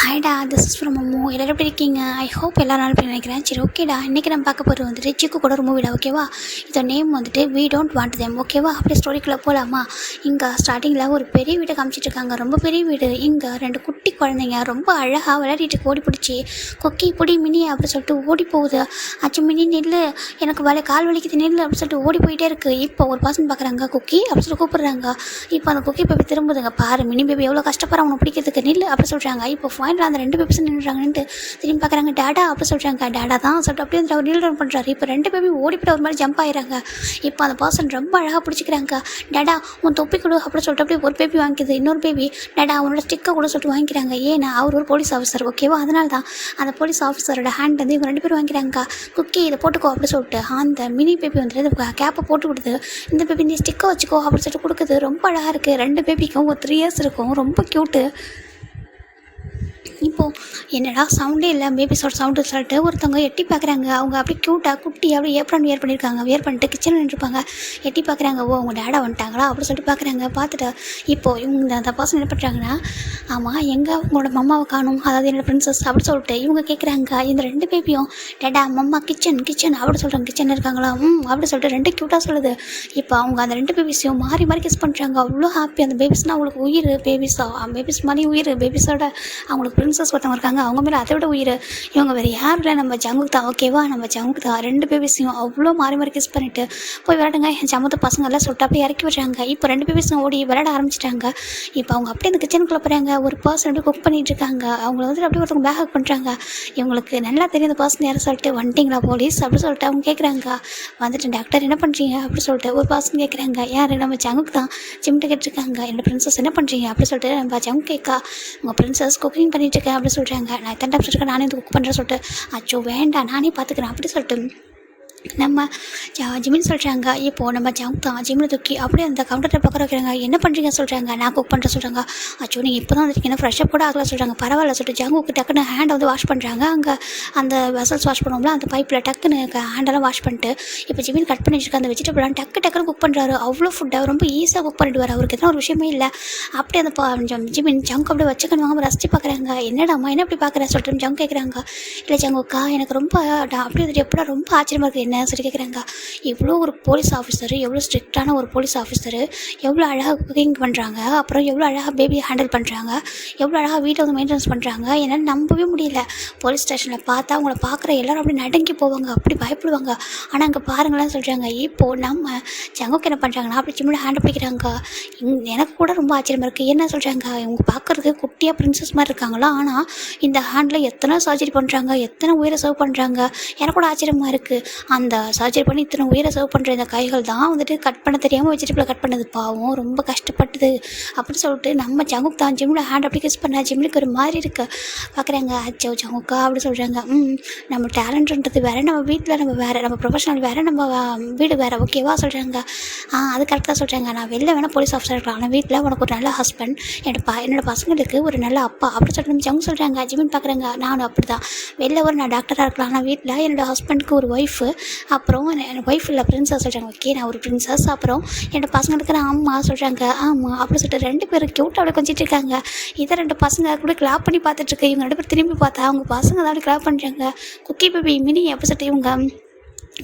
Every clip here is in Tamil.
ஹாய்டா, திஸ் இஸ் ஃப்ரம் அம்மு. எல்லோரும் எப்படி இருக்கீங்க? ஐ ஹோப் எல்லோரும் நல்லா நினைக்கிறேன். சரி, ஓகேடா. இன்றைக்கி நம்ம பார்க்க போகிறது வந்துட்டு சிக்கு கூட ஒரு மூவிடா, ஓகேவா? இதோட நேம் வந்துட்டு வி டோன்ட் வாண்ட் தெம், ஓகேவா? அப்படியே ஸ்டோரிக்குள்ளே போகலாமா? இங்கே ஸ்டார்டிங்கில் ஒரு பெரிய வீட்டை காமிச்சிட்ருக்காங்க, ரொம்ப பெரிய வீடு. இங்கே 2 குட்டி குழந்தைங்க ரொம்ப அழகாக விளையாடிட்டு ஓடி பிடிச்சி கொக்கி பொடி மினி அப்படி சொல்லிட்டு ஓடி போகுது. அச்சு மினி நெல், எனக்கு கால் வலிக்குது நெல் அப்படி சொல்லிட்டு ஓடி போயிட்டே இருக்குது. இப்போ ஒரு பர்சன் பார்க்குறாங்க, குக்கி அப்படி சொல்லி கூப்பிட்றாங்க. இப்போ அந்த குக்கி பேபி திரும்புதுங்க, பாரு மினி பேபி எவ்வளோ கஷ்டப்படுற அவனை பிடிக்கிறதுக்கு நெல் அப்படி சொல்கிறாங்க. இப்போ ஃபைனலாக அந்த 2 பேபிஸ் நின்றுறாங்கன்ட்டு திரும்பி பார்க்குறாங்க. டேடா அப்படி சொல்கிறாங்க. டேடா தான் சொல்லிட்டு அப்படியே வந்து அவர் நீல் ரன் பண்ணுறாரு. இப்போ 2 பேபி ஓடிப்பட ஒரு மாதிரி ஜம்ப் ஆகிறாங்க. இப்போ அந்த பர்சன் ரொம்ப அழகாக பிடிச்சிக்கிறாங்க. டேடா உன் தொப்பி கொடு அப்படி சொல்லிட்டு அப்படியே ஒரு பேபி வாங்கிக்குது. இன்னொரு பேபி டேடா அவனோட ஸ்டிக்கை கூட சொல்லிட்டு வாங்கிக்கிறாங்க. ஏன்னா அவர் ஒரு போலீஸ் ஆஃபீஸர், ஓகேவா? அதனால தான் அந்த போலீஸ் ஆஃபீஸரோட ஹேண்ட் வந்து இவங்க 2 பேரும் வாங்கிக்கிறாங்க. குக்கி இதை போட்டுக்கோ அப்படி சொல்லிட்டு அந்த மினி பேபி வந்துட்டு கேப்பை போட்டு கொடுத்து இந்த பேபி இந்த ஸ்டிக்கை வச்சுக்கோ அப்படி சொல்லிட்டு கொடுக்குது. ரொம்ப அழகாக இருக்குது. 2 பேபிக்கும் ஒரு 3 இயர்ஸ் இருக்கும். ரொம்ப க்யூட்டு. இப்போது என்னடா சவுண்டே இல்லை, பேபிஸோட சவுண்டு சொல்லிட்டு ஒருத்தவங்க எட்டி பார்க்குறாங்க. அவங்க அப்படியே க்யூட்டாக குட்டி அப்படியே ஏப்ரான் வியர் பண்ணியிருக்காங்க. வியர் பண்ணிட்டு கிச்சனில் நின்றுருப்பாங்க. எட்டி பார்க்குறாங்க. ஓ அவங்க டேடா வந்துட்டாங்களா அப்படி சொல்லிட்டு பார்க்குறாங்க. பார்த்துட்டு இப்போது இவங்க அந்த பர்சன் என்ன பண்ணுறாங்கன்னா, ஆமாம் எங்கே உங்களோட மம்மாவை காணும், அதாவது என்னோட பிரின்சஸ் அப்படி சொல்லிட்டு இவங்க கேட்குறாங்க. இந்த 2 பேபியும் டேடா மம்மா கிச்சன் கிச்சன் அப்படி சொல்கிறாங்க. கிச்சன் இருக்காங்களா அப்படி சொல்லிட்டு 2 க்யூட்டாக சொல்லுது. இப்போ அவங்க அந்த 2 பேபிஸையும் மாறி மாறி கிஸ் பண்ணுறாங்க. அவ்வளோ ஹாப்பி. அந்த பேபிஸ்னால் அவங்களுக்கு உயிர். பேபிஸ் மாதிரி உயிர். பேபிஸோட அவங்களுக்கு பிரின்சஸ் ஒருத்தவங்க இருக்காங்க, அவங்க மேலே அதை விட உயிர். இவங்க வேறு யாரும் இல்லை, நம்ம ஜங்குக் தான், ஓகேவா? நம்ம ஜங்குக் தான். 2 பேபிஸையும் அவ்வளோ மாறி மாறி கிஸ் பண்ணிவிட்டு போய் விளையாடுங்க என் சமத்து பசங்கள்லாம் சொல்லிட்டு அப்படியே இறக்கி விடுறாங்க. இப்போ 2 பேபிஸும் ஓடி விளையாட ஆரம்பிச்சிட்டாங்க. இப்போ அவங்க அப்படியே அந்த கிச்சனுக்குள்ளே போகிறாங்க. ஒரு பர்சன் அப்படியே குக் பண்ணிகிட்டு இருக்காங்க. அவங்கள வந்துட்டு அப்படியே ஒருத்தவங்க பேக் ஹக் பண்ணுறாங்க. இவங்களுக்கு நல்லா தெரியும் அந்த பர்சன் யாரை சொல்லிட்டு. வந்துட்டிங்களா போலீஸ் அப்படி சொல்லிட்டு அவங்க கேட்குறாங்க. வந்துட்டு டாக்டர் என்ன பண்ணுறீங்க அப்படி சொல்லிட்டு ஒரு பர்சன் கேட்குறாங்க. யார்? நம்ம ஜங்குக் தான். சிம்ட்டு கேட்டிருக்காங்க. என்னோட பிரின்சஸ் என்ன பண்ணுறீங்க அப்படி சொல்லிட்டு நம்ம ஜங்குக் கேட்கா. உங்கள் பிரின்சஸ் குக்கிங் பண்ணிட்டு இருக்கேன் அப்படி சொல்கிறாங்க. நான் எத்தனை டைம் சொல்லிருக்கேன் நானே குக் பண்ணுறேன் சொல்லிட்டு. அச்சோ வேண்டாம் நானே பார்த்துக்கிறேன் அப்படி சொல்லிட்டு நம்ம ஜிமின் சொல்கிறாங்க. இப்போது நம்ம ஜங்குக் தான் ஜிம்மில் தூக்கி அப்படியே அந்த கவுண்டரை பக்கம் வைக்கிறாங்க. என்ன பண்ணுறீங்க சொல்கிறாங்க. நான் குக் பண்ணுறேன் சொல்கிறாங்க. அச்சோ நீங்கள் இப்போ தான் வந்துருக்கீங்க, ஃப்ரெஷ்ஷப் கூட ஆகலாம் சொல்கிறாங்க. பரவாயில்ல சொல்லிட்டு ஜங்குக்கு டக்குன்னு ஹேண்டை வந்து வாஷ் பண்ணுறாங்க. அங்கே அந்த வெசல்ஸ் வாஷ் பண்ணுவோம்ல அந்த பைப்பில் டக்குன்னு ஹேண்டெல்லாம் வாஷ் பண்ணிட்டு இப்போ ஜிமின் கட் பண்ணி வச்சுருக்க அந்த வெஜிடபிள்லாம் டக்குன்னு குக் பண்ணுறாரு. அவ்வளோ ஃபுட்டை ரொம்ப ஈஸியாக குக் பண்ணிட்டு அவருக்கு எத்தனை ஒரு விஷயமே இல்லை. அப்படியே அந்த ஜிமின் ஜங்க் அப்படியே வச்சுக்கணும் வாங்க ரசித்து பார்க்குறாங்க. என்னடாம்மா என்ன எப்படி பார்க்குறேன் சொல்லிட்டு ஜங்க் கேட்குறாங்க. இல்லை ஜங்குக்கா எனக்கு ரொம்ப அப்படியே வந்துட்டு எப்படா ரொம்ப ஆச்சரியமாக இருக்குது என்ன சொல்லி கேட்குறாங்க. இவ்வளோ ஒரு போலீஸ் ஆஃபீஸரு, எவ்வளோ ஸ்ட்ரிக்டான ஒரு போலீஸ் ஆஃபீஸரு, எவ்வளோ அழகாக குக்கிங் பண்ணுறாங்க, அப்புறம் எவ்வளோ அழகாக பேபியை ஹேண்டில் பண்ணுறாங்க, எவ்வளோ அழகாக வீட்டை வந்து மெயின்டெனன்ஸ் பண்ணுறாங்க. என்னால் நம்பவே முடியல. போலீஸ் ஸ்டேஷனில் பார்த்தா அவங்கள பார்க்குற எல்லோரும் அப்படி நடுங்கி போவாங்க, அப்படி பயப்படுவாங்க. ஆனால் அங்கே பாருங்களேன் சொல்கிறாங்க. இப்போது நம்ம ஜங்குக்கு என்ன பண்ணுறாங்கன்னா அப்படி சின்னோட ஹேண்டை பிடிக்கிறாங்க. எனக்கு கூட ரொம்ப ஆச்சரியமாக இருக்குது. என்ன சொல்கிறாங்க, இவங்க பார்க்குறதுக்கு குட்டியாக பிரின்சஸ் மாதிரி இருக்காங்களா, ஆனால் இந்த ஹேண்டில் எத்தனை சர்ஜரி பண்ணுறாங்க, எத்தனை உயிரை சர்வ் பண்ணுறாங்க. எனக்கு கூட ஆச்சரியமாக இருக்குது. அந்த சர்ஜரி பண்ணி இத்தனை உயிரை சர்வ் பண்ணுற இந்த கைகள் தான் வந்துட்டு கட் பண்ண தெரியாமல் வெஜிடபிளை கட் பண்ணது. பாவம் ரொம்ப கஷ்டப்பட்டது அப்படின்னு சொல்லிட்டு நம்ம ஜங்குக் தான் ஜிம்மில் ஹேண்ட் அப்படி கிஸ் பண்ண ஜிம்முக்கு ஒரு மாதிரி இருக்கு பார்க்குறாங்க. அச்சோ ஜங்குக்கா அப்படி சொல்கிறாங்க. நம்ம டேலண்ட்ன்றது வேறு, நம்ம வீட்டில் நம்ம வேறு, நம்ம ப்ரொஃபஷனல் வேறு, நம்ம வீடு வேறு, ஓகேவா சொல்கிறாங்க. அது கரெக்டாக சொல்கிறாங்க. நான் வெளில வேணால் போலீஸ் ஆஃபீஸர் இருக்கலாம், ஆனால் வீட்டில் உனக்கு ஒரு நல்ல ஹஸ்பண்ட், என்னோட பசங்களுக்கு ஒரு நல்ல அப்பா அப்படி சொல்லிட்டு நம்ம ஜங்கு சொல்கிறாங்க. ஜிமின் பார்க்குறாங்க. நானும் அப்படி தான். வெளில ஒரு நான் டாக்டராக இருக்கலாம், ஆனால் வீட்டில் என்னோடய ஹஸ்பண்டுக்கு ஒரு ஒய்ஃபு, அப்புறம் என் ஒய்ஃப் இல்லை பிரின்ஸாக சொல்கிறாங்க. ஓகே நான் ஒரு பிரின்சஸ், அப்புறம் என்னோடய பசங்களுக்கு நான் அம்மா சொல்கிறாங்க. ஆமாம் அப்படி சொல்லிட்டு 2 பேரும் க்யூட்டாக அப்படியே கொஞ்சிட்டு இருக்காங்க. இதை 2 பசங்க கூட கிளாப் பண்ணி பார்த்துட்ருக்கு. இவங்க 2 பேர் திரும்பி பார்த்தா அவங்க பசங்க தான் அப்படி கிளாப் பண்ணுறாங்க. குக்கி பேபி மினி அப்படி சொல்லிட்டு இவங்க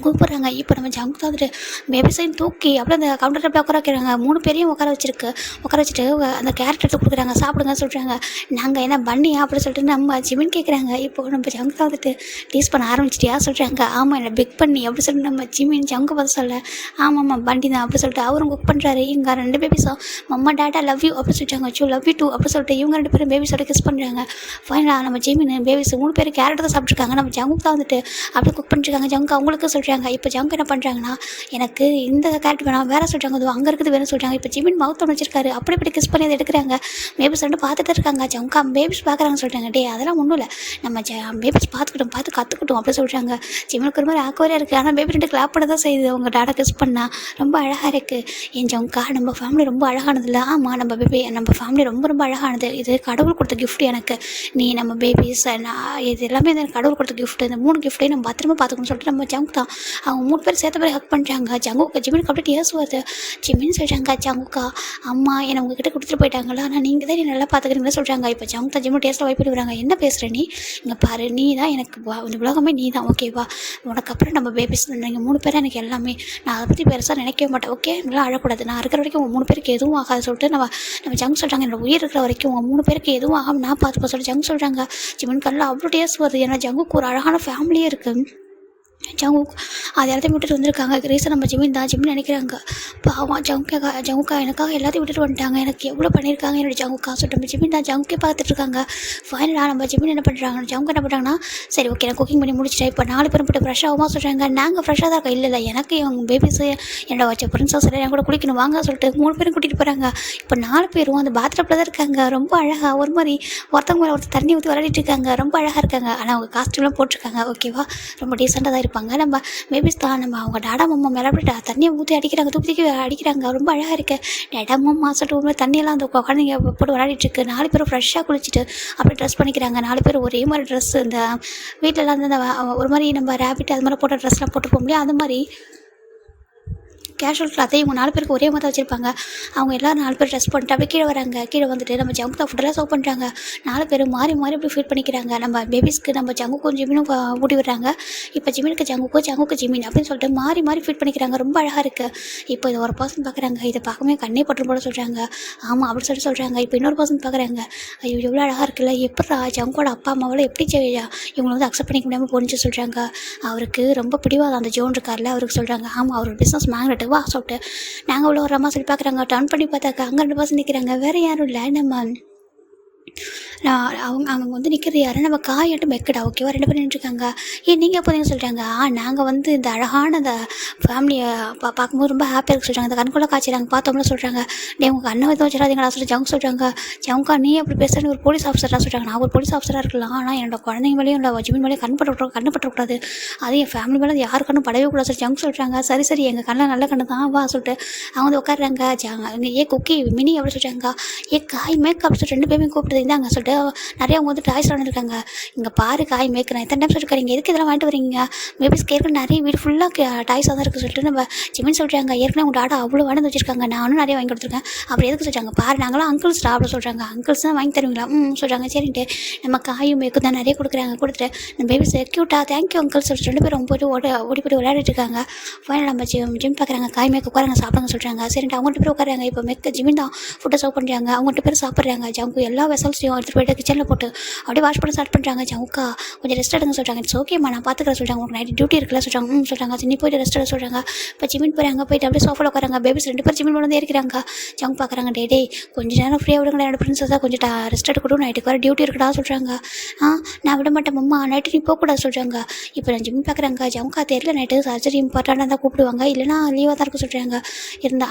கூப்பிட்றாங்க. இப்போ நம்ம ஜங்க் வந்துட்டு பேபிஸையும் தூக்கி அப்படியே அந்த கவுண்டர் போய் உட்கார வைக்கிறாங்க. 3 பேரையும் உட்கார வச்சுட்டு அந்த கேரட் எடுத்து கொடுக்குறாங்க. சாப்பிடுங்க சொல்கிறாங்க. நாங்கள் என்ன பண்ணியா அப்படி சொல்லிட்டு நம்ம ஜிமின் கேட்குறாங்க. இப்போது நம்ம ஜங்க் வந்துட்டு டீஸ் பண்ண ஆரம்பிச்சிட்டியா சொல்கிறாங்க. ஆமாம் என்ன பிக் பண்ணி அப்படி சொல்லிட்டு நம்ம ஜிமின் ஜங்கு பார்த்து சொல்ல. ஆமாம்மா பண்டி தான் அப்படி சொல்லிட்டு அவரும் குக் பண்ணுறாரு. இவங்க 2 பேபிஸும் மம்மா டேட்டா லவ் யூ அப்படி சொல்லிட்டாங்க. அச்சோ லவ் யூ டூ அப்படி சொல்லிட்டு இவங்க 2 பேரும் பேபிஸோட கிஸ் பண்ணுறாங்க. ஃபைனலாக நம்ம ஜிமின் பேபிஸ் 3 பேர் கேரட் தான் சாப்பிட்ருக்காங்க. நம்ம ஜங்குக்கு தான் வந்துட்டு அப்படியே குக் பண்ணிருக்காங்க. ஜங்கு அவங்களுக்கு சொல்கிறாங்க. இப்போ ஜங்கு என்ன பண்ணுறாங்கன்னா எனக்கு இந்த கேரட் வேணாம் வேறு சொல்கிறாங்க. அது அங்கே இருக்குது வேணும் சொல்கிறாங்க. இப்போ ஜிமின் மவுத் வச்சிருக்காரு. அப்படி இப்படி கிஸ் பண்ணி அதை எடுக்கிறாங்க. பேபிஸ் 2 பார்த்துட்டு இருக்காங்க. ஜங்கா பேபிஸ் பார்க்குறாங்க சொல்கிறாங்க. டே அதெல்லாம் ஒன்றும் இல்லை, நம்ம பேபிஸ் பார்த்து கற்றுக்கிட்டோம் அப்படி சொல்கிறாங்க. ஜிமினுக்கு ஒரு மாதிரி ஆக்குவரியாக இருக்குது, ஆனால் பேபி 2 கிளாப் பண்ண தான் செய்யுது. அவங்க டாடா கிஸ் பண்ணால் ரொம்ப அழகாக இருக்குது. என் ஜங்கா நம்ம ஃபேமிலி ரொம்ப அழகானது இல்லை. ஆமாம் நம்ம ஃபேமிலி ரொம்ப ரொம்ப அழகானது. இது கடவுள் கொடுத்த கிஃப்ட் எனக்கு. நீ நம்ம பேபிஸ் இது எல்லாமே கடவுள் கொடுத்த கிஃப்ட். இந்த 3 கிஃப்ட்டையும் நம்ம பத்திரமா பார்த்துக்கணும்னு சொல்லிட்டு நம்ம ஜங்க் தான் அவங்க 3 பேர் சேர்த்த மாதிரி ஹக் பண்ணுறாங்க. ஜங்குக்கு ஜிமினுக்கு அப்படியே டேர்ஸ் வருது. ஜிமின்னு சொல்கிறாங்க, ஜங்குக்கா அம்மா என்னை உங்ககிட்ட கொடுத்துட்டு போயிட்டாங்களா, ஆனால் நீங்கள் தான் நீ நல்லா பார்த்துக்கிறீங்களா சொல்கிறாங்க. இப்போ ஜங்குக்கா ஜிம்மு டேஸ்ட்டில் வைப்பிட்டு விடுறாங்க. என்ன பேசுகிற நீ, இங்கே பாரு நீ தான் எனக்கு இந்த உலகமே நீ தான், ஓகேவா, உனக்கு அப்புறம் நம்ம பேபிஸ் நீங்கள் 3 பேரும் எனக்கு எல்லாமே, நான் அதை பற்றி பெருசாக நினைக்கவே மாட்டேன், ஓகே, நல்லா அழக்கூடாது, நான் இருக்கிற வரைக்கும் உங்கள் 3 பேருக்கு எதுவும் ஆகாது சொல்லிட்டு நம்ம ஜங்கு சொல்கிறாங்க. என்னோட உயிர் இருக்கிற வரைக்கும் உங்கள் 3 பேருக்கு எதுவும் ஆகாமல் நான் பார்த்துப்ப சொல்லி ஜங்கு சொல்கிறாங்க. ஜிமின் கல்லில் அவ்வளோ டேஸ்ட் வருது. ஏன்னா ஜங்குக்கு ஒரு அழகான ஃபேமிலியே இருக்குது. ஜங்குக்கு அது எல்லாத்தையும் விட்டுட்டு வந்திருக்காங்க. ரீசன் நம்ம ஜிமின் தான். ஜிமின் நினைக்கிறாங்க, பாவம் ஜங்குக்கா எனக்காக எல்லாத்தையும் விட்டுட்டு வந்துட்டாங்க, எனக்கு எவ்வளோ பண்ணியிருக்காங்க என்னோட ஜங்குக்கா சொல்லிட்டு நம்ம ஜிமின் தான் ஜங்குக்கே பார்த்துட்ருக்காங்க. ஃபைனலாக நம்ம ஜிமின் என்ன பண்ணுறாங்க, ஜங்கு என்ன பண்ணுறாங்கன்னா, சரி ஓகே நான் குக்கிங் பண்ணி முடிச்சிட்டேன், இப்போ 4 பேரும் போட்டு ஃப்ரெஷ் ஆகுமா சொல்கிறாங்க. நாங்கள் ஃப்ரெஷ்ஷாக தான் இருக்கோம். இல்லை எனக்கு எங்கள் பேபிஸு என்னோட வச்ச பிரின்சஸ் என் கூட குளிக்கணும் வாங்க சொல்லிட்டு 3 பேரும் கூட்டிகிட்டு போகிறாங்க. இப்போ 4 பேரும் அந்த பாத்ரூமில் தான் இருக்காங்க. ரொம்ப அழகாக ஒரு மாதிரி ஒருத்தவங்க மேலே ஒருத்தர் தண்ணி ஊற்றி விளையாடிட்டு இருக்காங்க. ரொம்ப அழகாக இருக்காங்க. ஆனால் அவங்க காஸ்ட்யூம்லாம் போட்டிருக்காங்க, ஓகேவா, ரொம்ப டீசெண்டாக தான் இருப்பாங்க. நம்ம பேபிஸ் தான் நம்ம அவங்க டாடா மம்மா மேலே அப்படி தண்ணியை ஊற்றி அடிக்கிறாங்க, தூக்கி அடிக்கிறாங்க. ரொம்ப அழகாக இருக்குது. டாடா மம்மா சொல்லிட்டு ஒரு மாதிரி தண்ணியெல்லாம் அந்த குழந்தைங்க போட்டு விளையாடிட்டு இருக்கு. 4 பேரும் ஃப்ரெஷ்ஷாக குளிச்சுட்டு அப்படியே ட்ரெஸ் பண்ணிக்கிறாங்க. 4 பேர் ஒரே மாதிரி ட்ரெஸ், இந்த வீட்டிலலாம் வந்து அந்த ஒரு மாதிரி நம்ம ரேபிட் அது மாதிரி போட்ட ட்ரெஸ்லாம் போட்டுருப்போம் இல்லையா, அந்த மாதிரி கேஷுவல் கிளாத்தை இவங்க 4 பேருக்கு ஒரே மாதிரி வச்சுருப்பாங்க. அவங்க எல்லோரும் 4 பேர் ட்ரெஸ் பண்ணிட்டு அப்படியே கீழே வராங்க. கீழே வந்துட்டு நம்ம ஜங்குக்கு ஃபுட்டெல்லாம் சர்வ் பண்ணுறாங்க. 4 பேர் மாறி அப்படி ஃபீல் பண்ணிக்கிறாங்க. நம்ம பேபிஸ்க்கு நம்ம ஜங்குக்கும் ஜிமினும் ஊட்டி விடுறாங்க. இப்போ ஜிமினுக்கு ஜங்குக்கு ஜிமின் அப்படின்னு சொல்லிட்டு மாறி ஃபீல் பண்ணிக்கிறாங்க. ரொம்ப அழகாக இருக்குது. இப்போ இது ஒரு பர்சன் பார்க்குறாங்க, இதை பார்க்கவே கண்ணே பட்டு போட சொல்கிறாங்க. ஆமாம் அப்படின்னு சொல்லிட்டு சொல்கிறாங்க. இப்போ இன்னொரு பர்சன் பார்க்குறாங்க, ஐயோ எவ்வளோ அழகாக இருக்குல்ல, எப்படா ஜங்கோட அப்பா அம்மாவில் எப்படி இவங்களை வந்து அக்செப்ட் பண்ணிக்க முடியாமல் போணுச்சு சொல்கிறாங்க. அவருக்கு ரொம்ப பிடிவாதம் அந்த ஜோன் இருக்கார்ல, அவருக்கு சொல்கிறாங்க. ஆமாம் அவர் பிஸ்னஸ் மேக்னெட் வா சொல்லிட்டு நாங்கள் உள்ள ஒரு அம்மா சொல்லி பார்க்குறாங்க. டர்ன் பண்ணி பார்த்தாக்கா அங்கே 2 பர்சன் நிற்கிறாங்க. வேறு யாரும் இல்லை, நம்ம அவங்க வந்து நிற்கிறது யாரு, நம்ம காயாட்டும் மெக்கடா, ஓகேவா, 2 பேரும் நின்றுருக்காங்க. நீங்கள் எப்போதையும் சொல்கிறாங்க, நாங்கள் வந்து இந்த அழகான அந்த ஃபேமிலியை பார்க்கும்போது ரொம்ப ஹாப்பியாக இருக்கு சொல்கிறாங்க. அந்த கண்குள்ள காய்ச்சிறாங்க பார்த்தோம்னா சொல்கிறாங்க, டே உங்கள் அண்ணன் எதுவும் வச்சிடாதீங்களா சொல்லி ஜங்கு சொல்கிறாங்க. ஜங்கா நீ அப்படி பேசுகிற ஒரு போலீஸ் ஆஃபீஸராக சொல்கிறாங்க. நான் ஒரு போலீஸ் ஆஃபீஸராக இருக்கலாம், ஆனால் என்னோட குழந்தைங்க மேலேயும் இல்லை ஜிமின் மேலேயும் கண்ணு பற்றக்கூடாது, அது என் ஃபேமிலி மேலே யாரு கண்ணும் படவே கூடாது சொல்லி ஜங்கு சொல்கிறாங்க. சரி எங்கள் கண்ணில் நல்ல கண்ணு தான் வா சொல்லிட்டு அவங்க வந்து உட்காடுறாங்க. ஏ குக்கி மினி அப்படி சொல்கிறாங்க. ஏ காய் மேக் அப்படி சொல்லிட்டு 2 பேருமே கூப்பிட்டு இருந்தாங்க சொல்லிட்டு நிறையா அவங்க வந்து டாய்ஸ் விளாண்டுருக்காங்க. இங்கே பாரு காய் மேய்க்கிறேன் எத்தனை டைம் சொல்லிருக்காங்க, எதுக்கு இதெல்லாம் வாங்கிட்டு வரீங்க, பேபிஸ் கேட்குற நிறைய வீடு ஃபுல்லாக டாய்ஸாக தான் இருக்குது சொல்லிட்டு நம்ம ஜிமின் சொல்கிறாங்க. ஏற்கனவே உங்கள் டாடா அவ்வளோ வாங்கி வச்சிருக்காங்க, நானும் நிறைய வாங்கி கொடுத்துருக்கேன். அப்படி எதுக்கு சொல்கிறாங்க, பாரு நாங்களாம் அங்கிள்ஸ் அப்படி சொல்கிறாங்க. அங்கிள்ஸ் தான் வாங்கி தருவீங்களா சொல்கிறாங்க. சரின்ட்டு நம்ம காயும் மேய்க்கும் தான் நிறைய கொடுத்துட்டு நம்ம பேபிஸ் க்யூட்டா தேங்க்யூ அங்கிள் சொல்லிட்டு 2 பேரும் போய்ட்டு ஓடி போய்ட்டு விளையாடிட்டு இருக்காங்க. ஃபைனல் நம்ம ஜிம் பார்க்குறாங்க, காய் மேய்க்க உட்காராங்க சாப்பிடுங்க சொல்கிறாங்க. சரின்ட்டு அவங்க 2 பேர் உட்காராங்க. இப்போ ஜிமின் தான் ஃபுட்டை சர்வ் பண்ணுறாங்க. அவங்க 2 பேர் சாப்பிட்றாங்க. ஜங்கு எல்லா வெசல்ஸையும் எடுத்துகிட்டு போய்ட்டு கிச்சனில் போட்டு அப்படியே வாஷ் பண்ண ஸ்டார்ட் பண்ணுறாங்க. ஜங்குக்கா கொஞ்சம் ரெஸ்ட் எடுங்க சொல்கிறாங்க. இட்ஸ் ஓகேம்மா நான் பார்த்துக்கிறேன் சொல்கிறாங்க. உங்களுக்கு நைட் டியூட்டி இருக்குல்ல சொல்கிறாங்க. சொல்கிறாங்க. சரி போய்ட்டு ரெஸ்ட் எடுக்க சொல்கிறாங்க. இப்போ ஜிமின் போகிறாங்க. போய்ட்டு அப்படியே சோஃபாவில் உட்காராங்க. பேபிஸ் 2 பேர் ஜிமின் வந்து ஏறிக்கிறாங்க. ஜங்கு பார்க்குறாங்க, டே கொஞ்சம் நேரம் ஃப்ரீயாக விடுங்களேன், என்னோட பிரின்சஸாக கொஞ்சம் ரெஸ்ட் எடுக்கட்டும், நைட்டுக்கு வர டியூட்டி இருக்குடா சொல்கிறாங்க. நான் விட மாட்டேன் மம்மா, நைட்டு நீ போகக்கூடாது சொல்கிறாங்க. இப்போ நான் ஜிமின் பார்க்குறாங்க. ஜங்குக்கா தெரியல, நைட்டு சர்ஜரி இம்பார்ட்டண்டாக தான் கூப்பிடுவாங்க, இல்லைனா லீவாக தான் இருக்கும் சொல்கிறாங்க.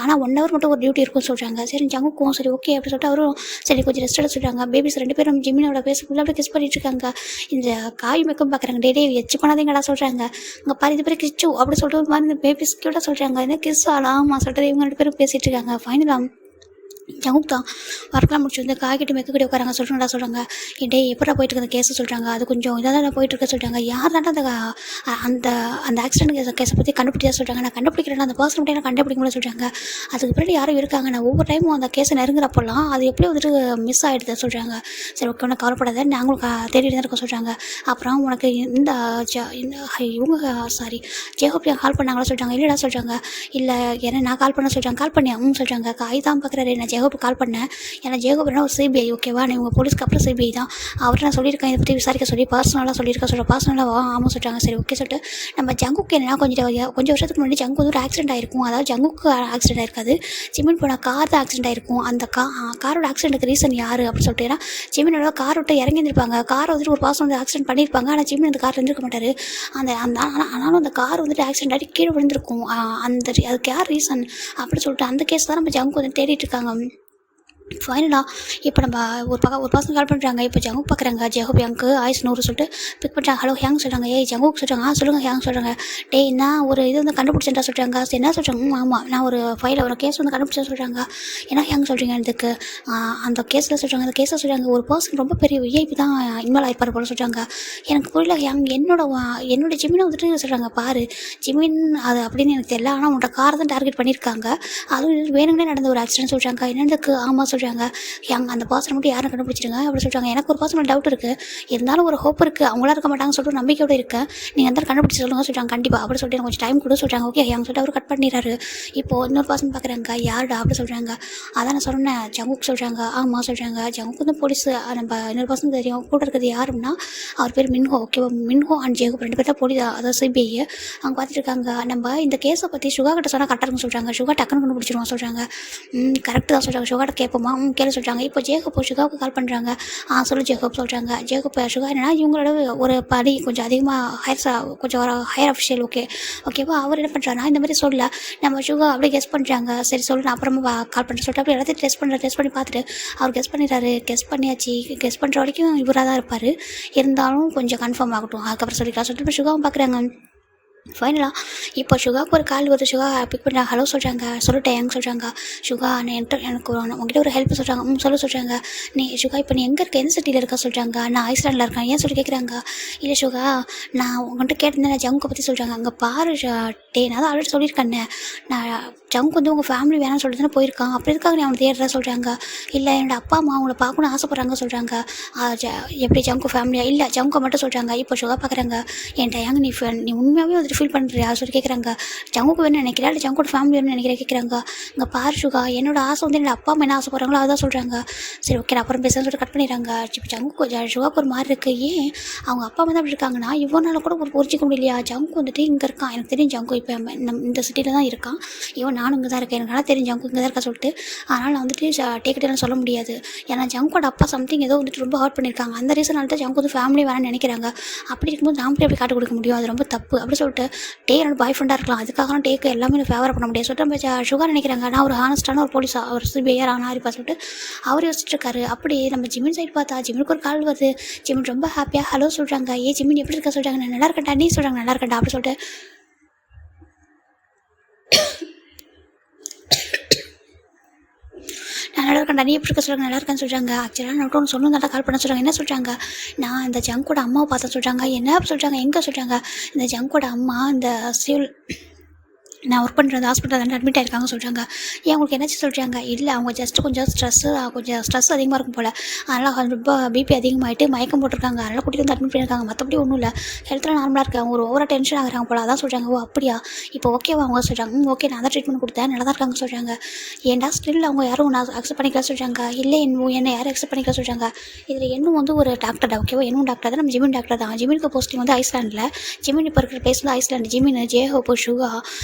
ஆனால் 1 ஹவர் மட்டும் ஒரு டியூட்டி இருக்கும் சொல்கிறாங்க. சரி ஜங்குக்கும் சரி ஓகே அப்படி சொல்லிட்டு அவரும் சரி கொஞ்சம் ரெஸ்ட் எடுக்க சொல்கிறாங்க. பேபிஸ் 2 பேரும் ஜிமினோட பேச ஃபுல்லாக அப்படியே கிஸ் பண்ணிட்டு இருக்காங்க. இந்த காய் மேக்கம் பார்க்குறாங்க. டே எச்சு பண்ணாதீங்கடா சொல்கிறாங்க. அங்கே பாரு இது பேர் கிச்சு அப்படி சொல்லிட்டு ஒரு மாதிரி இந்த பேபிஸ் கியூட்டாக சொல்கிறாங்க. என்ன கிஸ் ஆளாமா சொல்லிட்டு இவங்க 2 பேரும் பேசிகிட்டு இருக்காங்க. ஃபைனலாக ஜங்குக் தான் ஒர்க்லாம் முடிச்சு வந்து காய்கிட்ட மெக்கக்கிட்ட உட்காராங்க. சொல்கிறாங்க டே எப்படா போயிட்டு இருக்க கேஸை சொல்கிறாங்க. அது கொஞ்சம் இதாக தான் போயிட்டு இருக்க சொல்கிறாங்க. யார் தாண்டா அந்த அந்த ஆக்சிடென்ட் கேஸை பற்றி கண்டுபிடிச்சா சொல்கிறாங்க. நான் கண்டுபிடிக்கிறேன், அந்த பர்சன் மட்டும் கண்டுபிடிக்க முடியல சொல்கிறாங்க. அதுக்கு பின்னாடி யாரும் இருக்காங்க. நான் ஒவ்வொரு டைமும் அந்த கேஸை நெருங்குறப்பெல்லாம் அது எப்படி வந்துட்டு மிஸ் ஆகிடுது சொல்கிறாங்க. சரி ஓகே ஒன்று கவலைப்படாத, நாங்களும் தேடிட்டு தான் இருக்க சொல்கிறாங்க. அப்புறம் உனக்கு இவங்க ஜேகோப்பியா கால் பண்ணாங்களா சொல்கிறாங்க. இல்லைடா சொல்கிறாங்க. இல்லை ஏன்னா நான் கால் பண்ண சொல்கிறாங்க. கால் பண்ணியா சொல்கிறாங்க. காய் தான் பார்க்குறாரு. நான் ஜேகோப்பு கால் பண்ணேன். ஏன்னா ஜேகோப்னா ஒரு சிபிஐ, ஓகேவா, நீ உங்கள் போலீஸ்க்கு அப்புறம் சிபிஐ தான். அவர்கிட்ட நான் சொல்லியிருக்கேன், இதை பற்றி விசாரிக்க சொல்லி பர்சனலாக சொல்லியிருக்கேன் பர்சனலாக ஆமாம் சொல்கிறாங்க. சரி ஓகே சொல்லிட்டு நம்ம ஜங்குக்கு என்னன்னா கொஞ்சம் வருஷத்துக்கு முன்னாடி ஜங்கு வந்து ஒரு ஆக்சிடென்ட் ஆகிருக்கும். அதாவது ஜங்குக்கு ஆக்சிடென்ட் ஆயிருக்காது, ஜிமின் போன கார் தான் ஆக்சிடென்ட் ஆகிருக்கும். அந்த காரோட ஆக்சிடென்ட்டுக்கு ரீசன் யார் அப்படின்னு சொல்லிட்டு, ஏன்னா ஜிமினோட கார் விட்டு இறங்கி இருந்திருப்பாங்க. காரை வந்துட்டு ஒரு பாசம் வந்து ஆக்சிடென்ட் பண்ணியிருப்பாங்க. ஆனால் ஜிமின் அந்த காரில் இருந்திருக்க மாட்டார். ஆனாலும் அந்த கார் வந்துட்டு ஆக்சிடென்ட் ஆகி கீழே விழுந்திருக்கும். அதுக்கு யார் ரீசன் அப்படின்னு சொல்லிட்டு அந்த கேஸ் தான் நம்ம ஜங்கு வந்து தேடிட்டு இருக்காங்க. ஃபைனலாக இப்போ நம்ம ஒரு பர்சன் கால் பண்ணுறாங்க. இப்போ ஜங்குக் பார்க்குறாங்க. ஜெஹூப் யங்க்கு ஆயுஸ் 100 சொல்லிட்டு பிக் பண்ணுறாங்க. ஹலோ ஹேங் சொல்கிறாங்க. ஏய் ஜங்குக் சொல்கிறாங்க. சொல்லுங்கள் ஹேங் சொல்கிறாங்க. டேய் நான் ஒரு இது வந்து கண்டுபிடிச்சேன்டா சொல்கிறாங்க. சரி என்ன சொல்கிறாங்க? ஆமாம் நான் ஒரு ஒரு கேஸ் வந்து கண்டுபிடிச்சேன் சொல்கிறாங்க. என்ன ஹேங் சொல்கிறீங்க இதுக்கு? அந்த கேஸில் சொல்கிறாங்க. அந்த கேஸில் சொல்கிறாங்க ஒரு பர்சன் ரொம்ப பெரிய விஐபி தான் இன்வால்வ் ஆகிப்பார் போல சொல்கிறாங்க. எனக்கு புரியல ஹேங். என்னோட ஜிமினை வந்துட்டு சொல்கிறாங்க. பாரு ஜிமின் அது அப்படின்னு எனக்கு தெரியல. ஆனால் உன்னோட காரை தான் டார்கெட் பண்ணியிருக்காங்க. அதுவும் வேணுங்களே நடந்த ஒரு ஆக்சிடென்ட் சொல்கிறாங்க. என்னதுக்கு? ஆமாம் சொல்கிறாங்க. அந்த பர்சனை மட்டும் யாரும் கண்டுபிடிச்சிருங்க அப்படி சொல்கிறாங்க. எனக்கு ஒரு பர்சனல் டவுட் இருக்குது, இருந்தாலும் ஒரு ஹோப் இருக்குது, அவங்களா இருக்க மாட்டாங்கன்னு சொல்லிட்டு நம்பிக்கையோடு இருக்கேன். நீங்கள் அந்த கண்டுபிடிச்சி சொல்லுங்க சொல்கிறாங்க. கண்டிப்பாக அப்படி சொல்லிட்டு எனக்கு கொஞ்சம் டைம் கொடு சொல்கிறாங்க. ஓகே அவங்க சொல்லிட்டு அவர் கட் பண்ணிடுறாரு. இப்போது இன்னொரு பர்சன் பார்க்குறாங்க. யாருடா அப்படி சொல்கிறாங்க. அதான் நான் சொன்னேன் ஜங்குக் சொல்கிறாங்க. ஆமாம் சொல்கிறாங்க. ஜங்குக் வந்து போலீஸ். நம்ம இன்னொரு பர்சன் தெரியும் கூட இருக்கிறது யாருன்னா அவர் பேர் மின்ஹோ. ஓகேவா? மின்ஹோ அண்ட் ஜெகுப் 2 பேர் தான் போலீஸ், அதாவது சிபிஐ அவங்க பார்த்துட்டு இருக்காங்க. நம்ம இந்த கேஸை பற்றி சுகா கிட்ட சொன்னால் கரெக்டாக இருக்குன்னு சொல்கிறாங்க. சுகா டக்குன்னு கண்டுபிடிச்சிருவோம் சொல்கிறாங்க. கரெக்டு தான் சொல்கிறாங்க. சுகாட்ட கேட்போமா? கேள்வி சொல்கிறாங்க. இப்போ ஜேகப் சுகாவுக்கு கால் பண்ணுறாங்க. சொல்லு ஜேகப் சொல்கிறாங்க. ஜேகப் சுகா என்னன்னா இவங்களோட ஒரு படி கொஞ்சம் அதிகமாக கொஞ்சம் ஒரு ஹையர் அஃபிஷியல். ஓகேவா? அவர் என்ன பண்ணுறாங்கன்னா இந்த மாதிரி சொல்ல நம்ம சுகா அப்படியே கெஸ் பண்ணுறாங்க. சரி சொல்லு நான் அப்புறமா கால் பண்ணுறேன் சொல்லிட்டு அப்படி எல்லாத்தையும் டெஸ்ட் பண்ணி பார்த்துட்டு அவர் கெஸ் பண்ணிடுறாரு. கெஸ் பண்ணியாச்சு. கெஸ் பண்ணுற வரைக்கும் இவராக தான் இருப்பார், இருந்தாலும் கொஞ்சம் கன்ஃபார்ம் ஆகட்டும் அதுக்கப்புறம் சொல்லிக்கலாம் சொல்லிட்டு இப்போ சுகாவும் பார்க்குறாங்க. ஃபைனலாக இப்போ சுகாவுக்கு ஒரு கால் வருது. சுகா பிக் பண்ணுறாங்க. ஹலோ சொல்கிறாங்க. சொல்லிட்டேன் எங்க சொல்கிறாங்க. சுகா எனக்கு உங்ககிட்ட ஒரு ஹெல்ப் சொல்கிறாங்க. சொல்ல சொல்கிறாங்க. நீ சுகா இப்போ நீ எங்கே இருக்க, எந்த சிட்டியில் இருக்க சொல்கிறாங்க. நான் ஐஸ்லாண்டில் இருக்கேன். ஏன் சொல்லி கேட்குறாங்க. இல்லை சுகா நான் உங்கள்கிட்ட கேட்டிருந்தேன் ஜங்குக்கை பற்றி சொல்கிறாங்க. அங்கே பாரு நான் தான் ஆல்ரெடி சொல்லியிருக்கேன்னே, நான் ஜங்க் வந்து உங்கள் ஃபேமிலி வேணாம்னு சொல்லிட்டு தானே போயிருக்கான், அப்படி இருக்காங்க நீ அவனை தேடுறா சொல்கிறாங்க. இல்லை என்னோடய அப்பா அம்மா அவங்கள பார்க்கணும்னு ஆசைப்பட்றாங்க சொல்கிறாங்க. எப்படி ஜங்கு ஃபேமிலியா? இல்லை ஜங்கை மட்டும் சொல்கிறாங்க. இப்போ சுகா பார்க்குறாங்க. என்கிட்ட ஏங்க நீ உண்மையாகவே வந்துட்டு ஃபீல் பண்ணுறியா சொல்லி கேட்குறாங்க. ஜங்குக்கு வேணும்னு நினைக்கிறா இல்லை ஜங்கோட ஃபேமிலி வேணும்னு நினைக்கிறேன் கேட்குறாங்க. இங்கே பாரு சுகா என்னோட ஆசை வந்து என்னோட அப்பா அம்மா என்ன ஆசைப்படுறாங்களோ அதுதான் சொல்கிறாங்க. சரி ஓகே நான் அப்புறம் பேசுகிறேன்னு சொல்லிட்டு கட் பண்ணிடுறாங்க. இப்போ ஜங்கு சுகாக்கு ஒரு மாதிரி இருக்குது. ஏன் அவங்க அப்பா அம்மா தான் அப்படி இருக்காங்கன்னா இவனால கூட ஒரு புரிஞ்சிக்க முடியலையா? ஜங்கு வந்துட்டு இங்கே இருக்கான், எனக்கு தெரியும் ஜங்கு இப்போ இந்த சிட்டியில் தான் இருக்கான், இவன் நானும் இங்கே தான் இருக்கேன், எனக்கு நல்லா தெரியும் ஜங்கு இங்கே தான் இருக்கா சொல்லிட்டு. அதனால் நான் வந்துட்டு டேக்கிட்டேன்னு சொல்ல முடியாது. ஏன்னா ஜங்கோட அப்பா சம்திங் ஏதோ வந்துட்டு ரொம்ப ஹர்ட் பண்ணியிருக்காங்க, அந்த ரீசனால தான் ஜங்கு வந்து ஃபேமிலி வேணாம்னு நினைக்கிறாங்க. அப்படி இருக்கும்போது நாமளே எப்படி காட்டு கொடுக்க முடியும், அது ரொம்ப தப்பு அப்படி சொல்லிட்டு. என்னோட பாய் ஃப்ரெண்டாக இருக்கலாம், அதுக்காக நான் டேக்கு எல்லாமே ஃபேவர் பண்ண முடியாது சொல்லிட்டு நம்ம சுகா நினைக்கிறாங்க. நான் ஒரு ஹானஸ்டான ஒரு போலீஸ், ஒரு சிபிஐயர் ஆனால் இருப்பா சொல்லிட்டு அவர் யோசிச்சுட்டு இருக்காரு. அப்படி நம்ம ஜிமின் சைடு பார்த்தா ஜிமினுக்கு ஒரு கால் வருது. ஜிமின் ரொம்ப ஹாப்பியாக ஹலோ சொல்கிறாங்க. ஜிமின் எப்படி இருக்கா சொல்கிறாங்க. நான் நல்லா இருக்கேன்டா. நீ சொல்கிறாங்க நல்லா இருக்கேன்டா அப்படி சொல்லிட்டு. நான் நல்லா இருக்கேன்டா. நீ எப்படி இருக்க சொல்கிறாங்க. நல்லா இருக்கேன்னு சொல்கிறாங்க. ஆக்சுவலாக நான் ஒன்று சொல்லணும் தான் கால் பண்ண சொல்கிறாங்க. என்ன சொல்கிறாங்க. நான் இந்த ஜங்கோட அம்மாவை பார்த்தா சொல்கிறாங்க. என்ன சொல்கிறாங்க. எங்கே சொல்கிறாங்க. இந்த ஜங்கோட அம்மா இந்த சிவில் நான் ஒர்க் பண்ணுறது ஹாஸ்பிட்டலில் வந்து அட்மிட் ஆகிருக்காங்க சொல்கிறாங்க. ஏன் உங்களுக்கு என்னாச்சு சொல்கிறாங்க. இல்லை அவங்க ஜஸ்ட்டு கொஞ்சம் ஸ்ட்ரெஸ் அதிகமாக இருக்கும் போல், அதனால் ரொம்ப பிபி அதிகமாகிட்டு மயக்கம் போட்டிருக்காங்க, அதனால் கூட்டிகிட்டு வந்து அட்மிட் பண்ணியிருக்காங்க. மற்றபடி ஒன்றும் இல்லை, ஹெல்த்தில் நார்மலாக இருக்காங்க, ஒரு ஓவராக டென்ஷன் ஆகிறாங்க போல், அதான் சொல்கிறாங்க. ஓ அப்படியா, இப்போ ஓகேவா அவங்க சொல்கிறாங்க. ஓகே நான் தான் ட்ரீட்மெண்ட் கொடுத்தேன், நல்லா தான் இருக்காங்க சொல்கிறாங்க. ஏன்டா ஸ்டில் அவங்க யாரும் நான் அக்செப்ட் பண்ணிக்கலாம் சொல்கிறாங்க. இல்லை என்னை யாரும் அக்செப்ட் பண்ணிக்கலாம் சொல்கிறாங்க. இதில் இன்னும் வந்து ஒரு டாக்டர் தான். ஓகேவா இன்னும் டாக்டர் தான், நம்ம ஜிமின் டாக்டர் தான். ஜிமினுக்கு போஸ்டிங் வந்து ஐஸ்லாண்டில். ஜிமின் இப்போ இருக்கிற பிளேஸ் வந்து ஐஸ்லாண்டு. ஜிமின் ஜேஹோப் சுகா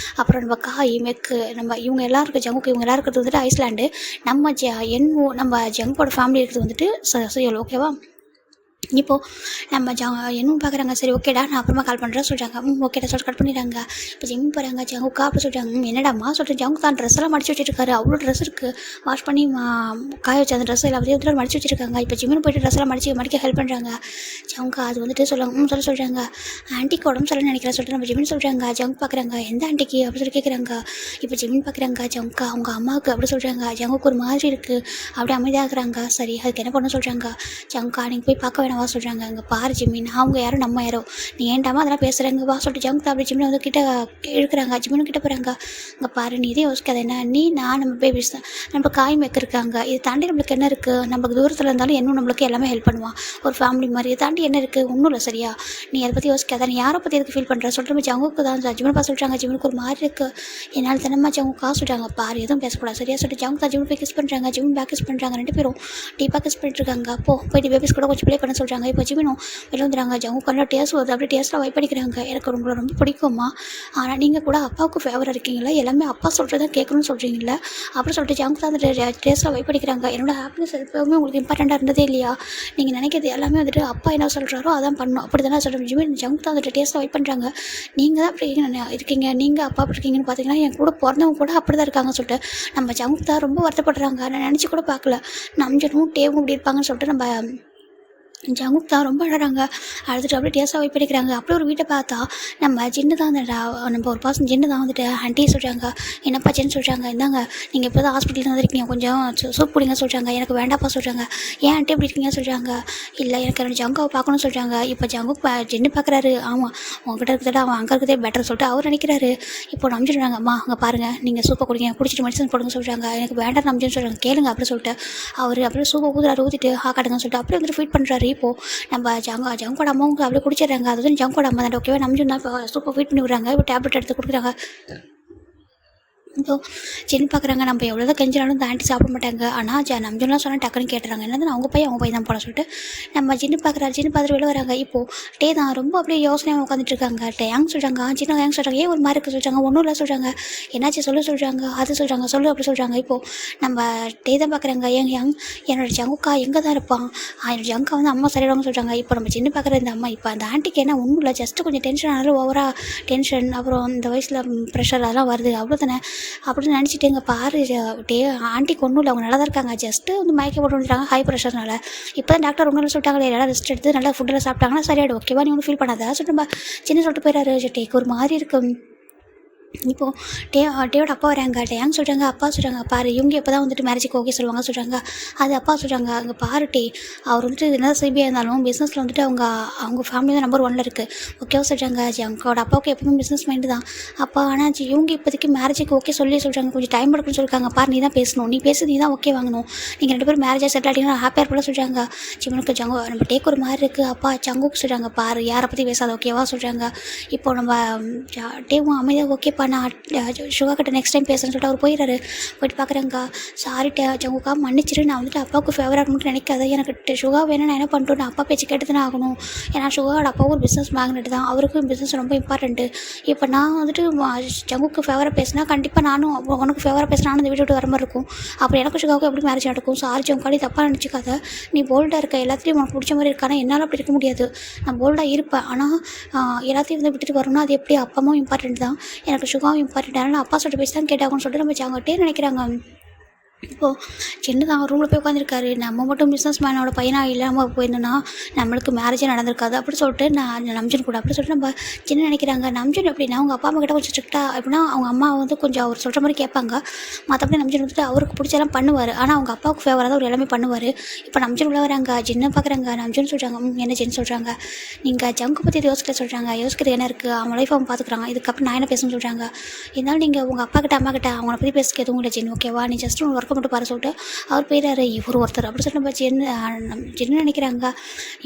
அப்புறம் நம்ம காய் மெக்கு நம்ம இவங்க எல்லாம் இருக்குது ஜங்குக்கு, இவங்க எல்லாம் இருக்கிறது வந்துட்டு ஐஸ்லாண்டு. நம்ம ஜங்கோட ஃபேமிலி இருக்கிறது வந்துட்டு சியோல். ஓகேவா இப்போது நம்ம என்னும் பார்க்குறாங்க. சரி ஓகேடா நான் அப்புறமா கால் பண்ணுறேன் சொல்கிறாங்க. ஓகேடா சொல்லிட்டு கட் பண்ணிடுறாங்க. இப்போ ஜிம் போகிறாங்க. ஜங்குக்கா அப்படி சொல்கிறாங்க. என்னடாம்மா சொல்லிட்டு ஜங்கு தான் ட்ரெஸ் எல்லாம் மடிச்சு வச்சுருக்காரு. அவ்வளோ ட்ரெஸ் இருக்குது, வாஷ் பண்ணி காய வச்சு அந்த ட்ரெஸ் எல்லாத்தையும் வந்துட்டு மடிச்சு வச்சுருக்காங்க. இப்போ ஜிம்மில் போய்ட்டு ட்ரெஸ் எல்லாம் மடிக்க ஹெல்ப் பண்ணுறாங்க. ஜங்கா அது வந்துட்டு சொல்லுவாங்க சொல்கிறாங்க. ஆன்ட்டிக்கு உடம்பு சொல்ல நினைக்கிறேன் சொல்லிட்டு நம்ம ஜிமின் சொல்கிறாங்க. ஜங்கு பார்க்குறாங்க. எந்த ஆன்ட்டிக்கு அப்படி சொல்லி கேட்குறாங்க. இப்போ ஜிமின் பார்க்குறாங்க. ஜங்கா அவங்க அம்மாவுக்கு அப்படி சொல்கிறாங்க. ஜங்குக்கு ஒரு மாதிரி இருக்குது, அப்படி அமைதியாகிறாங்க. சரி அதுக்கு என்ன பண்ண சொல்கிறாங்க. ஜங்கா நீங்கள் போய் பார்க்க வேணாம் சொல்கிறாங்க. அங்கே பாரு ஜிமின் அவங்க யாரோ நம்ம யாரோ, நீ ஏன்டாமா அதெல்லாம் பேசுகிறாங்க வா சொல்லிட்டு ஜங்க் அப்படி ஜிமின் வந்து கிட்ட இழுக்கிறாங்க. ஜிமினும் கிட்ட போகிறாங்க. அங்கே பாரு நீ இதே யோசிக்காத, என்ன நீ நான் நம்ம பேபிஸ் தான், நம்ம காய் மேய்க்கிருக்காங்க, இது தாண்டி நம்மளுக்கு என்ன இருக்குது, நமக்கு தூரத்தில் இருந்தாலும் இன்னும் நம்மளுக்கு எல்லாமே ஹெல்ப் பண்ணுவான், ஒரு ஃபேமிலி மாதிரி, இதை தாண்டி என்ன இருக்குது, ஒன்றும் இல்லை சரியா, நீ அதை பற்றி யோசிக்காத, நீ யாரை பற்றி எதுக்கு ஃபீல் பண்ணுற சொல்லிட்டு நம்ம ஜங்குக்கு தான் ஜிமின் பா சொல்கிறாங்க. ஜிமினுக்கு ஒரு மாதிரி இருக்குது, என்னால் தினமா ஜங்குக்கா சொல்கிறாங்க. பாரு எதுவும் பேசக்கூடாது சரியா சொல்லிட்டு ஜங்கு தான் ஜிமின் போய் கிஸ் பண்ணுறாங்க. ஜிமின் பேக் கிஸ் பண்ணுறாங்க. 2 பேரும் டீப்பாக கிஸ் பண்ணிட்டு இருக்காங்க. போயிட்டு பேபிஸ் கூட கொஞ்சம் ப்ளே பண்ண சொல்கிறாங்க. சொல்கிறாங்க. இப்போ ஜிமினும் வெளில வந்துடுறாங்க. ஜங்குக்கான டேஸ்ட் வருது, அப்படியே டேஸ்ட்டில் வைப் பண்ணிக்கிறாங்க. எனக்கு உங்களை ரொம்ப பிடிக்கும்மா, ஆனால் நீங்கள் கூட அப்பாவுக்கு ஃபேவர் இருக்கீங்களா, எல்லாமே அப்பா சொல்கிறத கேட்கணும்னு சொல்கிறீங்களா அப்படின்னு சொல்லிட்டு ஜங்க் தான் அந்த டேஸ்ட்டில் வைப் பண்ணிக்கிறாங்க. என்னோட ஹாப்பினஸ் எப்போவுமே உங்களுக்கு இம்பார்ட்டண்ட்டாக இருந்ததே இல்லையா, நீங்கள் நினைக்கிறது எல்லாமே வந்துட்டு அப்பா என்ன சொல்கிறாரோ அதான் பண்ணணும் அப்படி தானே சொல்கிறேன். ஜிமின் ஜங்க் தான் அந்த டேஸ்ட்டில் வைப் பண்ணுறாங்க. நீங்கள் தான் அப்படி இருக்கீங்க, நீங்கள் அப்பா அப்படி இருக்கீங்கன்னு பார்த்தீங்கன்னா என் கூட பிறந்தவங்க கூட அப்படி தான் இருக்காங்க சொல்லிட்டு நம்ம ஜங்க் தான் ரொம்ப வருத்தப்படுறாங்க. நான் நினச்சி கூட பார்க்கல நம்ஜனும் டேவும் இப்படி இருப்பாங்கன்னு சொல்லிட்டு நம்ம ஜங்குக் தான் ரொம்ப அழறாங்க. அழுதுட்டு அப்படியே டேஸ்ட்டாக வைப் பண்ணிக்கிறாங்க. அப்படியே ஒரு வீட்டை பார்த்தா நம்ம ஜின்னு தான் நம்ம ஒரு பர்சன் ஜின்னு தான் வந்துட்டு ஆண்டி சொல்கிறாங்க. என்னப்பா ஜின்னு சொல்கிறாங்க, இந்தாங்க நீங்கள் இப்போ தான் ஹாஸ்பிட்டலில் வந்துருக்கீங்க, கொஞ்சம் சூப் குடிங்க சொல்கிறாங்க. எனக்கு வேண்டாப்பா சொல்கிறாங்க. ஏன் ஆண்டி இப்படி இருக்கீங்க சொல்கிறாங்க. இல்லை எனக்கு ரெண்டு ஜங்காவை பார்க்கணும்னு சொல்கிறாங்க. இப்போ ஜங்குக் ஜின்னு பார்க்குறாரு. ஆமாம் உங்ககிட்ட இருக்கிறத அவன் அங்கே இருக்கிறதே பெட்டர் சொல்லிட்டு அவர் நினைக்கிறாரு. இப்போ நம்பிச்சுடுறாங்க. அம்மா அங்கே பாருங்கள், நீங்கள் சூப்பை குடிங்க, குடிச்சிட்டு மெடிசன் போடுங்க சொல்கிறாங்க. எனக்கு வேண்டாம் நம்பிச்சுன்னு சொல்கிறாங்க. கேளுங்க அப்படின்னு சொல்லிட்டு அவர் அப்படியே சூப்பை ஊதுறாரு, ஊற்றிட்டு காட்டுங்கன்னு சொல்லிட்டு அப்படியே வந்துட்டு ஃபீட் பண்ணுறாரு. இப்போது நம்ம ஜங்கோட அம்மாவுக்கு அப்படியே குடிச்சிடுறாங்க. அது வந்து ஜங்கோட அம்மா தான் ஓகேவா நம்பிச்சுன்னா இப்போ சூப்பர் ஃபீட் பண்ணி விடுறாங்க. இப்போ டேப்லெட் எடுத்து கொடுக்குறாங்க. இப்போ ஜின் பார்க்குறாங்க. நம்ம எவ்வளோ தான் கெஞ்சினாலும் இந்த ஆண்டி சாப்பிட மாட்டாங்க. ஆனால் நம்ஜுன்லாம் சொன்னால் டக்குன்னு கேட்டுறாங்க. என்னது அவங்க பையன் தான் போட சொல்லிட்டு நம்ம ஜின்னு பார்க்குறாரு. ஜின்னு பார்த்துட்டு வெளில வராங்க. இப்போது தான் ரொம்ப அப்படியே யோசனையாக உட்காந்துட்டு இருக்காங்க. டேங் சொல்கிறாங்க, ஜின்னா ஏங்க சொல்கிறாங்க, ஏன் ஒரு மாதிரி இருக்குது சொல்கிறாங்க, ஒன்றும் இல்லை சொல்கிறாங்க, என்னாச்சு சொல்ல சொல்கிறாங்க, அது சொல்கிறாங்க, சொல்லு அப்படி சொல்கிறாங்க. இப்போது நம்ம தான் பார்க்குறாங்க. என்னோட ஜங்குக்கா எங்கே தான் இருப்பான், என்னோட ஜங்கா வந்து அம்மா சரியானவங்க சொல்கிறாங்க. இப்போ நம்ம ஜின்னு பார்க்குற இந்த அம்மா இப்போ அந்த ஆண்டிக்கு என்ன ஒன்றும் இல்லை, ஜஸ்ட்டு கொஞ்சம் டென்ஷன் ஆனாலும் ஓவராக டென்ஷன், அப்புறம் இந்த வயசில் ப்ரெஷர் அதெல்லாம் வருது அவ்வளோ தானே அப்படின்னு நினச்சிட்டு இங்கே பாரு ஆண்டிக்கு ஒன்றும் இல்லை, அவங்க நல்லா தான் இருக்காங்க, ஜஸ்ட்டு வந்து மயக்க போட்டு வந்துட்டாங்க ஹை ப்ரெஷர்னால. இப்போ தான் டாக்டர் ஒன்றும் சொல்லிட்டாங்களே, எல்லாம் ரெஸ்ட் எடுத்து நல்லா ஃபுட்டெல்லாம் சாப்பிட்டாங்கன்னா சரியாயிடும் ஓகேவா, நீ ஒன்றும் ஃபீல் பண்ணாத சொல்லிட்டு நம்ம சின்ன சொல்லிட்டு போயிடாரு. டேக்கு ஒரு மாதிரி இருக்கும். இப்போது டேவோட அப்பா வராங்க. டேங் சொல்கிறாங்க. அப்பா சொல்கிறாங்க, பாரு இவங்க எப்போ தான் வந்துட்டு மேரேஜுக்கு ஓகே சொல்லுவாங்க சொல்கிறாங்க. அது அப்பா சொல்கிறாங்க, அங்கே பாரு அவர் வந்துட்டு என்ன சிபிஐ இருந்தாலும் பிஸ்னஸில் வந்துட்டு அவங்க ஃபேமிலி தான் நம்பர் 1 இருக்குது ஓகேவா சொல்கிறாங்க. அவங்களோட அப்பாவுக்கு எப்பவுமே பிஸ்னஸ் மைண்டு தான் அப்பா. ஆனால் இவங்க இப்போதைக்கு மேரேஜுக்கு ஓகே சொல்லி சொல்கிறாங்க, கொஞ்சம் டைம் எடுக்குன்னு சொல்லியிருக்காங்க. பாரு நீ தான் பேசணும், நீ பேசு, நீ தான் ஓகே வாங்கணும், நீங்கள் 2 பேரும் மேரேஜாக செட்டில் ஆகிட்டீங்கன்னா ஹாப்பியாக இருப்போம் சொல்கிறாங்க. சிவனுக்கு நம்ம டேக் ஒரு மாதிரி இருக்குது. அப்பா ஜங்குக்கு சொல்கிறாங்க, பாரு யாரை பற்றி பேசாத ஓகேவா சொல்கிறாங்க. இப்போ நம்ம டேவும் அமைதியாக ஓகேப்பா நான் சுகா கிட்ட நெக்ஸ்ட் டைம் பேசுகிறேன்னு சொல்லிட்டு அவர் போயிடுறாரு. போயிட்டு பார்க்குறேங்க. சாரி ஜங்குக்கா மன்னிச்சிரு, நான் வந்துட்டு அப்பாவுக்கு ஃபேவராக இருக்கணும்னு நினைக்காத, எனக்கு சுகா வேணும், நான் என்ன பண்ணுறேன், நான் அப்பா பேச்சு கேட்டு தானே ஆகணும். ஏன்னா சுகாவோட அப்பாவும் ஒரு பிஸ்னஸ் மேக்னெட் தான், அவருக்கும் பிஸ்னஸ் ரொம்ப இம்பார்ட்டண்ட்டு. இப்போ நான் வந்துட்டு ஜங்குக்கு ஃபேவராக பேசினா கண்டிப்பாக நானும் உனக்கு ஃபேவராக பேசினா நானும் இந்த வீட்டு விட்டு வர மாதிரி இருக்கும். அப்புறம் எனக்கு சுகாவுக்கு எப்படி மேரேஜ் நடக்கும். சாரி ஜங்குக்காடி தப்பாக நினச்சிக்காத, நீ போல்டாக இருக்க, எல்லாத்தையும் உனக்கு பிடிச்ச மாதிரி இருக்கானா, என்னால் அப்படி இருக்க முடியாது, நான் போல்டாக இருப்பேன், ஆனால் எல்லாத்தையும் வந்து விட்டுட்டு வரணும், அது எப்படி அப்பாவும் இம்பார்ட்டண்ட் தான், எனக்கு சுகாவும் இம்பார்ட்டண்ட், அதனால் அப்பா சொல்லிட்டு பேசி தான் கேட்டாங்கன்னு சொல்லிட்டு நம்ம ஜாங்கிட்டே நினைக்கிறாங்க. இப்போது சின்ன தான் ரூமில் போய் உட்காந்துருக்காரு. நம்ம மட்டும் பிஸ்னஸ் மேனோட பையனாக இல்லாமல் போயிருந்தோன்னா நம்மளுக்கு மேரேஜே நடந்திருக்காது அப்படி சொல்லிட்டு நான் நம்ஜன் கூட அப்படி சொல்லிட்டு நம்ம சின்ன நினைக்கிறாங்க. நம்ஜன் எப்படின்னா அவங்க அப்பா அம்மா கிட்ட கொஞ்சம் ஸ்ட்ரிக்டாக எப்படின்னா அவங்க அம்மா வந்து கொஞ்சம் அவர் சொல்கிற மாதிரி கேட்பாங்க. மற்றபடி நம்ஜன் வந்துட்டு அவருக்கு பிடிச்செல்லாம் பண்ணுவார், ஆனால் அவங்க அப்பாவுக்கு ஃபேவராக தான் அவர் எல்லாமே பண்ணுவார். இப்போ நம்ஜன் உள்ள வராங்க. ஜின்னை பார்க்குறாங்க. நம்ஜன் சொல்கிறாங்க, என்ன ஜின்னு சொல்கிறாங்க, நீங்கள் ஜங்கு பற்றி யோசிக்க சொல்கிறாங்க, யோசிக்கிறது என்ன இருக்குது, அவங்க லைஃப் அவங்க பார்த்துக்குறாங்க, இதுக்கப்புறம் நான் என்ன பேசணும்னு சொல்கிறாங்க. இருந்தாலும் நீங்கள் உங்கள் அப்பா கிட்ட அம்மா கிட்ட அவங்கள பற்றி பேசுக்கு எதுவும் இல்லை ஜின் ஓகேவா, நீ ஜஸ்ட் ஒர்க் மட்டும் பாரு சொல்லிட்டு அவர் போயிடாரு. இவர் ஒருத்தர் அப்படி சொல்லிட்டு நம்ம என்ன நினைக்கிறாங்க,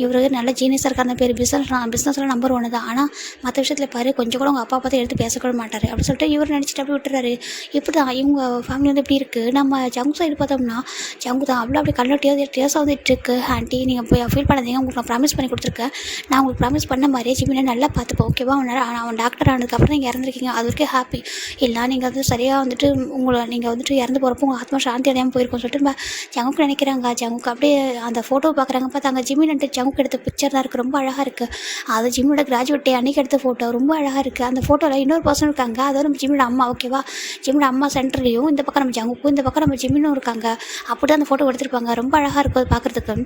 இவர் நல்ல ஜீனியஸாக இருக்கார், அந்த பேர் பிஸ்னஸ்லாம் நம்பர் 1 தான், ஆனால் மற்ற விஷயத்தில் பாரு கொஞ்சம் கூட உங்கள் அப்பா பார்த்து எடுத்து பேசக்கூட மாட்டார் அப்படி சொல்லிட்டு இவர் நினச்சிட்டு அப்படி விட்டுறாரு. இப்படி தான் இவங்க ஃபேமிலி வந்து எப்படி இருக்குது. நம்ம ஜங்கு சைடு பார்த்தோம்னா ஜங்கு தான் அவ்வளோ அப்படி கல்ல டேஸாக வந்துட்டு இருக்கு. ஆண்டி நீங்கள் போய் ஃபீல் பண்ணாதீங்க, உங்களுக்கு நான் ப்ராமிஸ் பண்ணி கொடுத்துருக்கேன், நான் உங்களுக்கு ப்ராமிஸ் பண்ண மாதிரியே ஜிமினை நல்லா பார்த்துப்போம் ஓகேவா, அவன் டாக்டர் ஆனதுக்கப்புறம் நீங்கள் இறந்துருக்கீங்க அது வரைக்கும் ஹாப்பி இல்லை, நீங்கள் வந்து சரியாக வந்துட்டு உங்களை நீங்கள் வந்துட்டு இறந்து போகிறப்போ உங்கள் ஆத்மா சாந்தி அடையாமல் போயிருக்கோம் சொல்லிட்டு நம்ம ஜங்குக்கு நினைக்கிறாங்க. ஜங்குக்கு அப்படியே அந்த ஃபோட்டோ பார்க்குறாங்க. பார்த்தாங்க ஜிமின்ட்டு ஜங்குக்கு எடுத்த பிக்சர் தான் இருக்குது, ரொம்ப அழகாக இருக்குது. அது ஜிம்மோட கிராஜுவேட் டே அன்றைக்கி எடுத்த ஃபோட்டோ ரொம்ப அழகாக இருக்குது. அந்த ஃபோட்டோவில் இன்னொரு பர்சன் இருக்காங்க, அதாவது நம்ம ஜிம்மோட அம்மா ஓகேவா, ஜிம்மோட அம்மா சென்டர்லேயும் இந்த பக்கம் நம்ம ஜங்குக்கும் இந்த பக்கம் நம்ம ஜிம்மினும் இருக்காங்க. அப்படி தான் அந்த ஃபோட்டோ எடுத்திருப்பாங்க, ரொம்ப அழகாக இருக்கும் அது பார்க்குறதுக்கு.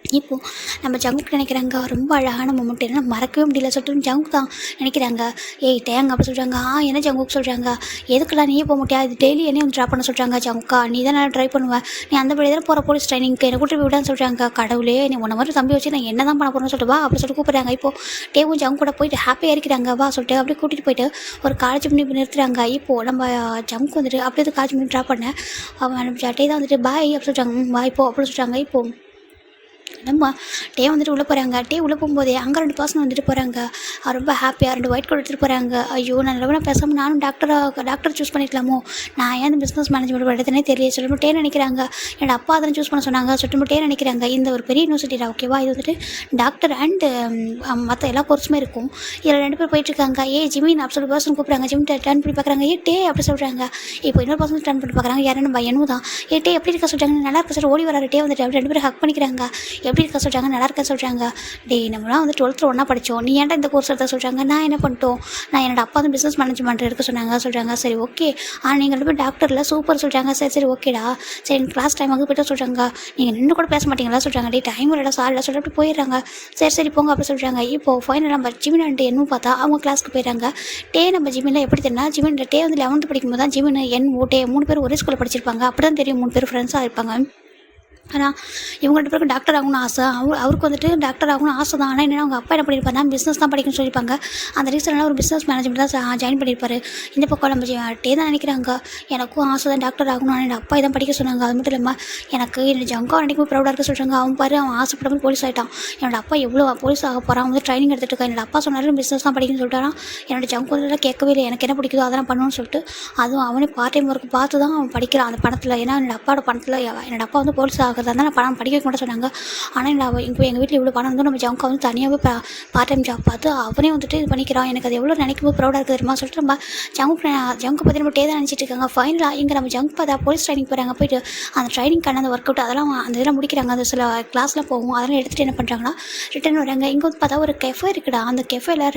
இப்போது நம்ம ஜங்குக்கு நினைக்கிறாங்க, ரொம்ப அழகான மொமெண்ட் என்ன மறக்கவே முடியல சொல்லிட்டு ஜங்கு தான் நினைக்கிறாங்க. ஏய் டேங்க அப்படி சொல்கிறாங்க. என்ன ஜங்குக்கு சொல்கிறாங்க, எதுக்கெல்லாம் நீயே போக முடியாது, இது டெய்லி என்னையும் ட்ரா பண்ண சொல்கிறாங்க. ஜங்குக்கா நீ தான் நல்லா ட்ரை பண்ணுவேன், நீ அந்த படி தான் போகிற போலீஸ் ட்ரைனிங்க்கு என்னை கூட்டு போய் விடான்னு சொல்கிறாங்க. கடவுளே நீ உன்ன மாதிரி தம்பி வச்சு நான் என்ன தான் பண்ண போகிறேன்னு சொல்லிட்டு வா அப்படி சொல்லிட்டு கூப்பிட்றாங்க. இப்போது டேவும் ஜங்கு கூட போயிட்டு ஹாப்பியாக இருக்கிறாங்க. வா சொல்லிட்டு அப்படியே கூட்டிகிட்டு போயிட்டு ஒரு காலேஜ் பண்ணி நிறுத்துறாங்க. இப்போது நம்ம ஜங்கு வந்துட்டு அப்படியே காலேஜ் பண்ணி ட்ரா பண்ணேன். அவன் நம்ம டே தான் வந்துட்டு பாய் அப்படி சொல்கிறாங்க. பாய் போ அப்படி சொல்கிறாங்க. இப்போது நம்ம டே வந்துட்டு உள்ளே போகிறாங்க. டே உள்ளே போகும்போதே அங்கே 2 பர்சன் வந்துட்டு போகிறாங்க. ரொம்ப ஹாப்பியாக 2 ஒயிட் கோட் எடுத்துகிட்டு போகிறாங்க. ஐயோ, நான் நல்லவனா பேசாமல் நானும் டாக்டர் சூஸ் பண்ணிக்கலாமோ, நான் ஏன் இந்த பிஸ்னஸ் மேனேஜ்மெண்ட் எடுத்தனே தெரியல சொல்லிட்டு டே நினைக்கிறாங்க. என்னோட அப்பா அதனை சூஸ் பண்ண சொன்னாங்க சொல்லிட்டு டே நினைக்கிறாங்க. இந்த ஒரு பெரிய யூனிவர்சிட்டியில் ஓகேவா, இது வந்துட்டு டாக்டர் அண்டு மற்ற எல்லா கோர்ஸுமே இருக்கும். இதில் 2 பேர் போயிட்டுருக்காங்க. ஜிமின் அப்படி பர்சன் கூப்பிட்றாங்க. ஜிமின் டர்ன் பண்ணி பார்க்குறாங்க. டே அப்படி சொல்கிறாங்க. இப்போ இன்னொரு பர்சன் டர்ன் பண்ணி பார்க்குறாங்க. யாரும் நம்ம என்னும் தான். டே எப்படி இருக்க சொல்கிறாங்க. நல்லா இருக்க சார் ஓடி வராரு. டே வந்துட்டு அப்படி 2 பேரும் ஹக் பண்ணிக்கிறாங்க. எப்படி இருக்க சொல்கிறாங்க. நல்லா இருக்க சொல்கிறாங்க. நம்மளாம் வந்து 12th ஒன்றா படித்தோம், நீ ஏன்டா இந்த கோர்ஸ் எடுத்த சொல்கிறாங்க. நான் என்ன பண்ணிட்டோம், நான் என்னோட அப்பா வந்து பிஸ்னஸ் மேனேஜ்மெண்ட் எடுக்க சொல்கிறாங்க. சரி ஓகே, நீங்கள் 2 பேர் டாக்டரில் சூப்பர் சொல்கிறாங்க. சரி ஓகேடா, சரி கிளாஸ் டைம் அங்கே போய்ட்டு சொல்கிறாங்க. நீங்கள் நின்று கூட பேச மாட்டீங்களா சொல்கிறாங்க. டைம் இல்லைடா சாரிடா சொல்லிட்டு அப்படி போயிடுறாங்க. சரி போங்க அப்படி சொல்கிறாங்க. இப்போது ஃபைனல் நம்ம ஜிமின் அண்ட் என்னும் பார்த்தா அவங்க கிளாஸ்க்கு போயிடுறாங்க. நம்ம ஜிமினில் எப்படி தெரியும்னா, ஜிமின் டே வந்து 11th படிக்கும்போது தான் ஜிமின் டே 3 பேர் ஒரே ஸ்கூலில் படிச்சிருப்பாங்க. அப்படி தான் தெரியும் 3 பேர் ஃப்ரெண்ட்ஸாக இருப்பாங்க. ஆனால் இவங்க 2 பேருக்கு டாக்டர் ஆகணும்னு ஆசை. அவருக்கு வந்துட்டு டாக்டர் ஆகணும்னு ஆசை தான். ஆனால் என்னென்னா அவங்க அப்பா என்ன பண்ணியிருப்பாருனா பிஸ்னஸ் தான் படிக்கணும்னு சொல்லியிருப்பாங்க. அந்த ரீசனால் ஒரு பிஸ்னஸ் மேனேஜ்மெண்ட் தான் ஜாயின் பண்ணியிருப்பார். இந்த பக்கம் நம்ம டே தான் நினைக்கிறாங்க, எனக்கும் ஆசை தான் டாக்டர் ஆகணும், ஆனால் என் அப்பா தான் படிக்க சொன்னாங்க. அது மட்டும் இல்லாமல் எனக்கு என்னோட ஜங்கா நினைக்கும் ப்ரௌடாக இருக்க சொல்கிறாங்க. அவன் பாரு, அவன் ஆசைப்படாமல் போலீஸ் ஆகிட்டான். என்னோட அப்பா எவ்வளோ போலீஸ் ஆக போகிறான், வந்து ட்ரைனிங் எடுத்துகிட்டு இருக்கா. என்னோட அப்பா சொன்னாலும் பிஸ்னஸ் தான் படிக்கணும்னு சொல்லிட்டாரான். என்னோட ஜங்கு வந்து கேட்கவே இல்லை, எனக்கு என்ன பிடிக்குதோ அதெல்லாம் பண்ணணும்னு சொல்லிட்டு அதுவும் அவனே பார்ட் டைம் ஒர்க் பார்த்து தான் அவன் படிக்கிறான் அந்த பணத்தில். ஏன்னா என்னோட அப்பாவோட பணத்தில் என்னோட அப்பா வந்து போலீஸ் ஆகிறதா தான் நான் பணம் படிக்க கூட சொன்னாங்க. ஆனால் இப்போ எங்கள் வீட்டில் இவ்வளோ பணம் வந்து நம்ம ஜங்கா வந்து தனியாகவே பார்ட் டைம் ஜாப் பார்த்து அவனே வந்துட்டு இது பண்ணிக்கிறான். எனக்கு அது எவ்வளோ நினைக்கும் போது ப்ரௌடாக இருக்குது தெரியுமா சொல்லிட்டு நம்ம ஜங்கு பற்றி நம்ம தான் நினச்சிட்டு இருக்காங்க. ஃபைனலாக இங்கே நம்ம ஜங்க் பார்த்தா போலீஸ் ட்ரைனிங் போகிறாங்க. போயிட்டு அந்த ட்ரைனிங்கான அந்த ஒர்க் அவுட் அதெல்லாம் அந்த இதெல்லாம் முடிக்கிறாங்க. அந்த சில கிளாஸ்லாம் போகும், அதெல்லாம் எடுத்துகிட்டு என்ன பண்ணுறாங்கன்னா ரிட்டர்ன் வராங்க. இங்கே வந்து பார்த்தா ஒரு கெஃபே இருக்குடா. அந்த கெஃபேல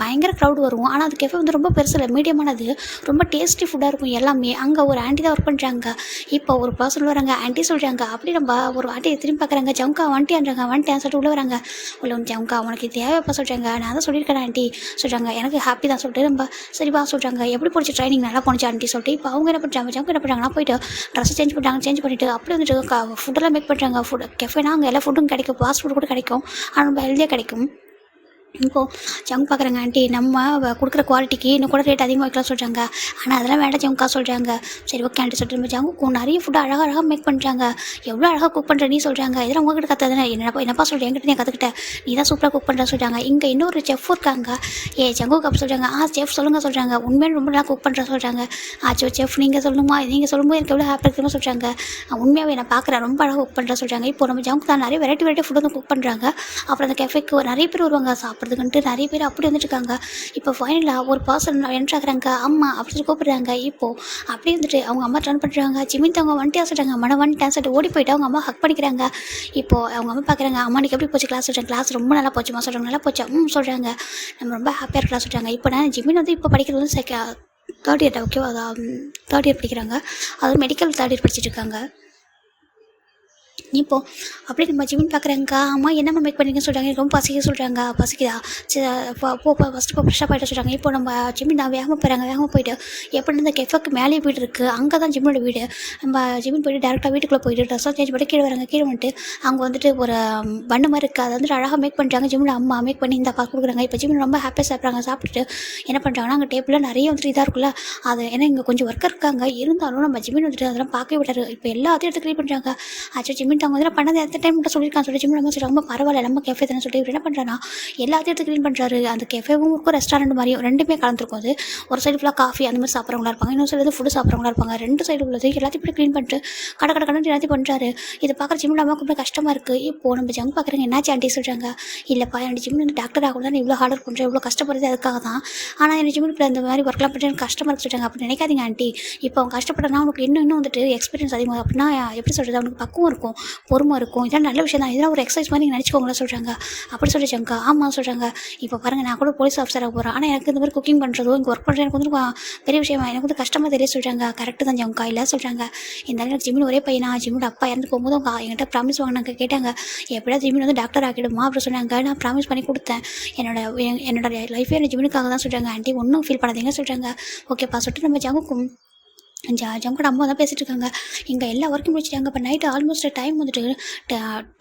பயங்கர க்ரௌட் வரும். ஆனால் அந்த கெஃபே வந்து ரொம்ப பெருசு இல்லை, மீடியமானது, ரொம்ப டேஸ்டி ஃபுட்டாக இருக்கும் எல்லாமே. அங்கே ஒரு ஆண்டி தான் ஒர்க் பண்ணுறாங்க. இப்போ ஒரு பர்சன் வராங்க, ஆண்டி சொல்கிறாங்க. அப்படி நம்ம ஒரு ஆண்டி திரும்பி பார்க்குறாங்க. ஜங்கா வந்துட்டியான்றாங்க. வந்துட்டேன் சொல்லிட்டு உள்ளே வராங்க. உள்ள ஜங்கா உனக்கு தேவைப்பா சொல்கிறாங்க. நான் தான் சொல்லியிருக்கேன் ஆண்டி சொல்கிறாங்க. எனக்கு ஹாப்பி தான் சொல்லிட்டு நம்ம சரிப்பா சொல்கிறாங்க. எப்படி போச்சு ட்ரைனிங், நல்லா போணுச்சு ஆண்டி சொல்லிட்டு இப்போ அவங்க என்ன பண்ணுறாங்க, ஜங்கா என்ன பண்ணுறாங்கன்னா போயிட்டு ட்ரெஸ்ஸை சேஞ்ச் பண்ணிவிட்டு அப்படி வந்துட்டு ஃபுட்டெல்லாம் மேக் பண்ணுறாங்க. ஃபுட் கெஃபேனா அங்கே எல்லா ஃபுட்டும் கிடைக்கும், ஃபாஸ்ட் ஃபுட் கூட கிடைக்கும், ஆனால் ரொம்ப ஹெல்த்தியாக கிடைக்கும். இப்போது ஜங்க் பார்க்குறாங்க. ஆண்டி நம்ம கொடுக்குற குவாலிட்டிக்கு இன்னும் கூட ரேட் அதிகமாக வைக்கலாம் சொல்கிறாங்க. ஆனால் அதெல்லாம் வேண்டாம் ஜங்கா சொல்கிறாங்க. சரி ஓகே ஆண்டி சொல்லிட்டு நம்ம ஜங்கு நிறைய ஃபுட்டு அழகாக மேக் பண்ணுறாங்க. எவ்வளோ அழகாக குக் பண்ணுற நீ சொல்கிறாங்க. இதெல்லாம் உங்ககிட்ட கற்றுதானே, என்னப்பா சொல்கிறேன், என்கிட்ட நீ கற்றுக்கிட்டேன், நீ தான் சூப்பராக குக் பண்ணுற சொல்கிறாங்க. இங்கே இன்னொரு செஃப் இருக்காங்க. ஜங்குக்கு அப்படி சொல்கிறாங்க. செஃப் சொல்லுங்கள் சொல்கிறாங்க. உண்மையாக ரொம்ப நல்லா குக் பண்ணுற சொல்கிறாங்க. செஃப் நீங்கள் சொல்லணுமா, நீங்கள் சொல்லும்போது எனக்கு எவ்வளோ ஹாப்பி இருக்குன்னு சொல்கிறாங்க. உண்மையாகவே நான் பார்க்குறேன், ரொம்ப அழகாக குக் பண்ணுற சொல்கிறாங்க. இப்போ நம்ம ஜங்கு தான் நிறைய வெரைட்டி ஃபுட் வந்து குக் பண்ணுறாங்க. அப்புறம் அந்த கெஃபேக்கு நிறைய பேர் வருவாங்க சாப்பிட்றதுக்குன்ட்டு, நிறைய பேர் அப்படி வந்துட்டுருக்காங்க. இப்போ ஃபைனலாக ஒரு பர்சன் என்ட்ராகிறாங்க. அம்மா அப்படின்னு கூப்பிடுறாங்க. இப்போது அப்படியே வந்துட்டு அவங்க அம்மா டர்ன் பண்ணுறாங்க. ஜிமின் அவங்க வந்துட்டே சொல்கிறாங்க. அம்மா வந்துட்டேன் சொல்லிட்டு ஓடி போயிட்டு அவங்க அம்மா ஹக் பண்ணிக்கிறாங்க. இப்போது அவங்க அம்மா பார்க்குறாங்க. அம்மா நீக்கு எப்படி போச்சு கிளாஸ் சொல்கிறாங்க. கிளாஸ் ரொம்ப நல்லா போச்சுமா சொல்கிறாங்க. நல்லா போச்சா சொல்கிறாங்க. நம்ம ரொம்ப ஹாப்பியாக இருக்கலாம் சொல்கிறாங்க. இப்போ நான் ஜிமின் வந்து இப்போ படிக்கிறது வந்து 3rd இயர் ஓகேவா, 3rd இயர் படிக்கிறாங்க. அது மெடிக்கல் 3rd இயர் படிச்சுட்டு இருக்காங்க. இப்போது அப்படியே நம்ம ஜிமின் பார்க்குறாங்க. அம்மா என்னம்மா மேக் பண்ணிங்கன்னு சொல்கிறாங்க. ரொம்ப பசிக்குதா ஃபஸ்ட்டு ஃப்ரெஷ்ஷாக போய்ட்டு சொல்கிறாங்க. இப்போ நம்ம ஜிமின் வேகமாக போயிட்டு எப்படி இந்த கெஃபேக்கு மேலே வீடு இருக்குது, அங்கே தான் ஜிமினோட வீடு. நம்ம ஜிமின் போய்ட்டு டேரெக்டாக வீட்டுக்குள்ளே போயிட்டு ட்ரெஸ்ஸாக சேஞ்ச் பண்ணி கீழே வராங்க. கீழே வந்துட்டு அங்கே வந்துட்டு ஒரு பண்ணு மாதிரி இருக்குது, அதை வந்துட்டு அழகாக மேக் பண்ணுறாங்க. ஜிமினோட அம்மா மேக் பண்ணி இந்த பார்க்க கொடுக்குறாங்க. இப்போ ஜிமின் ரொம்ப ஹாப்பியாக சாப்பிட்றாங்க. சாப்பிட்டுட்டு என்ன பண்ணுறாங்கன்னா அங்கே டேபிளில் நிறைய வந்துட்டு இதாக இருக்குல்ல, அது ஏன்னா இங்கே கொஞ்சம் ஒர்க்கர் இருக்காங்க, இருந்தாலும் நம்ம ஜிமின் வந்துட்டு அதெல்லாம் பார்க்கவே விட்டாரு. இப்போ எல்லாத்தையும் எடுத்து க்ளீன் பண்ணுறாங்க. ஜிமின் அவங்க வந்து பண்ணது எந்த டைம் மட்டும் சொல்லியிருக்காங்க சொல்லி ஜிமின் நம்ம ரொம்ப பரவாயில்ல நம்ம கெஃபே தானே சொல்லிட்டு இவர் என்ன பண்ணுறான்னா எல்லாத்தையும் எடுத்து க்ளீன் பண்ணுறாரு. அந்த கெஃபேவும் இருக்கும், ரெஸ்டாரண்ட் மாதிரியும் ரெண்டுமே கலந்துருக்கும். அது ஒரு சைடு ஃபுல்லாக காஃபி அந்த மாதிரி சாப்பிட்றவங்களா இருப்பாங்க, இன்னொரு சைடு வந்து ஃபுட்டு சாப்பிட்றவங்களா இருப்பாங்க. 2 சைடு உள்ளது எல்லாத்தையும் இப்படி க்ளீன் பண்ணிட்டு கடை எல்லாத்தையும் பண்ணுறாரு. இதை பார்க்குற ஜிமின் அம்மாவுக்கு ரொம்ப கஷ்டமாக இருக்குது. இப்போது நம்ம ஜங்க் பார்க்குறேங்க. என்னாச்சு ஆண்டி சொல்கிறாங்க. இல்லைப்பா என்னோட ஜிமின் வந்து டாக்டர் ஆகணும் தான் இவ்வளோ ஹார்ட் ஒர்க் பண்ணுறேன், இவ்வளோ கஷ்டப்படுறது அதுக்காக தான். ஆனால் என்னோட ஜிமின் இந்த மாதிரி ஒர்க்லாம் பண்ணுறது எனக்கு கஷ்டமாக இருக்கு சொல்கிறாங்க. அப்படி நினைக்காதீங்க ஆண்டி, இப்போ அவங்க கஷ்டப்படுறதுனா அவனுக்கு இன்னும் வந்துட்டு எக்ஸ்பீரியன்ஸ் அதிகமாக அப்படின்னா எப்படி சொல்கிறது, அவனுக்கு பக்குவம் இருக்கும், பொறுமை இருக்கும், இதெல்லாம் நல்ல விஷயம் தான், இதெல்லாம் ஒரு எக்ஸசைஸ் மாதிரி நீங்கள் நினச்சிக்கோங்களேன் சொல்கிறாங்க. அப்படி சொல்லி ஜங்கா ஆமாம் சொல்கிறாங்க. இப்போ பாருங்கள் நான் கூட போலீஸ் ஆஃபீஸராக போகிறேன், ஆனால் எனக்கு இந்த மாதிரி குக்கிங் பண்ணுறதோ இங்கே ஒர்க் பண்ணுறது எனக்கு வந்து பெரிய விஷயமா எனக்கு வந்து கஷ்டமாக தெரிய சொல்கிறாங்க. கரெக்டு தான் ஜங்கா இல்லை சொல்கிறாங்க. இந்த எனக்கு ஜிமின் ஒரே பையனா, ஜிமினோட அப்பா இறந்து போகும்போது அவங்க என்கிட்ட ப்ராமிஸ் வாங்கினாங்க. கேட்டாங்க எப்படியா ஜிமின் வந்து டாக்டர் ஆகிடுமா அப்படின்னு சொன்னாங்க. நான் ப்ராமிஸ் பண்ணி கொடுத்தேன். என்னோட லைஃபே என்ன ஜிமினுக்காக தான் சொல்கிறாங்க. ஆண்டி ஒன்றும் ஃபீல் பண்ணாதீங்க சொல்கிறாங்க. ஓகேப்பா சொல்லிட்டு நம்ம ஜங்குக்கும் ஜங்கோட அம்மா தான் பேசிகிட்டு இருக்காங்க. இங்கே எல்லா ஒர்க்கும் முடிச்சிட்டாங்க. இப்போ நைட்டு ஆல்மோஸ்ட் டைம் வந்துட்டு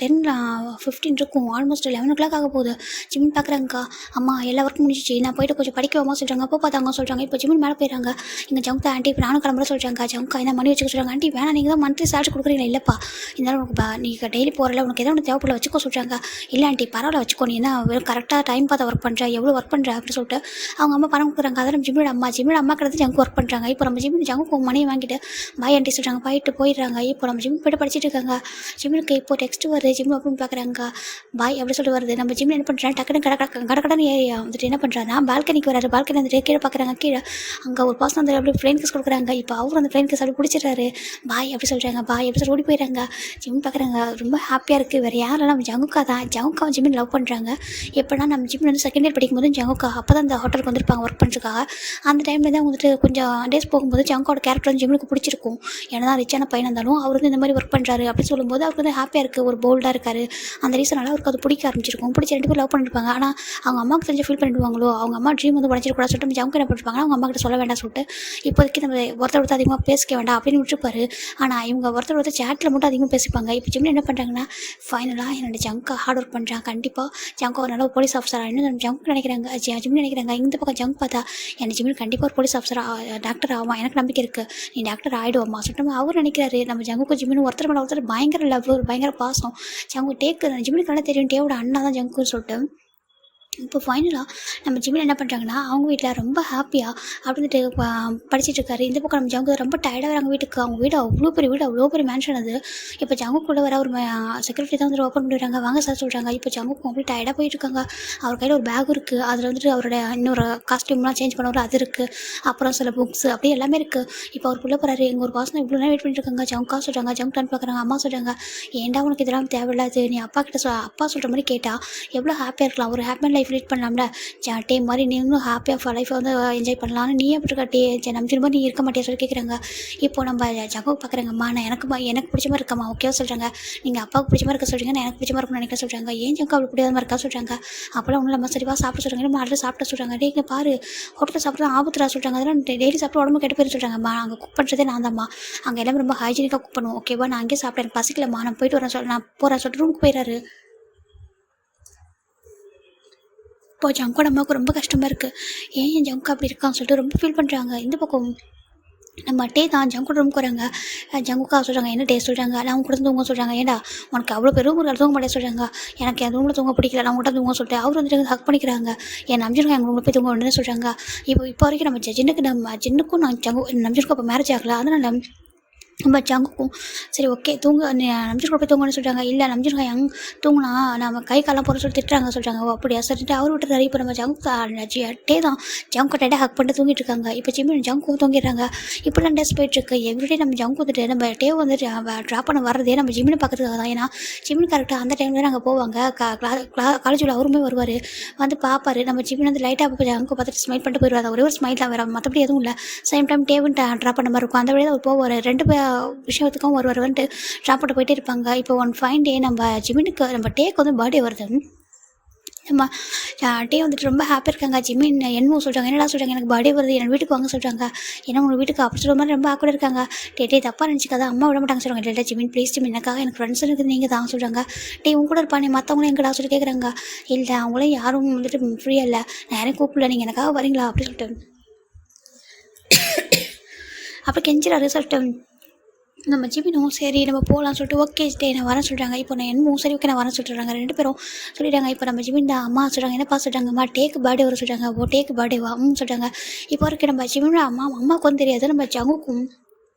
10:15 இருக்கும். ஆல்மோஸ்ட் 11 ஆக போகுது. ஜிமின் பார்க்குறாங்கக்கா, அம்மா எல்லா ஒர்க்கும் முடிச்சிச்சு, நான் போயிட்டு கொஞ்சம் படிக்கவாமா சொல்கிறாங்க. அப்போ பார்த்தாங்க சொல்கிறாங்க. இப்போ ஜிமின் மேலே போயிடறாங்க. இங்கே ஜங்கா ஆண்டி இப்போ நானும் கிளம்புற சொல்கிறாங்க. ஜங்கா என்ன மணி வச்சுக்க சொல்கிறாங்க. ஆண்டி வேணா, நீங்கள் தான் மந்த்லி சேலரி கொடுக்குறீங்களா? இல்லைப்பா, இருந்தாலும் உனக்கு நீங்கள் டெய்லி போகிறல, உனக்கு எதாவது ஒன்று தேவைப்படல வச்சுக்கோ சொல்கிறாங்க. இல்லை ஆண்டி பரவாயில்ல வச்சுக்கோ, நீ என்ன வெறும் கரெக்டாக டைம் பார்த்து ஒர்க் பண்ணுற, எவ்வளோ ஒர்க் பண்ணுற அப்படின்னு சொல்லிட்டு அவங்க அம்மா பணம் கொடுக்குறாங்க. அதான் நம்ம ஜிமினோட அம்மா கிடந்து ஜங்கு ஒர்க் பண்ணுறாங்க. இப்போ நம்ம ஜங்கு மணியை வாங்கிட்டு பாய் ஆண்டி சொல்கிறாங்க. பாயிட்டு போயிடுறாங்க. இப்போ நம்ம ஜிம் போய்ட்டு படிச்சுட்டு இருக்காங்க. ஜிம்முக்கு இப்போ டெக்ஸ்ட் வருது. ஜிம் அப்படின்னு பார்க்குறாங்க. பாய் அப்படி சொல்லிட்டு வருது. நம்ம ஜிம்மில் என்ன பண்ணுறாங்க, டக்குன்னு கடக்கடன்னு ஏரியா வந்துட்டு என்ன பண்ணுறாங்கன்னா பால்கனிக்கு வராரு. பால்கனி வந்துட்டு கீழே பார்க்குறாங்க. கீழே அங்கே ஒரு பர்சன் வந்து அப்படி ஃப்ளைன் கிஸ் கொடுக்குறாங்க. இப்போ அவர் அந்த ஃப்ளைன் கிஸ் அப்படி பிடிச்சிடுறாரு. பாய் அப்படி சொல்கிறாங்க. பாய் எப்படி சொல்லி ஓடி போயிடுறாங்க. ஜிம் பார்க்குறாங்க. ரொம்ப ஹாப்பியாக இருக்குது. வேறு யாரும் நம்ம ஜங்குக்கா தான். ஜங்குக்காவை ஜிம்மின் லவ் பண்ணுறாங்க. எப்படின்னா நம்ம ஜிம்மில் வந்து செகண்ட் இயர் படிக்கும்போது ஜங்குக்கா அப்போ தான் அந்த ஹோட்டலுக்கு வந்திருப்பாங்க ஒர்க் பண்ணுறதுக்காக. அந்த டைமில் தான் வந்துட்டு கொஞ்சம் டேஸ் போகும்போது ஜங்குக்கோட கேரக்டர் வந்து ஜிம்முக்கு பிடிச்சிருக்கும். ஏன்னா ரிச்சான பையனாக இருந்தாலும் அவர் வந்து இந்த மாதிரி ஒர்க் பண்ணுறாரு அப்படின்னு சொல்லும்போது அவருக்கு வந்து ஹாப்பியாக இருக்குது. ஒரு போல்டாக இருக்காரு. அந்த ரீசனால் அவருக்கு அது பிடிக்க ஆரம்பிச்சிருக்கும். பிடிச்ச 2 பேர் லவ் பண்ணிருப்பாங்க. ஆனால் அவங்க அம்மாவுக்கு தெரிஞ்சு ஃபீல் பண்ணிடுவாங்களோ, அவங்க அம்மா ட்ரீம் வந்து உடச்சிருக்கூடாது சொல்லிட்டு நம்ம ஜங்கு என்ன பண்ணிருப்பாங்க, அவங்க அம்மா கிட்ட சொல்ல வேண்டாம் சொல்லிட்டு இப்போதைக்கு நம்ம ஒருத்தர் அதிகமாக பேசிக்க வேண்டாம் அப்படின்னு விட்டுருப்பாரு. ஆனால் இவங்க ஒருத்தர் சேட்டில் மட்டும் அதிகமாக பேசிப்பாங்க. இப்போ ஜிம்மில் என்ன பண்ணுறாங்கன்னா, ஃபைனலாக என்னோட ஜங்கா ஹார்ட் ஒர்க் பண்ணுறாங்க. கண்டிப்பாக ஜங்கா ஒரு நல்ல போலீஸ் ஆஃபீஸராக இன்னும் ஜங்கு நினைக்கிறாங்க. ஜிம்மில் நினைக்கிறாங்க. இந்த பக்கம் ஜங்கு பார்த்தா எனக்கு ஜிம்மில் கண்டிப்பாக ஒரு போலீஸ் ஆஃபீஸராக டாக்டர் ஆகும், எனக்கு நம்பிக்கை இருக்குது, நீ டாக்டர் ஆகிடுவோம்மா சொல்லிட்டு அவர் நினைக்கிறாரு. நம்ம ஜங்குக்கும் ஜிம்மினும் ஒருத்தர் மேலே ஒருத்தர் பயங்கர லவ், ஒரு பயங்கர பாசம். ஜங்கு ஜிம்மினுக்கு நல்லா தெரியும் டேவோட அண்ணா தான் ஜங்குன்னு சொல்லிட்டு. இப்போ ஃபைனலாக நம்ம ஜிம்மில் என்ன பண்ணுறாங்கன்னா, அவங்க வீட்டில் ரொம்ப ஹாப்பியாக அப்படின்ட்டு படிச்சுட்டு இருக்காரு. இந்த பக்கம் நம்ம ஜங்கு ரொம்ப டயர்டாக வராங்க வீட்டுக்கு. அவங்க வீடு அவ்வளோ பெரிய வீடு, அவ்வளோ பெரிய மேன்ஷன் அது. இப்போ ஜங்குக்குள்ளே வர ஒரு செக்யூரிட்டி தான் வந்து ஓப்பன் பண்ணிடுறாங்க. வாங்க சார் சொல்கிறாங்க. இப்போ ஜங்குக்கு அப்படி டயர்டாக போயிட்டுருக்காங்க. அவர் கையில் ஒரு பேக் இருக்குது. அதில் வந்துட்டு அவரோட இன்னொரு காஸ்டியூம்லாம் சேஞ்ச் பண்ணுவார், அது இருக்குது. அப்புறம் சில புக்ஸ் அப்படி எல்லாமே இருக்குது. இப்போ அவருக்குள்ளே போகிறாரு. எங்கள் ஒரு பாசனம் இவ்வளோ நேரம் வெயிட் பண்ணிட்டுருக்காங்க. ஜங்கா சொல்கிறாங்க. ஜங்கு டான் பார்க்குறாங்க. அம்மா சொல்கிறாங்க, ஏன்டா உனக்கு இதெல்லாம் தேவையில்லாது, நீ அப்பா கிட்ட அப்பா சொல்கிற மாதிரி கேட்டால் எவ்வளோ ஹாப்பியாக இருக்கலாம், ஒரு ஹாப்பியான லைஃப் லீட் பண்ணலாம்ல, டே மாதிரி நீங்களும் ஹாப்பியாக லைஃப்பை வந்து என்ஜாய் பண்ணலாம்னு நீ எப்படி இருக்கா டே நம்ம திரும்ப நீ இருக்க மாட்டேன் சொல்லி கேட்குறாங்க. இப்போ நம்ம ஜங்கு பார்க்குறாங்கம்மா, நான் எனக்கு பிடிச்ச மாதிரி இருக்கம்மா ஓகேவா சொல்கிறாங்க. நீங்கள் அப்பாவுக்கு பிடிச்ச மாதிரி இருக்க சொல்கிறீங்க, நான் எனக்கு பிடிச்ச மாதிரி இருக்குன்னு நினைக்க சொல்கிறாங்க. ஏன் ஜங்கு அவளுக்கு பிடிக்காத மாதிரி இருக்கா சொல்கிறாங்க. அப்போலாம் ஒன்றும் நம்ம சரிவா சாப்பிட சொல்கிறாங்க. நம்ம ஆல்ரெடி சாப்பிட சொல்கிறாங்க. டே பாரு ஹோட்டலில் சாப்பிட்றது ஆபத்துறா சொல்கிறாங்க. அதெல்லாம் டெய்லி சாப்பிட்டு உடம்பு கெட்டு போயிரு சொல்கிறாங்கம்மா. அங்கே குக் பண்ணுறதே நான் தான்மா, அங்கே எல்லாமே ரொம்ப ஹைஜீனிக்காக குக் பண்ணுவோம் ஓகேவா, நான் அங்கேயே சாப்பிட்டேன், எனக்கு பசிக்கலம்மா, நான் போயிட்டு வரேன் நான் போகிறேன் சொல்லிட்டு ரூமுக்கு போயிடுறாரு. இப்போ ஜங்கோட அம்மாவுக்கு ரொம்ப கஷ்டமாக இருக்குது. ஏன் என் ஜங்கு அப்படி இருக்கான்னு சொல்லிட்டு ரொம்ப ஃபீல் பண்ணுறாங்க. இந்த பக்கம் நம்ம டே தான் ஜங்கு ரூமுக்கு வராங்க. ஜங்குக்கா சொல்கிறாங்க. என்ன டே சொல்கிறாங்க, நான் அவங்க கூட தூங்க சொல்கிறாங்க. ஏன்டா உனக்கு அவ்வளோ பேர் ரூம் தூங்க மாட்டேன் சொல்கிறாங்க. எனக்கு என் ரூமில் தூங்க பிடிக்கல, நான் உங்கள்கிட்ட தூங்க சொல்லிட்டு அவர் வந்துட்டு ஹக் பண்ணிக்கிறாங்க. என் நம்பிச்சிருக்கா எங்கள் ரூமில் போய் தூங்க வேண்டுன்னு சொல்கிறாங்க. இப்போ வரைக்கும் நம்ம ஜின்னுக்கும் நான் நம்பிச்சிருக்கோம் அப்போ மேரேஜ் ஆகலை. அதனால் நம்ம ஜங்குக்கும் சரி ஓகே தூங்க நம்பிச்சிருக்கோம் போய் தூங்கன்னு சொல்கிறாங்க. இல்லை நம்பிச்சிருக்கா தூங்கினா நம்ம கை காலம் போகிற சொல்லி திட்டுறாங்க சொல்கிறாங்க. ஓ அப்படியா சொல்லிட்டு அவர் விட்டுறாரு. இப்போ நம்ம டே தான் ஜங்கு டேட்டா ஹக் பண்ணிட்டு தூங்கிட்டு இருக்காங்க. இப்போ ஜிம்மி ஜங்கு தூங்கிடுறாங்க. இப்படிலாம் டேஸ் போயிட்டுருக்கு. எவ்ரிடே நம்ம ஜங்கு வந்துட்டு நம்ம டே வந்துட்டு ட்ராப் பண்ண வர்றதே நம்ம ஜிம்மினை பார்க்கறதுக்காக தான். ஏன்னா ஜிம்மின் கரெக்டாக அந்த டைமில் நாங்கள் போவாங்க. காலேஜில் அவருமே வருவார், வந்து பார்ப்பார். நம்ம ஜிம்மின் வந்து லைட்டாக ஜங்கு பார்த்துட்டு ஸ்மைல் பண்ணிட்டு போயிடுவாங்க. ஒரே ஒரு ஸ்மைல் தான் வேறு, மற்றபடி எதுவும் இல்லை. சேம் டைம் டேவும் ட்ராப் பண்ண மாதிரி இருக்கும். அந்த வழியாக அவர் போவார். 2 விஷயத்துக்கும் ஒரு வந்துட்டு ட்ராப் பண்ணிட்டு போயிட்டே இருப்பாங்க. இப்போ ஒன் ஃபைன் டே நம்ம ஜிம்மினுக்கு நம்ம டேக்கு வந்து பர்த்டே வருது. நம்ம டே வந்துட்டு ரொம்ப ஹாப்பியாக இருக்காங்க. ஜிம்மின் என்னமோ சொல்கிறாங்க. என்னடா சொல்கிறாங்க, எனக்கு பர்த்டே வருது, என் வீட்டுக்கு வாங்க சொல்கிறாங்க. ஏன்னா உங்கள் வீட்டுக்கு அப்படி சொல்கிற மாதிரி ரொம்ப ஆக்வர்டாக இருக்காங்க. டே தப்பாக நினச்சிக்காத, அம்மா விட மாட்டாங்க சொல்கிறாங்க. டேட்டா ஜிம்மின் ப்ளீஸ் ஜிம்மின், எனக்காக எனக்கு ஃப்ரெண்ட்ஸ் இருக்குது, நீங்கள் தான் சொல்கிறாங்க. உங்க கூட இருப்பானே மற்றவங்களும் எங்கடா சொல்லி கேட்குறாங்க. இல்லை அவங்களும் யாரும் வந்துட்டு ஃப்ரீயாக இல்லை, நான் யாரையும் கூப்பிடல, நீங்கள் எனக்காக வரீங்களா அப்படி சொல்லிட்டு அப்போ கெஞ்சிறாரு சொல்லிட்டு நம்ம ஜிமினும் சரி நம்ம போகலான்னு சொல்லிட்டு ஓகே டே நான் வரேன் சொல்கிறாங்க. இப்போ நான் என்னமோ சரி ஓகே நான் வரேன் சொல்லிடுறாங்க. 2 பேரும் சொல்லிட்டாங்க. இப்போ நம்ம ஜிமின் தான் அம்மா சொல்கிறாங்க. என்னப்பா சொல்கிறாங்க, அம்மா டேக்கு பர்த்டே வர சொல்கிறாங்க. ஓ டேக்கு பர்த்டே வா சொல்கிறாங்க. இப்போ வரைக்கும் நம்ம ஜிமினோட அம்மாவுக்கு வந்து தெரியாது, நம்ம ஜங்குக்கும்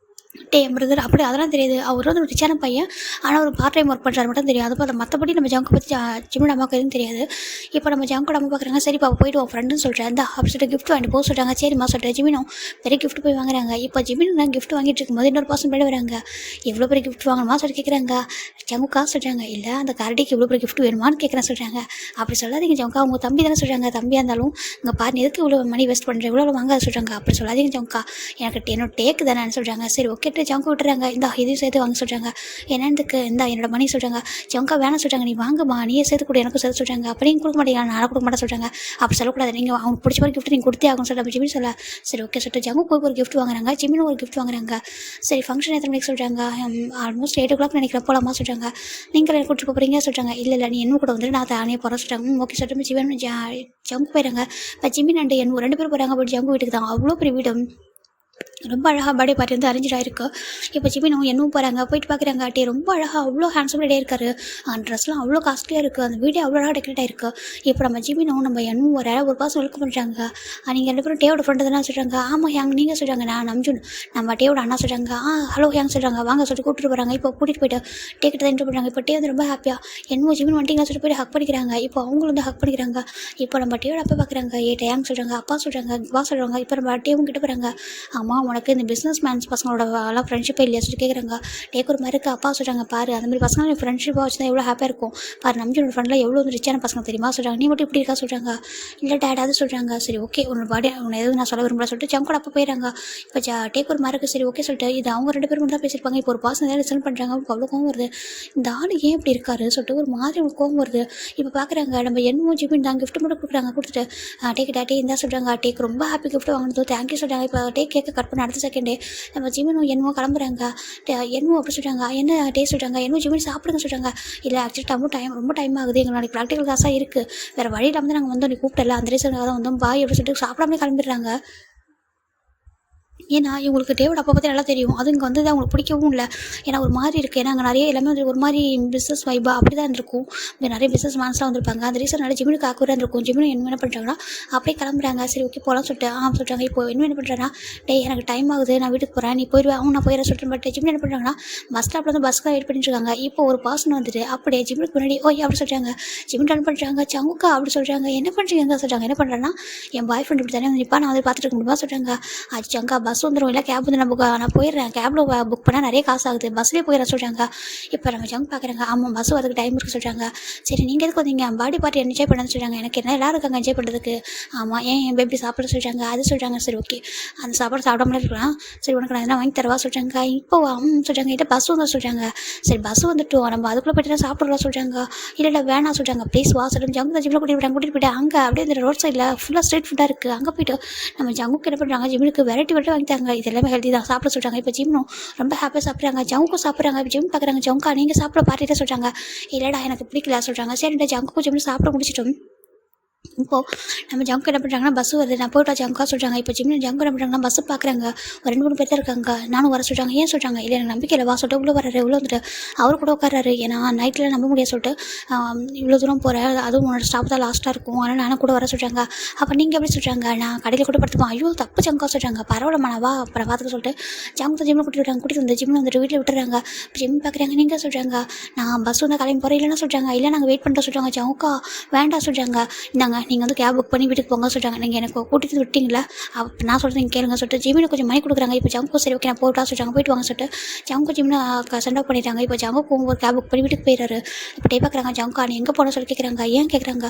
டே பிரதர் அப்படி அதெல்லாம் தெரியாது. அவர் வந்து ஒரு ரிச்சான பையன், ஆனால் ஒரு பார்ட் டைம் ஒர்க் பண்ணுறாரு மட்டும் தெரியும். அது போல் மற்றபடி நம்ம ஜங்கு பற்றி ஜிம்மியோட அம்மாவுக்கு எதுவும் தெரியாது. இப்போ நம்ம ஜங்கோட அம்மா பார்க்குறாங்க. சரிப்பா போயிட்டு உன் ஃப்ரெண்டுன்னு சொல்கிறேன் இந்த அப்படி சொல்லிட்டு கிஃப்ட் வாங்கிட்டு போக சொல்கிறாங்க. சரிம்மா சொல்லிட்டு ஜிமினும் பெரிய கிஃப்ட் போய் வாங்குறாங்க. இப்போ ஜிமின் கிஃப்ட் வாங்கிட்டு இருக்கும்போது இன்னொரு பர்சன் போய்ட்டு வராங்க. எவ்வளோ பெரிய கிஃப்ட் வாங்கணுமா சொல்லி கேட்குறாங்க. ஜங்கு காசு சொல்கிறாங்க. இல்லை அந்த கரடிக்கு இவ்வளோ பெரிய கிஃப்ட் வேணுமான்னு கேட்குறேன் சொல்கிறாங்க. அப்படி சொல்லாதீங்க ஜங்கா, அவங்க தம்பி தானே சொல்கிறாங்க. தம்பியாக இருந்தாலும் இங்கே பாரு எதுக்கு இவ்வளோ மணி வேஸ்ட் பண்ணுறேன், இவ்வளோ வாங்க சொல்கிறாங்க. அப்படி சொல்லாதீங்க ஜங்கா, எனக்கு என்னோட டேக்கு தானேன்னு சொல்கிறாங்க. சரி ஓகே கேட்டு ஜங்கு விட்டுறாங்க. இந்தா இதையும் சேர்த்து வாங்க சொல்கிறாங்க. என்னதுக்கு? இந்தா என்னோட மணி சொல்கிறாங்க. ஜங்கா வேணாம் சொல்கிறாங்க. நீ வாங்கம்மா, நீயே சேர்த்து கொடு, எனக்கும் சேர்த்து சொல்கிறாங்க. அப்படி நீங்கள் கொடுக்க மாட்டீங்களா? நானும் கொடுக்க மாட்டேன் சொல்கிறாங்க. அப்படி சொல்லக்கூடாது, நீங்கள் அவங்களுக்கு பிடிச்ச மாதிரி கிஃப்ட் நீங்கள் கொடுத்தே ஆகணும்னு சொல்லிட்டு ஜிமின் சொல்ல. சரி ஓகே சொல்லிட்டு ஜங்கு போய் ஒரு கிஃப்ட் வாங்குறாங்க. ஜிமினும் ஒரு கிஃப்ட் வாங்குறாங்க. சரி ஃபங்க்ஷன் எத்தனை மணிக்கு சொல்கிறாங்க? ஆல்மோஸ்ட் 8 o'clock நினைக்கிறேன் போகலாமா சொல்கிறாங்க. நீங்கள் என்ன கூட்டிட்டு போகிறீங்க சொல்கிறாங்க. இல்லை நீ என்ன கூட வந்துட்டு நான் தானே போகிறேன் சொல்கிறாங்க. ஓகே சொல்லிட்டு ஜிமின் ஜங்கு போயிடுறாங்க. இப்போ ஜிமின் அண்ட் என்ன 2 பேரும் போகிறாங்க. அப்படி ஜங்கு வீட்டுக்கு தான். அவ்வளோ பெரிய வீடு, ரொம்ப அழகாக பர்த்டே பார்ட்டி வந்து அரேஞ்ச் ஆகிருக்கு. இப்போ ஜிமினும் என்னவும் போகிறாங்க. போயிட்டு பார்க்குறாங்க. டே ரொம்ப அழகாக அவ்வளோ ஹேண்ட்ஸம் ரெடியாக இருக்காரு. அந்த ட்ரெஸ்லாம் அவ்வளோ காஸ்ட்லியாக இருக்குது. அந்த வீடே அவ்வளோ அழகாக டெக்கரேட் ஆகிருக்கு. இப்போ நம்ம ஜிமினும் நம்ம என்னவும் ஒரு பாசம் வெல்கம் பண்ணுறாங்க. நீங்கள் 2 பேரும் டேவோட ஃப்ரெண்டு தானே சொல்கிறாங்க. ஆமாம் ஹேங் நீங்கள் சொல்கிறாங்க. நான் நம்ஜுன் நம்ம டேவோட அண்ணா சொல்கிறாங்க. ஹலோ ஹேங் சொல்கிறாங்க. வாங்க சொல்லிட்டு கூப்பிட்டு போகிறாங்க. இப்போ கூட்டிகிட்டு போயிட்டு டே கிட்ட தான் என்ட்ரு பண்ணுறாங்க. இப்போ டே வந்து ரொம்ப ஹாப்பியாக என்னவோ ஜிமின் வந்துட்டீங்களா சொல்லிட்டு போய்ட்டு ஹக் பண்ணிக்கிறாங்க. இப்போ அவங்களும் வந்து ஹக் பண்ணிக்கிறாங்க. இப்போ நம்ம டேவோட அப்பா பார்க்குறாங்க. ஹேங் சொல்கிறாங்க. அப்பா சொல்கிறாங்க. வா சொல்கிறாங்க. இப்போ நம்ம டேவும் கிட்ட போகிறாங்க. ஆமாம் உனக்கு இந்த பிஸ்னஸ் மேன்ஸ் பசங்களோட எல்லாம் ஃப்ரெண்ட்ஷிப்பே இல்லையா சொல்லி கேட்குறாங்க. டேக்கு ஒரு மாதிரி இருக்குது. அப்பா சொல்கிறாங்க. பாரு அந்த மாதிரி பசங்க ஃப்ரெண்ட்ஷிப்பாக வச்சு தான் எவ்வளோ ஹாப்பியாக இருக்கும். பாரு நம்ஜோட ஃப்ரெண்டில் எவ்வளோ ரிச்சான பசங்க தெரியுமா சொல்கிறாங்க. நீ மட்டும் இப்படி இருக்கா சொல்கிறாங்க. இல்லை டேட் அது சொல்கிறாங்க. சரி ஓகே உன்னோட பாடி உன்னை எதுவும் நான் சொல்ல விரும்பல சொல்லிட்டு ஜங்கோட அப்பா போயிடறாங்க. இப்போ டேக்கு ஒரு மாதிரி இருக்குது. சரி ஓகே சொல்லிட்டு இது அவங்க 2 பேரும் தான் பேசியிருப்பாங்க. இப்போ ஒரு பாசம் தான் ரிசல்ட் பண்ணுறாங்க. அவங்களுக்கு அவ்வளோ கோவம் வருது. இந்த ஆள் ஏன் இப்படி இருக்காரு சொல்லிட்டு ஒரு மாதிரி அவங்களுக்கு கோவம் வருது. இப்போ பார்க்குறாங்க நம்ம என்னமோ ஜிமின் தான் கிஃப்ட் மட்டும் கொடுக்குறாங்க. கொடுத்துட்டு டேக்கு டேட்டே இருந்தால் சொல்கிறாங்க. டேக்கு ரொம்ப ஹாப்பி கிஃப்ட் வாங்கினது தேங்க்யூ சொல்கிறாங்க. இப்போ டேக் கேட்க கட் பண்ண அடுத்த செகண்டே நம்ம ஜிமினும் என்னமோ கிளம்புறாங்க. என்னமோ அப்படி சொல்கிறாங்க. என்ன டே சொல்கிறாங்க. என்னமோ ஜிமின் சாப்பிடுங்க சொல்கிறாங்க. இல்லை ஆக்சுவலி ரொம்ப டைம் ஆகுது. எங்கள் நாளைக்கு ப்ராக்டிக்கல் கிளாஸாக இருக்குது. வேறு வழி இல்லாமல் தான் நாங்கள் வந்தோம். நீ கூப்பிட்டல அந்த ரீசனுக்காக தான் வந்தோம். பாய் அப்படி சொல்லிட்டு சாப்பிடாமலே கிளம்பிடுறாங்க. ஏன்னா இவங்களுக்கு டேவோட அப்பா பற்றி நல்லா தெரியும். அது இங்கே வந்து அவங்களுக்கு பிடிக்கவும் இல்லை. ஏன்னா ஒரு மாதிரி இருக்குது. ஏன்னா அங்கே நிறைய எல்லாமே வந்து ஒரு மாதிரி பிஸ்னஸ் வைப்பாக அப்படி தான் இருந்திருக்கும். இங்கே நிறைய பிஸ்னஸ் மேன்ஸ்லாம் வந்திருப்பாங்க. அந்த ரீசன் நிறைய ஜிமினுக்கு ஆக்குவராக இருந்திருக்கும். ஜிமினு என்ன பண்ணுறாங்கன்னா அப்படியே கிளம்புறாங்க. சரி ஓகே போகலாம் சொல்லிட்டு சொல்கிறாங்க. இப்போ என்ன பண்ணுறாங்கன்னா எனக்கு டைம் ஆகுது, நான் வீட்டுக்கு போகிறேன், நீ போயிடுவேன், நான் போயிடுறேன் சொல்லிட்டு. பட் ஜிமின் என்ன பண்ணுறாங்கன்னா பஸ் ஸ்டாப்பில் வந்து பஸ்ஸுக்காக வெயிட் பண்ணிட்டு இருக்காங்க. இப்போ ஒரு பாசன் வந்துட்டு அப்படியே ஜிமினுக்கு முன்னாடி ஓய் அப்படி சொல்கிறாங்க. ஜிமின் ரன் பண்ணுறாங்க. சங்குக்கா அப்படி சொல்கிறாங்க. என்ன பண்ணுறீங்க சொல்கிறாங்க. என்ன பண்ணுறேன்னா என் பாய் ஃப்ரெண்ட் இப்படி தானே வந்து நிற்பா, நான் வந்து பார்த்துட்டு இருக்க முடியுமா சொல்கிறாங்க. அது சங்கா பஸ் வந்துடும், இல்லை கேப் வந்து நான் போயிடுறேன். கேபில் புக் பண்ணால் நிறைய காசு ஆகுது, பஸ்லேயே போயிடறேன் சொல்கிறாங்க. இப்போ நம்ம ஜங்க் பார்க்குறாங்க. ஆமாம் பஸ் வரதுக்கு டைம் இருக்குது சொல்கிறாங்க. சரி நீங்கள் எதுக்கு வந்தீங்க? பாடி பார்ட்டி என்ஜாய் பண்ணணும்னு சொல்கிறாங்க. எனக்கு என்ன எல்லாரும் இருக்காங்க என்ஜாய் பண்ணுறதுக்கு. ஆமாம் என் பேபி சாப்பிட சொல்கிறாங்க. அது சொல்கிறாங்க. சரி ஓகே அந்த சாப்பாடு சாப்பிடாமலே இருக்கலாம். சரி உனக்கு நான் எதனா வாங்கி தரவா சொல்கிறாங்க. இப்போ சொல்கிறாங்க. இல்லை பஸ் வந்து சொல்கிறாங்க. சரி பஸ் வந்துட்டோம், நம்ம அதுக்குள்ளே போய்ட்டு சாப்பிடலாம் சொல்கிறாங்க. இல்லை வேணாம் சொல்கிறாங்க. ப்ளீஸ் வா சொல்லுங்க. ஜங்கு தான் ஜிம்மில் கூட்டிகிட்டு போயிட்டு அங்கே அப்படியே இந்த ரோட் சைடில் ஃபுல்லாக ஸ்ட்ரீட் ஃபுட்டாக இருக்குது. அங்கே போய்ட்டு நம்ம ஜங்குக்கு என்ன பண்ணுறாங்க, ஜிம்முக்கு வெரைட்டி வாங்கி தாங்க. இது எல்லாமே ஹெல்தி தான் சாப்பிட சொல்கிறாங்க. இப்போ ஜிம்னும் ரொம்ப ஹாப்பியாக சாப்பிட்றாங்க. ஜங்குக்கும் சாப்பிட்றாங்க. இப்போ ஜிம் பார்க்குறாங்க. ஜங்கா நீங்கள் சாப்பிட பார்ட்டிட்டு சொல்கிறாங்க. இல்லைடா எனக்கு பிடிக்கல சொல்கிறாங்க. சரிடா ஜங்குக்கும் ஜிம்னு சாப்பிட முடிச்சிட்டோம். இப்போது நம்ம ஜங்கு என்ன பண்ணுறாங்கன்னா பஸ் வருது, நான் போய்ட்டா ஜங்கா சொல்கிறாங்க. இப்போ ஜிம்மில் ஜங்கு என்ன பண்ணுறாங்கன்னா பஸ்ஸு பார்க்குறாங்க. ஒரு 2-3 பேர் தான் இருக்காங்க. நானும் வர சொல்கிறாங்க. ஏன் சொல்கிறாங்க. இல்லை எனக்கு நம்பிக்கை இல்லை வா சொல்லிட்டு உள்ளே வர்றாரு. உள்ளே வந்துட்டு அவர் கூட உட்காராரு. ஏன்னா நைட்டில் நம்ப முடியாது சொல்லிட்டு இவ்வளோ தூரம் போகிறேன், அதுவும் உன்னோட ஸ்டாப் தான் லாஸ்ட்டாக இருக்கும், அதனால் நானும் கூட வர சொல்கிறாங்க. அப்போ நீங்கள் எப்படி சொல்கிறாங்க. நான் கடையில் கூட படுத்துப்போம். ஐயோ தப்பு ஜங்கா சொல்கிறாங்க. பரவாயில்லம்மா நான் வா அப்புறம் பார்த்துக்க சொல்லிட்டு ஜங்கு தான் ஜிம்மில் கூட்டிட்டு வந்து ஜிம்மில் வந்துட்டு வீட்டில் விட்டுறாங்க. ஜிம் பார்க்குறாங்க. நீங்கள் சொல்கிறாங்க நான் பஸ் வந்து கிளம்பி போகிறேன். இல்லைன்னா சொல்கிறாங்க. இல்லை நாங்கள் வெயிட் பண்ணிட்டு சொல்கிறாங்க. ஜங்கா வேண்டாம் சொல்கிறாங்க. இந்தாங்க நீங்கள் வந்து கேப் புக் பண்ணி வீட்டுக்கு போங்க சொல்கிறாங்க. நீங்கள் எனக்கு கூட்டிட்டு விட்டீங்களா அப்போ நான் சொல்கிறேன் நீங்கள் கேளுங்க சொல்லிட்டு ஜிமினுக்கு கொஞ்சம் மணி கொடுக்குறாங்க. இப்போ ஜங்கு சரி ஓகே நான் போட்டா சொல்கிறாங்க. போயிட்டு வாங்க சொல்லிட்டு ஜங்கு ஜிம்னு சென்ட் அவுட் பண்ணிட்டாங்க. இப்போ ஜங்குக்கும் ஒரு கேப் புக் பண்ணி வீட்டுக்கு போயிடுறாரு. இப்போ டே பார்க்குறாங்க. ஜங்கா நீ எங்கே போன சொல்லி கேட்குறாங்க. ஏன் கேட்குறாங்க.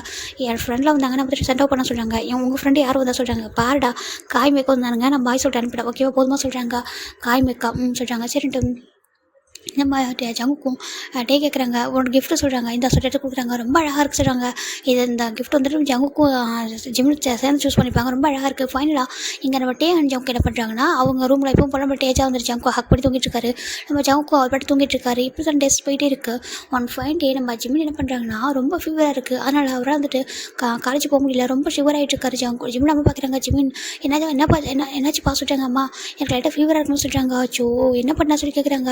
என் ஃப்ரெண்டில் வந்தாங்க நான் வந்துட்டு சென்ட் அவுட் பண்ண சொல்கிறாங்க. உங்கள் ஃப்ரெண்டு யாரும் வந்தால் சொல்கிறாங்க. பாருடா காய் மேக்கா வந்தானுங்க, நான் பாய் சொல்லிட்டு அனுப்பிட்டேன் ஓகேவா போதுமா சொல்கிறாங்க. காய் மேக்கா சொல்கிறாங்க. சரின்ட்டு நம்ம ஜங்குக்கும் டே கேட்குறாங்க. உனக்கு கிஃப்ட்டு சொல்கிறாங்க. இந்த சொல்லிட்டு கொடுக்குறாங்க. ரொம்ப அழகாக இருக்குது சொல்கிறாங்க. இது இந்த கிஃப்ட் வந்துட்டு ஜங்குக்கும் ஜிம்மில் சேர்ந்து சூஸ் பண்ணிப்பாங்க. ரொம்ப அழகாக இருக்குது. ஃபைனலாக இங்கே நம்ம டே அண்ட் ஜங்கு என்ன பண்ணுறாங்கன்னா அவங்க ரூமில் எப்பவும் போல நம்ம டேஜாக வந்துட்டு ஜங்கு ஹக் பண்ணி தூங்கிட்டு இருக்காரு. நம்ம ஜங்குக்கும் அவர் பாட்டு தூங்கிட்டு இருக்காரு. இப்படி தான் டேஸ் போயிட்டே இருக்குது. ஒன் ஃபைன் டே நம்ம ஜிம்மில் என்ன பண்ணுறாங்கன்னா ரொம்ப ஃபீவராக இருக்குது. அதனால் அவராக வந்துட்டு காலேஜ் போக முடியல, ரொம்ப ஷிவர் ஆகிட்டு இருக்காரு. ஜங்கு ஜிம்மில் அம்மா பார்க்குறாங்க. ஜிம்மின் என்னாச்சு பா சொல்கிறாங்க. அம்மா எனக்கு லைட்டாக ஃபீவராக இருக்குன்னு சொல்கிறாங்க. அச்சோ என்ன பண்ணா சொல்லி கேட்குறாங்க.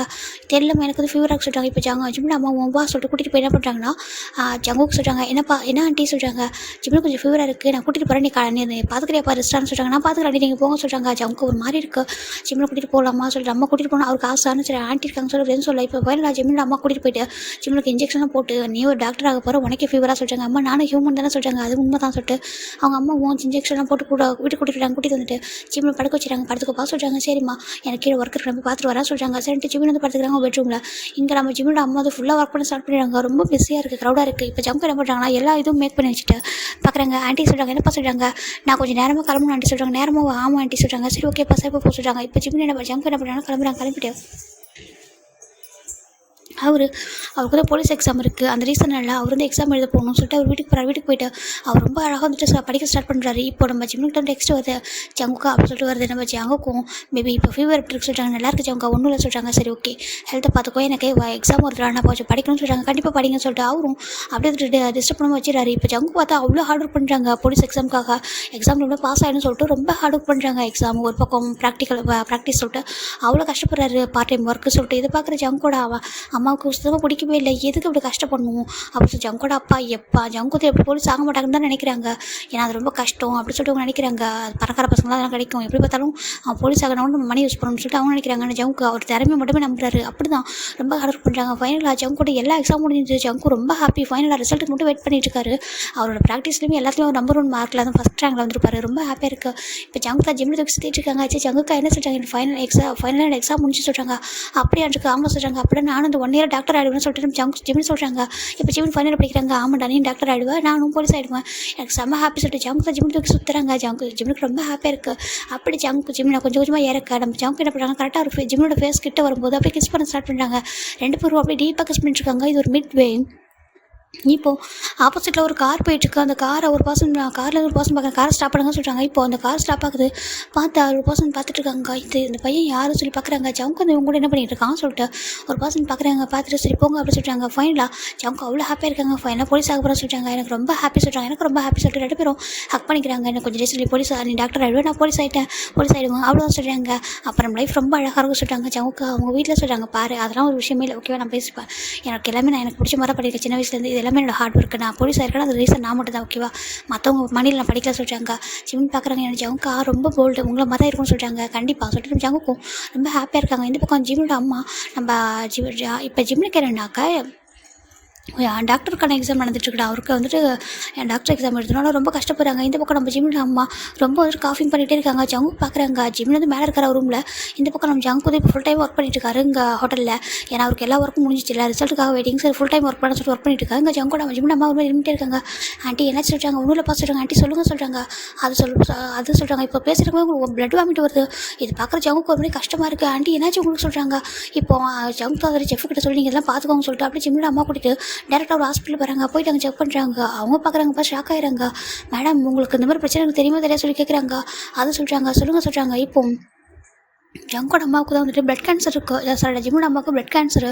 தெரியலம்மா எனக்கு வந்து ஃபீவராக சொல்கிறாங்க. இப்போ ஜிம்மில் அம்மா வா சொல்லிட்டு கூட்டிகிட்டு போய் என்ன பண்ணுறாங்கன்னா ஜங்குக்கு சொல்கிறாங்க. என்ன ஆண்டி சொல்கிறாங்க. ஜிம்மில் கொஞ்சம் ஃபீவராக இருக்குது, நான் கூட்டிகிட்டு போகிறேன், நீ பார்த்துக்கிறியாப்பா ரெஸ்டாரண்ட் சொல்கிறாங்க. நான் பார்த்துக்கிறேன் நீங்கள் போங்க சொல்கிறாங்க. ஜங்கு ஒரு மாதிரி இருக்குது. ஜிம்மில் கூட்டிகிட்டு போகலாமா சொல்லிட்டு அம்மா கூட்டிகிட்டு போனால் அவருக்கு ஆசான்னு சரி ஆண்டி இருக்காங்க சொல்லுறேன்னு சொல்ல. இப்போ போயிடலாம் ஜிம்மில் அம்மா கூட்டிகிட்டு போயிட்டு ஜிம்முக்கு இன்ஜெக்ஷனாக போட்டு நீ ஒரு டாக்டர் ஆக போகிற உனக்கே ஃபீவராக சொல்கிறாங்க. அம்மா நானும் ஹியூமன் தானே சொல்கிறாங்க. அது உண்மை தான் சொல்லிட்டு அவங்க அம்மா இன்ஜெக்ஷன்லாம் போட்டு கூட வீட்டுக்கு கூட்டிகிட்டு வந்துட்டு ஜிம்மில் படுக்க வச்சுறாங்க. படுத்துக்கப்பா சொல்கிறாங்க. சரிம்மா எனக்கு கீழே ஒர்க் இருக்கிற பார்த்துட்டு வரா சொல்கிறாங்க. சரின்ட்டு ஜிம்மில் வந்து படுத்துக்கிறாங்க. பெட்ரூமில். இங்கே நம்ம ஜிம்மியோட அம்மா வந்து ஃபுல்லாக ஒர்க் பண்ண ஸ்டார்ட் பண்ணிடுறாங்க. ரொம்ப பிஸியாக இருக்குது, க்ரௌடாக இருக்குது. இப்போ ஜங்கு என்ன பண்ணுறாங்கன்னா எல்லா இதுவும் மேக் பண்ணி வச்சுட்டு பார்க்குறாங்க. ஆண்டி சொல்கிறாங்க, என்னப்பா சொல்கிறாங்க, நான் கொஞ்சம் நேரமாக கிளம்பணும் ஆண்டி சொல்கிறாங்க. நேரமாக ஆமாம் ஆண்டி சொல்கிறாங்க. சரி ஓகேப்பா சார் இப்போ போக சொல்கிறாங்க. இப்போ ஜிம்மி ஜங்கு என்ன பண்ணுறாங்க, கிளம்பிட்டு அவருக்கு வந்து போலீஸ் எக்ஸாம் இருக்குது. அந்த ரீசனால் அவர் வந்து எக்ஸாம் எழுத போகணும்னு சொல்லிட்டு அவர் வீட்டுக்கு போகிறார். வீட்டுக்கு போயிட்டு அவர் ரொம்ப அழகாக வந்துட்டு படிக்க ஸ்டார்ட் பண்ணுறாரு. இப்போ நம்ம ஜிம்முக்கு டெக்ஸ்ட் வருது, ஜங்குக்கா அப்படின்னு சொல்லிட்டு வருது. நம்ம ஜங்குக்கும் மேபி இப்போ ஃபீவர் இருக்கு சொல்கிறாங்க. நல்லா இருக்குது ஜங்குக்கா, ஒன்றும் இல்லை சொல்கிறாங்க. சரி ஓகே ஹெல்த்தை பார்த்துக்கோ, எனக்கு எக்ஸாம் வருதுடா, நான் கொஞ்சம் படிக்கணும்னு சொல்கிறாங்க. கண்டிப்பாக படிங்கன்னு சொல்லிட்டு அவரும் அப்படியே டிஸ்டர்ப் பண்ணாமல் வச்சுறாரு. இப்போ ஜங்கு பார்த்தா அவ்வளோ ஹார்ட் ஒர்க் பண்ணுறாங்க போலீஸ் எக்ஸாமுக்காக. எக்ஸாம் ரொம்ப பாஸ் ஆகிடும்னு சொல்லிட்டு ரொம்ப ஹார்ட் ஒர்க் பண்ணுறாங்க. எக்ஸாம் ஒரு பக்கம் ப்ராக்டிஸ் சொல்லிட்டு அவ்வளோ கஷ்டப்படுறாரு. பார்ட் டைம் ஒர்க்கு சொல்லிட்டு இதை பார்க்குற ஜங்கோட அம்மாவுக்கு சுத்தமாக பிடிக்கவே இல்லை. எதுக்கு இப்படி கஷ்டப்படணும் அப்படின்னு சொல்லி ஜங்கோட அப்பா ஜங்குத்தை எப்படி போலீஸ் ஆக மாட்டாங்கன்னு தான் நினைக்கிறாங்க. ஏன்னா அது ரொம்ப கஷ்டம் அப்படின்னு சொல்லிட்டு அவங்க நினைக்கிறாங்க. பணக்கார பசங்களாம் அதெல்லாம் கிடைக்கும், எப்படி பார்த்தாலும் அவன் போலீஸ் ஆகணும் நம்ம மணி யூஸ் பண்ணணும்னு சொல்லிட்டு அவங்க நினைக்கிறாங்க. ஜங்கு அவர் திறமையை மட்டுமே நம்புறாரு. அப்படி தான் ரொம்ப ஹார்ட் பண்ணுறாங்க. ஃபைனலாக ஜங்கோட எல்லா எக்ஸாம் முடிஞ்சு ஜங்கு ரொம்ப ஹாப்பி. ஃபைனலாக ரிசல்ட்டுக்கு மட்டும் வெயிட் பண்ணிட்டு இருக்காரு. அவரோட ப்ராக்டிஸ்லையுமே எல்லாத்துலேயும் நம்பர் 1 மார்க்கில் தான் ஃபஸ்ட் ரேங்கில் வந்துருப்பாரு. ரொம்ப ஹாப்பியாக இருக்குது. இப்போ ஜங்கு ஜிம்மில் தூக்கி சுற்றிட்டு இருக்காங்க. ஜங்குக்கா என்ன சொல்கிறாங்க, ஃபைனல் எக்ஸாம் முடிஞ்சு சொல்கிறாங்க. அப்படியே இருக்கு ஆமாம் சொல்கிறாங்க. அப்படியே நானும் இந்த 1 இயர் டாக்டர் ஆகிடுவேன்னு சொல்லிட்டு ஜிம்னு சொல்கிறாங்க. இப்போ ஜிம்மில் ஃபைனல் படிக்கிறாங்க. ஆமாண்டா நீ டாக்டர் ஆகிடுவேன், நானும் போலீஸ் ஆகிடுவேன், எனக்கு செம்ம ஹாப்பி சொல்லிட்டு ஜங்கு ஜிம்மில் தூக்கி சுற்றுறாங்க. ஜிம்முக்கு ரொம்ப ஹாப்பியாக இருக்குது. அப்படி ஜிம்மில் கொஞ்சம் கொஞ்சமாக இறக்க நம்ம ஜங்கு என்ன பண்ணுறாங்க, கரெக்டாக ஒரு ஜிம்மியோட ஃபேஸ் கிட்ட வரும்போது அப்படியே கிஸ் பண்ண ஸ்டார்ட் பண்ணுறாங்க. 2 பேரும் அப்படியே டீப்பாக கிஸ் பண்ணிட்டு இருக்காங்க. இது ஒரு மிட் வே. இப்போது ஆப்போசிட்டில் ஒரு கார் போயிட்டுருக்கு. அந்த காரை ஒரு பர்சன் காரில் ஒரு பர்சன் பார்க்குறேன். காரை ஸ்டாப் பண்ணுங்கன்னு சொல்கிறாங்க. இப்போ அந்த கார் ஸ்டாப் ஆகுது. பார்த்தா ஒரு பர்சன் பார்த்துட்டு இருக்காங்க. இந்த பையன் யாரும் சொல்லி பார்க்குறாங்க. ஜங்கு வந்து இவங்க கூட என்ன பண்ணிட்டு இருக்கான்னு சொல்லிட்டு ஒரு பர்சன் பார்க்குறாங்க. பார்த்துட்டு சரி போங்க அப்படின்னு சொல்லிட்டாங்க. ஃபைனலாக ஜங்கு அவ்வளோ ஹாப்பியாக இருக்காங்க. ஃபைனலாக போலீஸ் ஆக போகிறோம்னு சொல்லிட்டாங்க. எனக்கு ரொம்ப ஹாப்பி சொல்கிறாங்க. எனக்கு ரொம்ப ஹாப்பி சொல்லிட்டு 2 பேரும் ஹக் பண்ணிக்கிறாங்க. எனக்கு கொஞ்சம் டேஸ் சொல்லி போலீஸ் நீ டாக்டர் ஆகிடுவேன், நான் போலீஸ் ஆகிடுவேன் அவ்வளோதான் சொல்கிறாங்க. அப்புறம் லைஃப் ரொம்ப அழகாக இருக்கும் சொல்லிட்டாங்க. ஜங்குக்கு அவங்க வீட்டில் சொல்கிறாங்க, பாரு அதெல்லாம் ஒரு விஷயமே இல்லை, ஓகேவா நான் பேசிப்பேன், எனக்கு எல்லாமே நான் எனக்கு பிடிச்ச மாதிரி படிக்கிறேன் சின்ன வயசுலேருந்து, இது எல்லாமே என்னோட ஹார்ட் ஒர்க்கு, நான் போலீஸ் ஆயிருக்கேன் அது ரீசன் நான் மட்டும் தான், ஓகேவா மற்றவங்க மணியில் நான் படிக்கல சொல்கிறாங்க. ஜிம்மின் பார்க்குறாங்க. எனக்கு ஜங்குக்கா ரொம்ப போல்டு, உங்களை மாதிரி தான் இருக்கும்னு சொல்கிறாங்க. கண்டிப்பாக சொல்லிட்டு நம்ம ஜங்குக்கும் ரொம்ப ஹாப்பியாக இருக்காங்க. இந்த பக்கம் ஜிம்மியோட அம்மா நம்ம இப்போ ஜிம்முக்கு என்னன்னாக்கா டாக்டருக்கான எக்ஸாம் நடந்துட்டுருக்குடா. அவருக்கு வந்துட்டு டாக்டர் எக்ஸாம் எடுத்தனால ரொம்ப கஷ்டப்படுறாங்க. இந்த பக்கம் நம்ம ஜிம்மில் அம்மா ரொம்ப வந்துட்டு காஃபிங் பண்ணிகிட்டே இருக்காங்க. ஜங்கு பார்க்குறாங்க. ஜிம்மில் வந்து மேலே இருக்கிற ரூமில் இந்த பக்கம் நம்ம ஜங்கு வந்து இப்போ ஃபுல் டைம் ஒர்க் பண்ணிட்டு இருக்காரு இங்கே ஹோட்டலில். ஏன்னா அவருக்கு எல்லா ஒர்க்கும் முடிஞ்சிச்சு இல்லை, ரிசல்ட்டுக்காக வெயிட்டிங். சரி ஃபுல் டைம் ஒர்க் பண்ண சொல்லிட்டு ஒர்க் பண்ணிட்டு இருக்காங்க. இங்கே ஜங்கோட நம்ம ஜிம்மில் அம்மா ஒரு இருந்துகிட்டே இருக்காங்க. ஆண்டி என்ன சொல்கிறாங்க, ஒன்றும் பார்த்து சொல்கிறாங்க. ஆண்டி சொல்லுங்கள் சொல்கிறாங்க. அது சொல்கிறாங்க. இப்போ பேசுகிறவங்க உங்களுக்கு பிளட் வாமிட் வருது. இது பார்க்குற ஜங்குக்கு ஒரு மாதிரி கஷ்டமாக இருக்குது. ஆண்டி என்னாச்சு உங்களுக்கு சொல்கிறாங்க. இப்போ ஜங்கு அதை செஃப் கிட்ட சொல்லி நீங்கள் இதெல்லாம் பார்த்துக்கோங்க சொல்லிட்டு அப்படியே ஜிம்மில் அம்மா கூட்டிட்டு டேரெக்டாக ஒரு ஹாஸ்பிட்டல் போகிறாங்க. போயிட்டு அங்கே செக் பண்ணுறாங்க. அவங்க பார்க்குறாங்கப்பா ஷாக் ஆகிறாங்க. மேடம் உங்களுக்கு இந்த மாதிரி பிரச்சனை எனக்கு தெரியுமா தெரியாது சொல்லி கேட்குறாங்க. அதை சொல்கிறாங்க. சொல்லுங்கள். இப்போ ஜங்கோட அம்மாவுக்கு தான் வந்துட்டு பிளட் கேன்சர் இருக்குது. சாரி ஜிம்மோட அம்மாவுக்கு பிளட் கேன்சரு.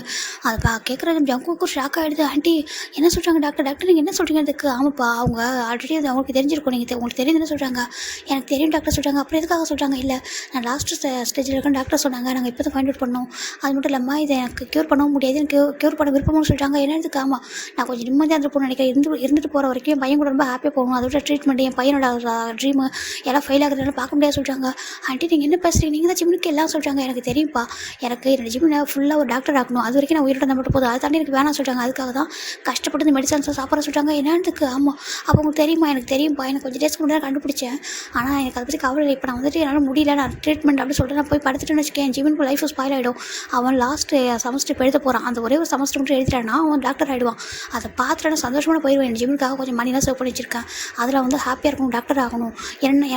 அதை கேட்குறது ஜங்குக்கும் ஷாக் ஆகிடுது. ஆண்டி என்ன சொல்கிறாங்க டாக்டர் நீங்கள் என்ன சொல்கிறீங்க அதுக்கு. ஆமாப்பா அவங்க ஆல்ரெடி அது அவங்களுக்கு தெரிஞ்சிருக்கும், நீங்கள் உங்களுக்கு தெரியுதுன்னு சொல்கிறாங்க. எனக்கு தெரியும் டாக்டர் சொல்கிறாங்க. அப்புறம் எதுக்காக சொல்கிறாங்க. இல்லை நான் லாஸ்ட் ஸ்டேஜில் இருக்கேன்னு டாக்டர் சொன்னாங்க, நாங்கள் இப்போ தான் ஃபைண்ட் அவுட் பண்ணோம். அது மட்டும் இல்லாமல் இதை எனக்கு க்யூர் பண்ணவும் முடியாது, எனக்கு க்யூர் பண்ண விருப்பம்னு சொல்லிட்டாங்க. என்னதுக்கு. ஆமாம் நான் கொஞ்சம் நிம்மதியாக இருந்துட்டு நினைக்கிறேன். இருந்துட்டு போகிற வரைக்கும் என் பையன் கூட ரொம்ப ஹாப்பியாக போகணும், அதோட ட்ரீட்மெண்ட் என் பையனோட ட்ரீமு எல்லாம் ஃபெயில் ஆகுறதுனால பார்க்க முடியாது சொல்கிறாங்க. ஆண்டி நீங்கள் என்ன பேசுகிறீங்க, நீங்கள் தான் ஜிம்முக்கு எல்லாம் சொல்கிறாங்க. எனக்கு தெரியும்ப்பா, எனக்கு என்னோட ஜிம்மில் ஃபுல்லாக ஒரு டாக்டர் ஆகணும், அது வரைக்கும் நான் உயிரோட மட்டும் போதும், அதை தாண்டி எனக்கு வேணாம் சொல்கிறாங்க. அதுக்காக தான் கஷ்டப்பட்டு இந்த மெடிசன்ஸை சாப்பிட சொல்கிறாங்க. என்னதுக்கு. ஆமாம் அப்போ உங்களுக்கு தெரியுமா. எனக்கு தெரியும்ப்பா, எனக்கு கொஞ்சம் டேஸ்க்கு முன்னாடி கண்டுபிடிச்சேன், ஆனால் எனக்கு அதை பற்றி கவலை இல்லை. இப்போ நான் வந்துட்டு என்னால் முடியல, நான் ட்ரீட்மெண்ட் அப்படின்னு சொல்லிட்டு நான் போய் படுத்துட்டேன்னு வச்சுக்கேன், ஜிம்முக்கு லைஃப் ஸ்பாயில் ஆகிடும். அவன் லாஸ்ட் செமஸ்டர் இப்போ எழுத போகிறான், அந்த ஒரே ஒரு செமஸ்டர் மட்டும் எழுதிட்டானா அவன் டாக்டர் ஆகிடுவான். அதை பார்த்துட்டு சந்தோஷமாக போயிடுவேன். என் ஜிம்முக்காக கொஞ்சம் மணிலாம் சேவ் பண்ணி வச்சிருக்கேன், அதில் வந்து ஹாப்பியாக இருக்கணும், டாக்டர் ஆகணும்,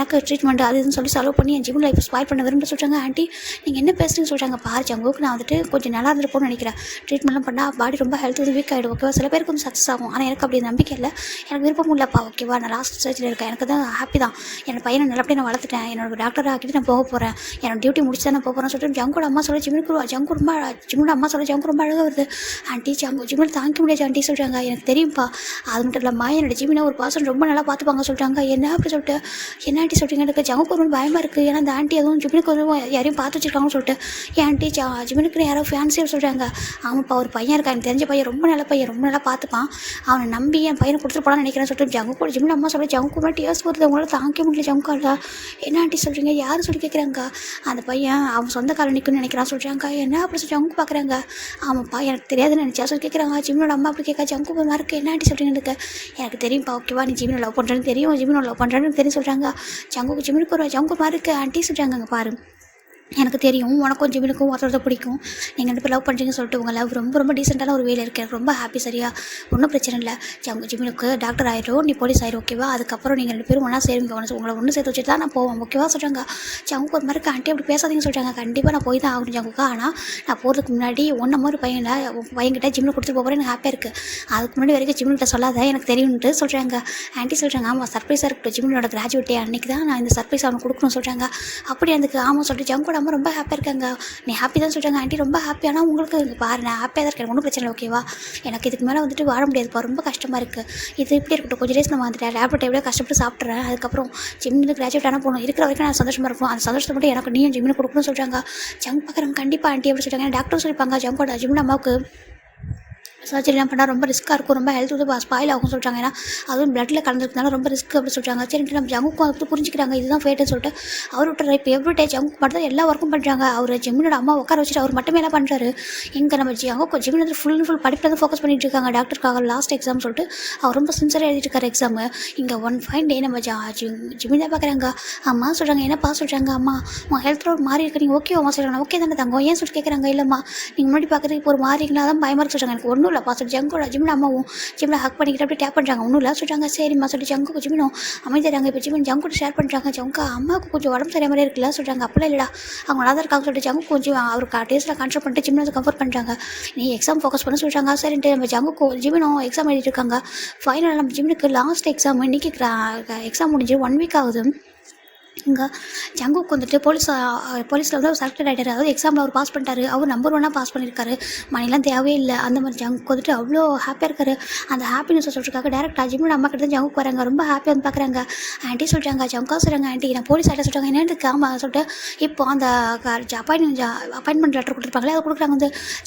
எனக்கு ட்ரீட்மெண்ட் அது இதுன்னு சொல்லி செலவு பண்ணி என் ஜிம் லைஃப் ஸ்பாயில் பண்ண விரும்ப சொல்கிறாங்க. ஆண்டி நீங்கள் என்ன பேசுறீங்கன்னு சொல்கிறாங்க. பாரு ஜங்குக்கு நான் வந்துட்டு கொஞ்சம் நல்லா இருந்துட்டு போகணும்னு நினைக்கிறேன், ட்ரீட்மெண்ட்லாம் பண்ணால் பாடி ரொம்ப ஹெல்த் வந்து வீக் ஆகிடும், ஓகேவா சில பேருக்கு வந்து சக்ஸஸ் ஆகும், ஆனால் எனக்கு அப்படி நம்பிக்கை இல்லை, எனக்கு விருப்பம் இல்லைப்பா, ஓகேவா நான் லாஸ்ட் ஸ்டேஜில் இருக்கேன், எனக்கு தான் ஹாப்பி தான், என்னோட பையனை நல்லபடியாக நான் வளர்த்துட்டேன், என்னோட டாக்டர் ஆகிட்டு நான் போக போகிறேன், என்னோட டியூட்டி முடிச்சு தான் நான் போக போகிறேன்னு சொல்லிட்டு ஜங்கோட அம்மா சொல்லி ஜிம்முட அம்மா சொல்லி ஜங்கு ரொம்ப அழகாக வருது. ஆண்டி ஜிம்மில் தாங்க முடியாது ஆண்டி சொல்கிறாங்க. எனக்கு தெரியும்ப்பா, அது மட்டும் இல்லாமல் என்னோட ஜிம்மில் ஒரு பர்சன் ரொம்ப நல்லா பார்த்துப்பாங்க சொல்கிறாங்க. என்ன அப்படி சொல்லிட்டு என்ன ஆண்டி சொல்கிறீங்க, எனக்கு ஜங்குக்கு ஒரு பயமாக இருக்குது, ஏன்னா அந்த ஆண்டி அதுவும் ஜிம்முக்கு வந்து யாரையும் பார்த்து வச்சிருக்காங்கன்னு சொல்லிட்டு. என் ஆண்டி ஜிம்முக்கு யாரோ ஃபேன்சியாக சொல்கிறாங்க. ஆமாப்பா ஒரு பையன் இருக்கான், எனக்கு தெரிஞ்ச பையன், ரொம்ப நல்ல பையன், ரொம்ப நல்லா பார்த்துப்பான், அவனை நம்பி என் பையனை கொடுத்துட்டு போகலான்னு நினைக்கிறேன்னு சொல்லிட்டு ஜங்கு ஜிம்மில் அம்மா சொல்லி ஜங்கு மேலே டிஎஸ் வருது, அவங்களால தாங்க முடியல ஜங்குக்கால. என்ன ஆண்டி சொல்கிறீங்க, யார் சொல்லி கேட்குறாங்க. அந்த பையன் அவன் சொந்த காலம் நிற்குன்னு நினைக்கிறான் சொல்கிறாங்க. என்ன அப்படி சொல்லி ஜங்கு பார்க்குறாங்க. ஆமாப்பா எனக்கு தெரியாதுன்னு நினச்சா சொல்லி கேட்குறாங்க. ஜிம்மினோட அம்மா அப்படி கேட்க ஜங்கு மாதிரி இருக்குது. என்ன ஆண்டி சொல்கிறீங்க எனக்கு தெரியும்ப்பா, ஓகேவா நீ ஜிம்மினை லவ் பண்ணுறேன்னு தெரியும், ஜிம்மினை லவ் பண்ணுறேன்னு தெரியும் சொல்கிறாங்க. ஜங்குக்கு ஜிம்மினுக்கு ஒரு ஜங்கு மாதிரி இருக்குது ஆண்டி சொல்கிறாங்க. அங்கே பாரு எனக்கு தெரியும் உனக்கும் ஜிமினுக்கும் ஒருத்தர் பிடிக்கும். நீங்கள் 2 பேரும் லவ் பண்ணுறீங்கன்னு சொல்லிட்டு உங்கள் லவ் ரொம்ப ரொம்ப டீசெண்டான ஒரு வேலை இருக்குது. எனக்கு ரொம்ப ஹாப்பி சரியா? ஒன்றும் பிரச்சனை இல்லை. ஜிமினுக்கு டாக்டர் ஆயிரும், நீ போலீஸ் ஆயிரும் ஓகேவா? அதுக்கப்புறம் நீங்கள் 2 பேரும் ஒன்றா சேருவீங்க. உங்களை ஒன்று சேர்த்து வச்சுட்டு தான் நான் போவேன் ஓகேவா சொல்கிறாங்க. ஜங்குக்கு ஒரு மாதிரி ஆண்டி அப்படி பேசாதீங்கன்னு சொல்கிறாங்க. கண்டிப்பாக நான் போய் தான் ஆகணும் ஜங்குக்கா. ஆனால் நான் போகிறதுக்கு முன்னாடி மாதிரி பையன்கிட்ட ஜிம்மில் கொடுத்துட்டு போகிறேன். எனக்கு ஹாப்பியாக இருக்குது. அதுக்கு முன்னாடி வரைக்கும் ஜிம்மிட்ட சொல்லாத, எனக்கு தெரியும்ட்டு சொல்கிறாங்க. ஆண்டி சொல்கிறாங்க, ஆமாம் சர்ப்ரைஸாக இருக்கட்டும், ஜிம்மினோட கிராஜுவேட்டே அன்றைக்கி தான் நான் இந்த சர்ப்ரைஸ் அவனுக்கு கொடுக்கணும்னு சொல்கிறாங்க. அப்படி அதுக்கு ஆமாம் சொல்லிட்டு ஜங்கோட அம்மா ரொம்ப ஹாப்பியாக இருக்காங்க. நீ ஹாப்பி தான் சொல்கிறாங்க. ஆண்டி ரொம்ப ஹாப்பி. ஆனால் உங்களுக்கு இங்கே பாரு, நான் ஹாப்பியாக தான் இருக்கேன், எனக்கு ஒன்றும் பிரச்சனை இல்லை ஓகேவா? எனக்கு இதுக்கு மேலே வந்துட்டு வாழ முடியாதுப்பா, ரொம்ப கஷ்டமாக இருக்குது. இது இப்படி இருக்கட்டும், கொஞ்சம் டேஸ் நான் வந்துட்டேன், டேப்லெட் எப்படியோ கஷ்டப்பட்டு சாப்பிட்றேன். அதுக்கப்புறம் ஜிம்மில் கிராஜுவேட் ஆனால் போகணும். இருக்கிற வரைக்கும் நான் சந்தோஷமாக இருக்கும். அந்த சந்தோஷத்தை மட்டும் எனக்கு நீயும் ஜிம்மில் கொடுக்கணும்னு சொல்கிறாங்க. ஜங்க் பார்க்குறாங்க. கண்டிப்பாக ஆண்டி எப்படி சொல்கிறாங்க. டாக்டர் சொல்லிப்பாங்க ஜங்கோட ஜிம்மில் அம்மாவுக்கு சர்ஜரிலாம் பண்ணால் ரொம்ப ரிஸ்க்காக இருக்கும், ரொம்ப ஹெல்த் வந்து ஸ்பாயில் ஆகும் சொல்கிறாங்க. ஏன்னா அதுவும் பிளட்டில் கலந்துருக்கனால ரொம்ப ரிஸ்க் அப்படி சொல்கிறாங்க. சரின்ட்டு நம்ம ஜங்குக்கும் வந்து புரிஞ்சிக்கிறாங்க, இதுதான் ஃபேட்டுன்னு சொல்லிட்டு அவர் விட்டுற. இப்போ எவ்ரி டே ஜங்கு மட்டும் தான் எல்லா ஒர்க்கும் பண்ணுறாங்க. அவர் ஜிம்மினோட அம்மா உட்கார வச்சுட்டு அவர் மட்டுமே என்ன பண்ணுறாரு. இங்கே நம்ம ஜங்கு ஜிம்மில் வந்து ஃபுல் படிப்பில் தான் ஃபோக்கஸ் பண்ணிட்டு இருக்காங்க. டாக்டருக்காக லாஸ்ட் எக்ஸாம் சொல்லிட்டு அவர் ரொம்ப சின்சராக எழுதிட்டு இருக்காரு எக்ஸாமு. இங்கே ஒன் ஃபைன் டே நம்ம ஜிம்மில் தான் பார்க்குறாங்க. அம்மா சொல்கிறாங்க, என்னப்பா சொல்கிறாங்க. அம்மா உங்கள் ஹெல்த்தில் ஒரு மாதிரி இருக்குது, நீங்கள் ஓகே அம்மா சொல்கிறாங்க. ஓகே தானே தங்கம், ஏன் சொல்லிட்டு கேட்குறாங்க. இல்லைம்மா நீங்கள் முன்னாடி பார்க்குறதுக்கு இப்போ ஒரு மாதிரிங்களா தான் பயமாக இருக்கு சொல்கிறாங்க. எனக்கு ஒன்றும் இல்லைப்பா சொல்லி ஜங்கோட ஜிம்மில் அம்மாவும் ஜிம்மில் ஹக் பண்ணிக்கிட்டு அப்படியே டேப் பண்ணுறாங்க. ஒன்றும் இல்லை சொல்கிறாங்க. சரிம்மா சொல்லி ஜங்குக்கு ஜிம்மினும் அமைதிறாங்க. இப்போ ஜிம்மின் ஜங்கோட ஷேர் பண்ணுறாங்க. ஜங்கா அம்மாவுக்கு கொஞ்சம் உடம்பு சரியாக மாதிரி இருக்குல்ல சொல்கிறாங்க. அப்பெல்லாம் இல்லைடா, அவங்க நல்லா தான் இருக்காங்க சொல்லிட்டு ஜங்கு கொஞ்சம் அவருக்கு டேஸ்ட்டில் கண்ட்ரோல் பண்ணிட்டு ஜிம்மில் வந்து கம்ஃபர்ட் பண்ணுறாங்க. நீ எக்ஸாம் ஃபோக்கஸ் பண்ண சொல்கிறாங்க. சரின்ட்டு நம்ம ஜங்குக்கு ஜிம்மினும் எக்ஸாம் எழுதிட்டு இருக்காங்க. ஃபைனல் நம்ம ஜிம்முக்கு லாஸ்ட் எக்ஸாம் இன்றைக்கி எக்ஸாம் முடிஞ்சு 1 வீக் ஆகுது. இங்கே ஜங்குக்கு வந்துட்டு போலீஸில் வந்து அவர் செலக்டட் ஆகிட்டார். அதாவது எக்ஸாமில் அவர் பாஸ் பண்ணிட்டாரு. அவர் நம்பர் 1 பாஸ் பண்ணியிருக்காரு. மணிலாம் தேவையே இல்லை. அந்த மாதிரி ஜங்குக்கு வந்துட்டு அவ்வளோ ஹாப்பியாக இருக்காரு. அந்த ஹாப்பினஸை சொல்லிருக்காங்க. டேரக்டாக ஜிம்மில் அம்மா கிட்ட தான் ஜங்குக்கு வராங்க. ரொம்ப ஹாப்பியாக வந்து பார்க்குறாங்க. ஆண்டி சொல்கிறாங்க, ஜங்கா சொல்கிறாங்க, ஆண்டி நான் போலீஸ் ஆகிட்ட சொல்கிறாங்க. என்னென்னு ஆமாம் சொல்லிட்டு இப்போ அந்த அப்பாயின்மெண்ட் லெட்டர் கொடுத்துருப்பாங்களே அதை கொடுக்குறாங்க. வந்து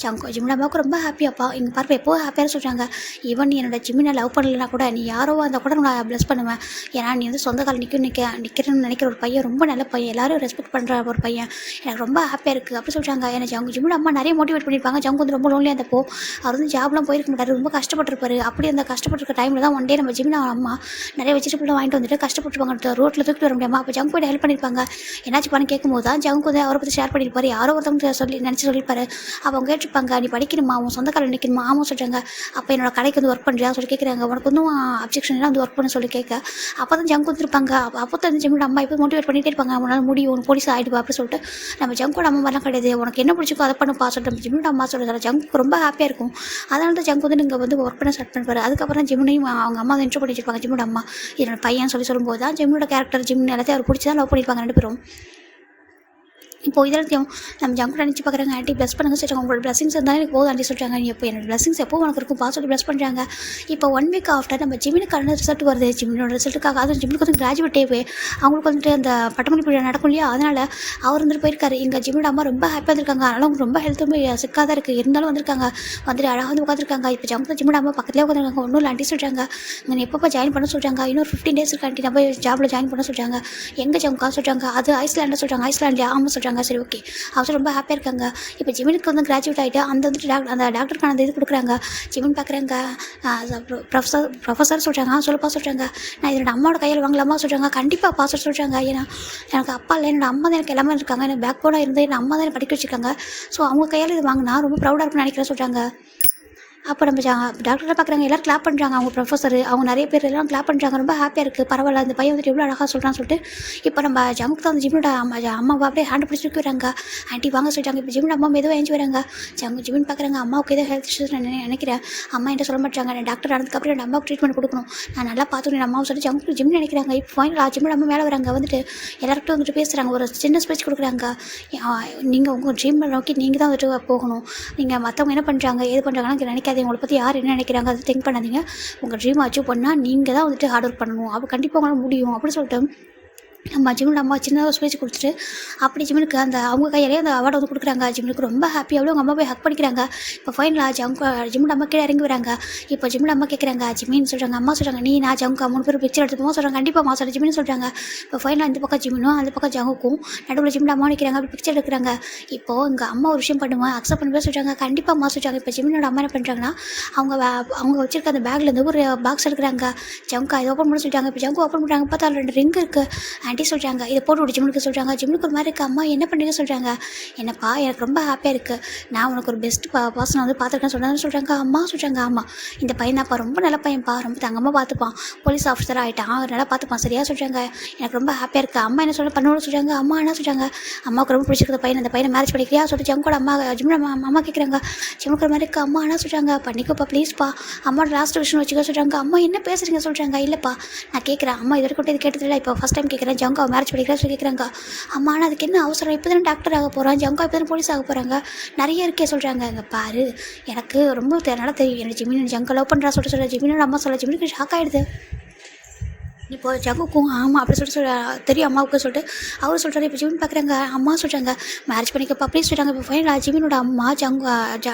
ஜிம்மில் அம்மாவுக்கு ரொம்ப ஹாப்பியாப்பா. இங்கே பார்ப்பேன் எப்போ ஹாப்பியாக சொல்கிறாங்க. ஈவன் நீ என்னோட ஜிம்மினை லவ் பண்ணலைன்னா கூட நீ யாரோ அந்த கூட நான் ப்ளஸ் பண்ணுவேன். ஏன்னா நீ வந்து சொந்த கால் நிற்கிறேன்னு நினைக்கிற ஒரு பையன், ரொம்ப நல்ல பையன், எல்லாரும் ரெஸ்பெக்ட் பண்ணுற ஒரு பையன், எனக்கு ரொம்ப ஹாப்பியாக இருக்குது அப்படி சொல்கிறாங்க. எனக்கு ஜிம்மில் அம்மா நிறைய மோட்டிவேட் பண்ணியிருப்பாங்க. ஜங்கு வந்து ரொம்ப லோன்லியாக இருந்தப்போ அவர் வந்து ஜாப்லாம் போயிருக்க மாட்டார், ரொம்ப கஷ்டப்பட்டுருப்பாரு. அப்படி அந்த கஷ்டப்பட்டுருக்க டைமில் தான் ஒன் டே நம்ம ஜிம்மில் அம்மா நிறைய வெஜிடபிள்லாம் வாங்கிட்டு வந்துட்டு கஷ்டப்பட்டுருப்பாங்க. ரோட்டில் தூக்கிட்டு வர முடியாமல் அப்போ ஜங்கு போய்ட்டு ஹெல்ப் பண்ணியிருப்பாங்க. என்னாச்சு பண்ணி கேட்கும்போது தான் ஜங்கு வந்து அவரை பற்றி ஷேர் பண்ணியிருப்பாரு. யாரோ ஒருத்தவங்க சொல்லியிருப்பாரு. அப்போ அவங்க கேட்டிருப்பாங்க, நீ படிக்கணுமா, அவன் சொந்த காலில் நிற்கணுமா? ஆமாம் சொல்கிறாங்க. அப்போ என்னோட கடைக்கு வந்து ஒர்க் பண்ணுறியா சொல்லி கேட்குறாங்க. உனக்கு வந்து அப்ஜெக்ஷன் எல்லாம் வந்து ஒர்க் பண்ண சொல்லி கேட்க அப்போ தான் ஜங்கு வந்துருப்பாங்க. அப்போ தான் ஜிம்மில் அம்மா இப்போ மோட்டிவேட் பண்ணிகிட்டே இருப்பாங்க. அவனால் முடியும், உனக்கு போலீஸ் ஆகிடுவா அப்படி சொல்லிட்டு. நம்ம ஜங்கோட அம்மா மாதிரிலாம் கிடையாது, உனக்கு என்ன பிடிச்சிக்கோ அதை பண்ணுப்பா சொல்லிட்டு நம்ம ஜிம்மினோட அம்மா சொல்கிறதால ஜங்குக்கு ரொம்ப ஹாப்பியாக இருக்கும். அதனால தான் ஜங்கு வந்து நீங்கள் வந்து ஒர்க் பண்ண ஸ்டார்ட் பண்ணுவார். அதுக்கப்புறம் தான் ஜிம்மினையும் அவங்க அம்மா தான் இன்ட்ரோ பண்ணி வச்சிருப்பாங்க. ஜிம்மினோட அம்மா என்னோட பையன் சொல்லும்போது தான் ஜிம்மினோட கேரக்டர் ஜிம்மின் எல்லாத்தையும் அவர் பிடிச்சி தான் லவ் பண்ணியிருப்பாங்க 2 பேரும். இப்போது இதெல்லாத்தையும் நம்ம ஜங்கு நினச்சி பார்க்குறாங்க. ஆண்டி ப்ளஸ் பண்ணுங்க சொல்லிட்டாங்க. உங்களோட பிளஸிங்ஸ் இருந்தாலும் எனக்கு போதும் ஆண்டி சொல்கிறாங்க. நீ எப்போ என்னோட பிளஸிங்ஸ் எப்போ உனக்கு இருக்கும் பாஸ்வேர்டு ப்ளஸ் பண்ணுறாங்க. இப்போ 1 வீக் ஆஃப்டர் நம்ம ஜிம்மினுக்கான ரிசல்ட் வருது. ஜிம்மினோட ரிசல்ட்டுக்காக அதுவும் ஜிம்மினுக்கு வந்து கிராஜுவேட் டேவே அவங்களுக்கு வந்துட்டு அந்த பட்டமளிப்பு விழா நடக்கும் இல்லையா, அதனால் அவர் வந்துட்டு போயிருக்காரு. இங்கே ஜிம்மினோட அம்மா ரொம்ப ஹாப்பியாக இருந்திருக்காங்க. அதனால அவங்க ரொம்ப ஹெல்த்துமே சிக்காக தான் இருக்குது. இருந்தாலும் வந்திருக்காங்க, வந்துட்டு அழகாக வந்து உட்காந்துருக்காங்க. இப்போ ஜங்கு ஜிம்மினோட அம்மா பக்கத்துலேயே உட்காந்துருக்காங்க. ஒன்றும் இல்லை ஆண்டி சொல்கிறாங்க. இங்கே எப்போ ஜாயின் பண்ண சொல்கிறாங்க. இன்னொரு 15 டேஸ் இருக்கு ஆண்டி நம்ம ஜாபில் ஜாயின் பண்ண சொல்கிறாங்க. எங்கே ஜங்கா சொல்கிறாங்க. அது ஐஸ்லாண்டில் சொல்கிறாங்க. ஐஸ்லாண்டில் ஆமாம் சொல்கிறாங்க. சரி ஓகே அவர் ரொம்ப ஹாப்பியாக இருக்காங்க. இப்போ ஜிம்மினுக்கு வந்து கிராஜுவேட் ஆகிட்டு அந்த வந்துட்டு அந்த டாக்டருக்கான அந்த இது கொடுக்குறாங்க. ஜிம்மின் பார்க்குறாங்க. ப்ரொஃபஸர் சொல்கிறாங்க. சொல்லப்பா சொல்கிறாங்க. நான் என்னோட அம்மாவோட கையில் வாங்கலாமா சொல்கிறாங்க. கண்டிப்பாக பாஸ் சொல்கிறாங்க. ஏன்னா எனக்கு அப்பா இல்லை, என்னோட அம்மா தான் எனக்கு எல்லாமே இருக்காங்க. எனக்கு பேக் போனாக இருந்து என் அம்மா தான் எனக்கு படிக்க வச்சுருக்காங்க. ஸோ அவங்க கையால் இது வாங்கினா ரொம்ப ப்ரௌடாக இருக்குன்னு நினைக்கிறேன் சொல்கிறாங்க. அப்போ நம்ம டாக்டரை பார்க்குறாங்க. எல்லோரும் கிளாப் பண்ணுறாங்க. அவங்க ப்ரொஃபஸர் அவங்க நிறைய பேர் எல்லாம் கிளாப் பண்ணுறாங்க. ரொம்ப ஹாப்பியாக இருக்குது. பரவாயில்ல, அந்த பையன் வந்துட்டு எவ்வளோ அழகாக சொல்கிறான்னு சொல்லிட்டு இப்போ நம்ம ஜங்குக்கு தான் அந்த ஜிம்மினோட அம்மாவை அப்படியே ஹேண்ட் பிடிச்சிட்டு வராங்க. ஆண்டி வாங்க சொல்லிட்டாங்க. இப்போ ஜிம்மின் அம்மா மெதுவாக ஏஞ்சி வராங்க. ஜிம்மின் பார்க்குறாங்க. அம்மாவுக்கு ஏதோ ஹெல்த் இஷ்யூஸ் நான் நினைக்கிறேன். அம்மா என்கிட்ட சொல்ல மாட்டாங்க. நான் டாக்டர் ஆனதுக்கப்புறம் என் அம்மாவுக்கு ட்ரீட்மெண்ட் கொடுக்கணும், நான் நல்லா பார்த்துக்கணும் என் அம்மாவை சொல்லி ஜங்கு ஜிம் நினைக்கிறாங்க. இப்போ ஃபைனல் ஜிம்மின் அம்மா மேலே வராங்க. வந்துட்டு எல்லாருக்கிட்டும் வந்துட்டு பேசுகிறாங்க. ஒரு சின்ன ஸ்பீச் கொடுக்குறாங்க. நீங்கள் உங்கள் ட்ரீமை நோக்கி நீங்கள் தான் வந்துட்டு போகணும். நீங்கள் மற்றவங்க என்ன பண்ணுறாங்க ஏது பண்ணுறாங்கன்னு நினைக்காதீங்க. உங்களை பற்றி யார் என்ன நினைக்கிறாங்க அதை திங்க் பண்ணாதீங்க. உங்கள் ட்ரீம் அச்சீவ் பண்ணால் நீங்கள் தான் வந்துட்டு ஹார்ட் ஒர்க் பண்ணணும். அப்போ கண்டிப்பாக உங்களால் முடியும் அப்படி சொல்லிட்டு நம்ம ஜிம்மில் அம்மா சின்ன ஒரு ஸ்பீச் கொடுத்துட்டு அப்படி ஜிம்மினுக்கு அந்த அவங்க கையிலேயே அந்த அவார்டு வந்து கொடுக்குறாங்க. ஜிம்மினுக்கு ரொம்ப ஹாப்பியாகவே அவங்க அம்மா போய் ஹக் பண்ணிக்கிறாங்க. இப்போ ஃபைனலாக ஜிம்மில் அம்மா கீழே இறங்கி வராங்க. இப்போ ஜிம்மில் அம்மா கேட்குறாங்க. ஜிம்மின்னு சொல்கிறாங்க. அம்மா சொல்கிறாங்க, நீ நான் ஜங்கு 3 பேர் பிக்சர் எடுத்துப்போம் சொல்கிறாங்க. கண்டிப்பாக மாசம் ஜிம்மின்னு சொல்கிறாங்க. இப்போ ஃபைனலாக இந்த பக்கம் ஜிம்மினும் அந்த பக்கம் ஜங்குக்கும் நடுவில் ஜிம்மில் அம்மா நிற்கிறாங்க. அப்படி பிக்சர் எடுக்கிறாங்க. இப்போது எங்கள் அம்மா ஒரு விஷயம் பண்ணுவேன் அக்செப்ட் பண்ணுவேன் சொல்கிறாங்க. கண்டிப்பாக அம்மா சொல்கிறாங்க. இப்போ ஜிம்மினோட அம்மா என்ன பண்ணுறாங்கன்னா அவங்க வச்சிருக்க அந்த பேக்லேருந்து ஒரு பாக்ஸ் எடுக்கிறாங்க. ஜங்கு அதை ஓப்பன் பண்ண சொல்லிட்டாங்க. இப்போ ஜங்கு ஓப்பன் பண்ணுறாங்க. பார்த்தா 2 ரிங் இருக்குது. ஆண்டி சொல்கிறாங்க இதை போட்டு விடு ஜிம்முக்கு சொல்கிறாங்க. ஜிம்முக்கு ஒரு மாதிரி இருக்குது. அம்மா என்ன பண்ணுறீங்க சொல்கிறாங்க. என்னப்பா எனக்கு ரொம்ப ஹாப்பியாக இருக்குது, நான் உனக்கு ஒரு பெஸ்ட் பர்சனை வந்து பார்த்துருக்கேன்னு சொல்கிறாங்க. அம்மா சொல்கிறாங்க ஆமாம் இந்த பையன் தான்ப்பா ரொம்ப நல்ல பையன்ப்பா, ரொம்ப தங்கமாக பார்த்துப்பான், போலீஸ் ஆஃபீஸர் ஆகிட்டான், அவர் நல்லா பார்த்துப்பான் சரியா சொல்கிறாங்க. எனக்கு ரொம்ப ஹாப்பியாக இருக்குது. அம்மா என்ன பண்ணுவோம்னு சொல்கிறாங்க. அம்மா என்ன சொல்கிறாங்க, அம்மாவுக்கு ரொம்ப பிடிச்சிருக்க பையன், அந்த பையனை மேரேஜ் பண்ணிக்கிறியா சொல்லிட்டு ஜம்கோட ஜிம்முட அம்மா கேட்குறாங்க. ஜிம்முக்கு ஒரு மாதிரி இருக்குது. அம்மா என்ன சொல்கிறாங்க, பண்ணிக்கோப்பா ப்ளீஸ்ப்பா, அம்மாவோட லாஸ்ட் விஷயம் வச்சுக்க சொல்கிறாங்க. அம்மா என்ன பேசுகிறீங்க சொல்கிறாங்க. இல்லைப்பா நான் கேட்குறேன், அம்மா இது வரைக்கும் இது கேட்டதில்லை, இப்போ ஃபஸ்ட் டைம் கேட்குறேன், ஜங்கா மேரேஜ் பண்ணிக்கிறேன் சொல்லி கேட்குறாங்க. அம்மா ஆனால் அதுக்கு என்ன அவசரம், இப்போ தானே டாக்டர் ஆக போகிறான், ஜங்கா இப்போ தானே போலீஸ் ஆக போகிறாங்க, நிறைய இருக்கே சொல்கிறாங்க. இங்கே பாரு எனக்கு ரொம்ப நல்லா தெரியும், எனக்கு ஜிமின் ஜங்கா லவ் பண்ணுறா சொல்ல ஜிமினோட அம்மா சொல்ல ஜிமினுக்கு ஷாக் ஆகிடுது. இப்போ ஜங்குக்கும் ஆமாம் அப்படி தெரியும் அம்மாவுக்கு சொல்லிட்டு அவர் சொல்கிறாரு. இப்போ ஜிமின் பார்க்குறாங்க. அம்மா சொல்கிறாங்க மேரேஜ் பண்ணிக்கப்பா ப்ளீஸ் சொல்கிறாங்க. இப்போ ஃபைனலாக ஜிமினோட அம்மா